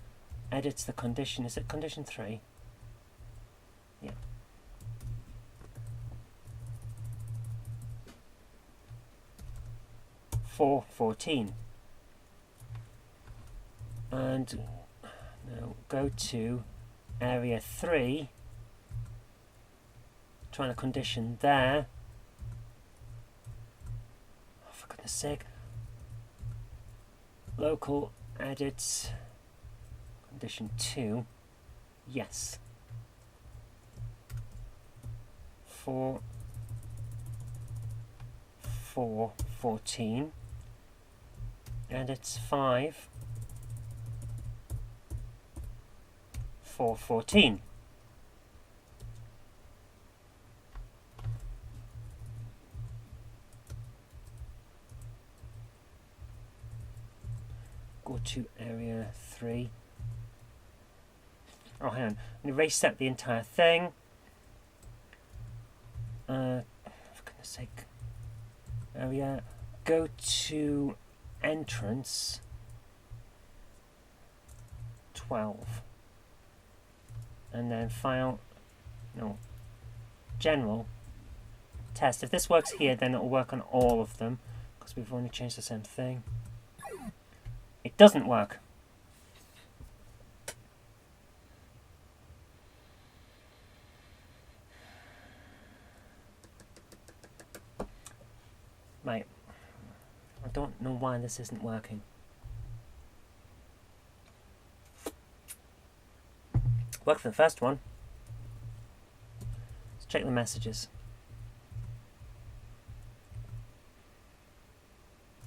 Edits the condition. Is it condition 3? Yeah. For 14. And now go to area 3. Trying to condition there. Oh, for goodness sake. Local edits. Condition 2. Yes. 414. Edits 5. 414. Go to area 3. Oh, hang on. I'm going to reset the entire thing. For goodness sake. Area. Go to entrance 12. And then file. No. General. Test. If this works here, then it'll work on all of them. Because we've only changed the same thing. It doesn't work. Right. I don't know why this isn't working. Worked for the first one. Let's check the messages.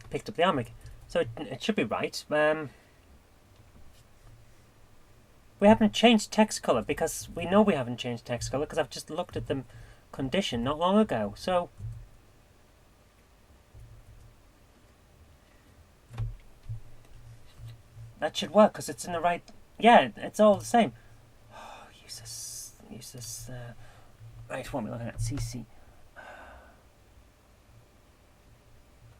Picked up the armor. So it should be right. We haven't changed text color because we know we haven't changed text color because I've just looked at the condition not long ago. So that should work because it's in the right. Yeah, it's all the same. Oh, useless. Right, what am I looking at? CC.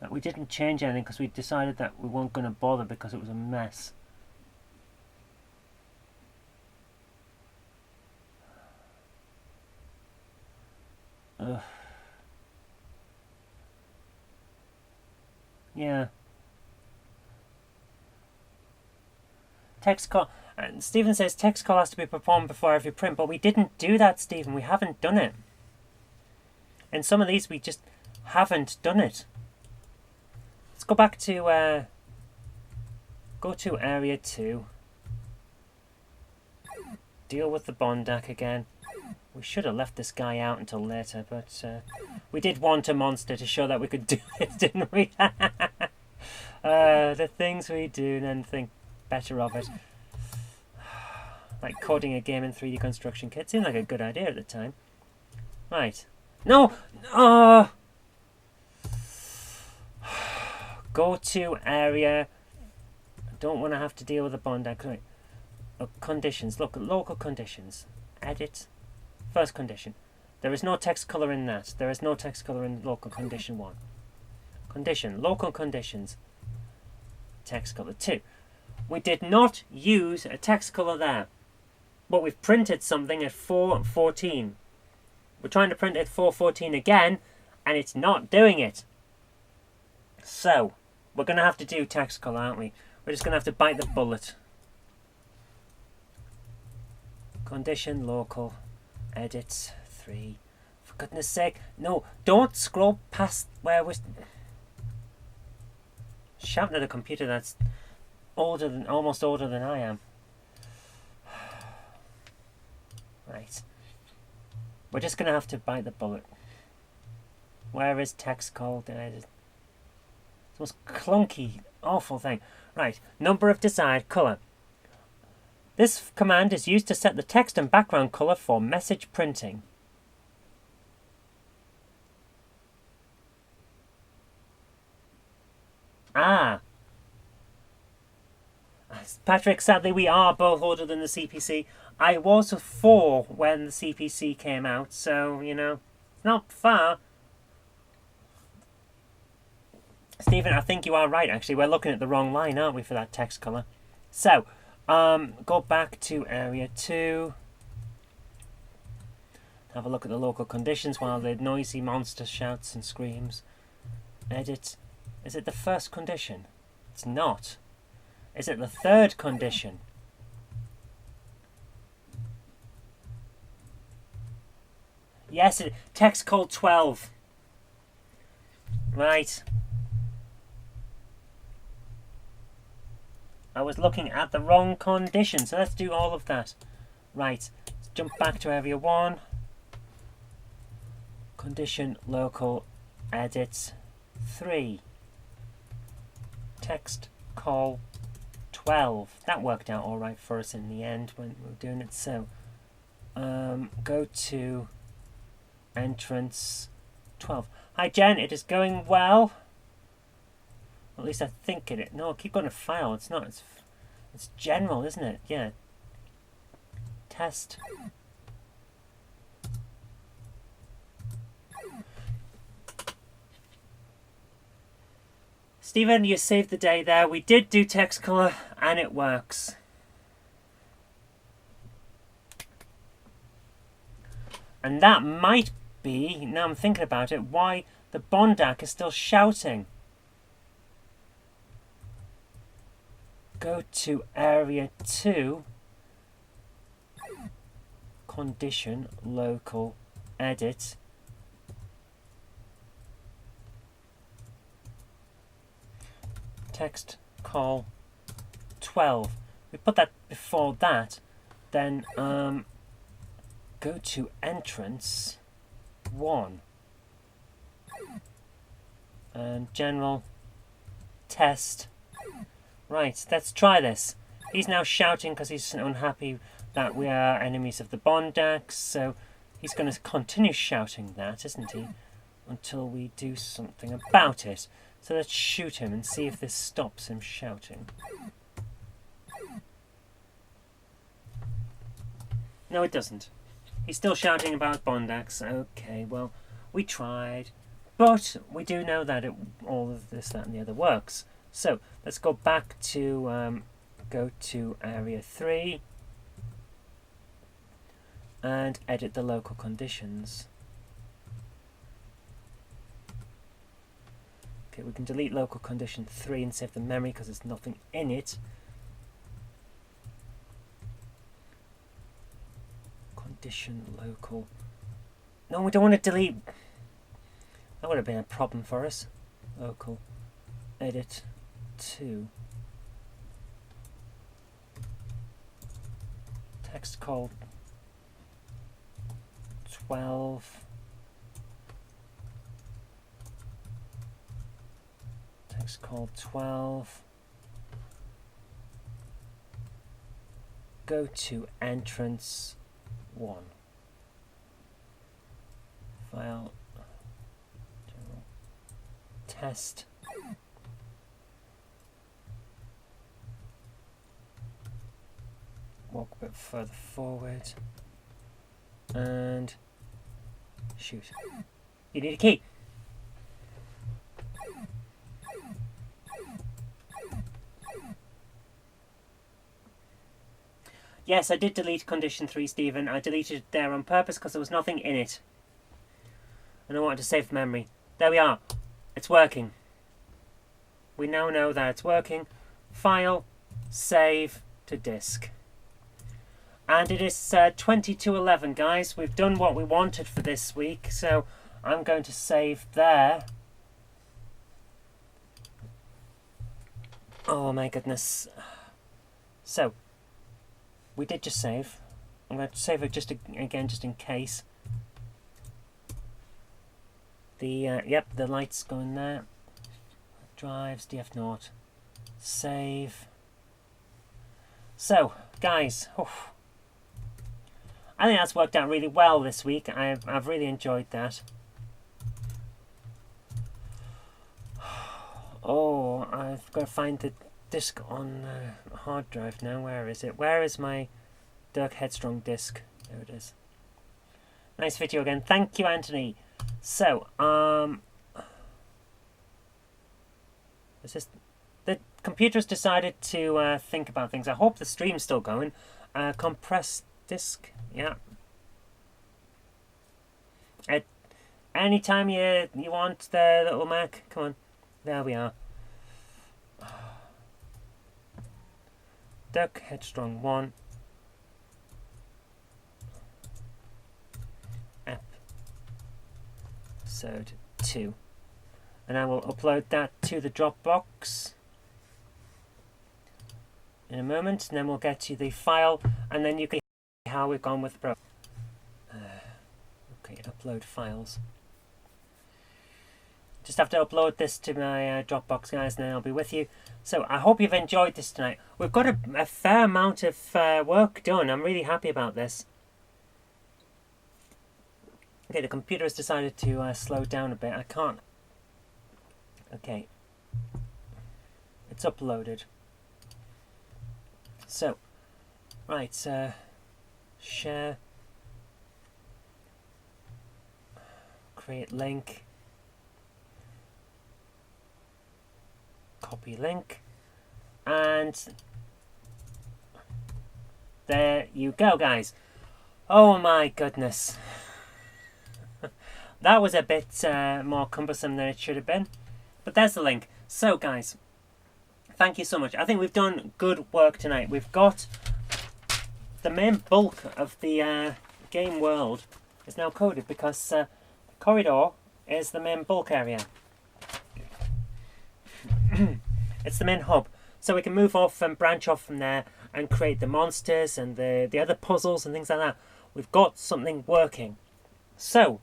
We didn't change anything because we decided that we weren't going to bother because it was a mess. Ugh. Yeah. Text call. Stephen says text call has to be performed before every print, but we didn't do that, Stephen. We haven't done it. And some of these we just haven't done it. Let's go back to go to area 2. Deal with the Bondak again. We should have left this guy out until later, but we did want a monster to show that we could do it, didn't we? The things we do and then think better of it. Like coding a game in 3D construction kit seemed like a good idea at the time. Right. No! Go to area. I don't want to have to deal with the Bondak. Right. Conditions. Look at local conditions. Edit. First condition. There is no text color in that. There is no text color in local condition 1. Condition. Local conditions. Text color 2. We did not use a text color there. But we've printed something at 414. We're trying to print at 414 again, and it's not doing it. So, We're going to have to do text color, aren't we? We're just going to have to bite the bullet. Condition, local, edit, 3. For goodness sake. No, don't scroll past where we're... shouting at a computer that's almost older than I am. Right. We're just going to have to bite the bullet. Where is text called? It's the most clunky, awful thing. Right. Number of desired colour. This command is used to set the text and background colour for message printing. Ah. Patrick, sadly we are both older than the CPC. I was 4 when the CPC came out, so, you know, not far. Stephen, I think you are right, actually. We're looking at the wrong line, aren't we, for that text colour? So, go back to area 2. Have a look at the local conditions while the noisy monster shouts and screams. Edit. Is it the first condition? It's not. Is it the third condition? Yes, text called 12. Right. I was looking at the wrong condition, so let's do all of that. Right. Let's jump back to area 1. Condition, local, edit, 3. Text call 12. That worked out alright for us in the end when we were doing it. So, go to entrance 12. Hi Jen, it is going well. At least I think it is. No, keep going to file. It's not. It's general, isn't it? Yeah. Test. Stephen, you saved the day there. We did do text color and it works. And that might be, now I'm thinking about it, why the Bondak is still shouting. Go to area 2. Condition, local, edit. Text call 12. We put that before that. Then go to entrance 1. And general test. Right, let's try this. He's now shouting because he's unhappy that we are enemies of the Bondaks, so he's going to continue shouting that, isn't he? Until we do something about it. So let's shoot him and see if this stops him shouting. No, it doesn't. He's still shouting about Bondaks. Okay, well, we tried. But we do know that all of this, that and the other works. So, let's go back to, go to area 3. And edit the local conditions. Okay, we can delete local condition 3 and save the memory because there's nothing in it. Condition local. No, we don't want to delete. That would have been a problem for us. Local. Edit 2. Text called 12. Text called 12. Go to entrance 1. File. General. Test. Walk a bit further forward. And shoot. You need a key. Yes, I did delete condition 3, Stephen. I deleted it there on purpose because there was nothing in it. And I wanted to save memory. There we are. It's working. We now know that it's working. File, save to disk. And it is 22:11, guys. We've done what we wanted for this week, so I'm going to save there. Oh my goodness. So, we did just save. I'm going to save it again, just in case. Yep, the light's going there. Drives, DF0. Save. So, guys, I think that's worked out really well this week. I've really enjoyed that. Oh, I've got to find the disc on the hard drive now. Where is it? Where is my Dirk Headstrong disc? There it is. Nice video again. Thank you, Anthony. So, is this... The computer's decided to think about things. I hope the stream's still going. Compressed disk, yeah. At any time you want the little Mac, come on. There we are. Duck Headstrong 1. Episode 2. And I will upload that to the Dropbox in a moment, and then we'll get to the file, and then you can see how we've gone with the pro. Okay, upload files. Just have to upload this to my Dropbox, guys, and then I'll be with you. So I hope you've enjoyed this tonight. We've got a fair amount of work done. I'm really happy about this. Okay, the computer has decided to slow down a bit. I can't. Okay. It's uploaded. So, right, share, create link, copy link, and there you go, guys. Oh my goodness. That was a bit more cumbersome than it should have been, but there's the link. So, guys, thank you so much. I think we've done good work tonight. We've got the main bulk of the game world is now coded because the corridor is the main bulk area. It's the main hub. So we can move off and branch off from there and create the monsters and the other puzzles and things like that. We've got something working. So,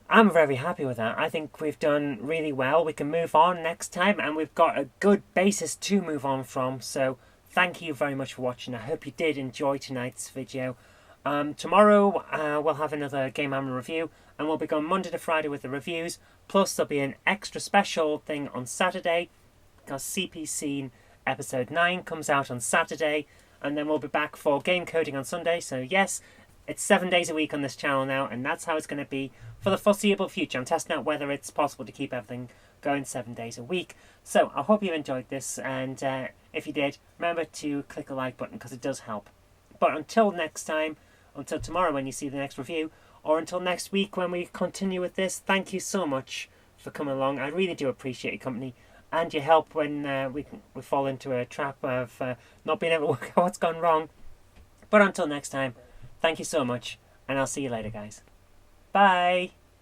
I'm very happy with that. I think we've done really well. We can move on next time, and we've got a good basis to move on from. So thank you very much for watching. I hope you did enjoy tonight's video. Tomorrow we'll have another GameHammer review, and we'll be going Monday to Friday with the reviews. Plus there'll be an extra special thing on Saturday, because CPC episode 9 comes out on Saturday, and then we'll be back for game coding on Sunday. So yes, it's 7 days a week on this channel now, and that's how it's going to be for the foreseeable future. I'm testing out whether it's possible to keep everything going 7 days a week. So I hope you enjoyed this, and if you did, remember to click the like button because it does help. But until next time, until tomorrow when you see the next review, or until next week when we continue with this, thank you so much for coming along. I really do appreciate your company and your help when we fall into a trap of not being able to work out what's gone wrong. But until next time, thank you so much, and I'll see you later, guys. Bye!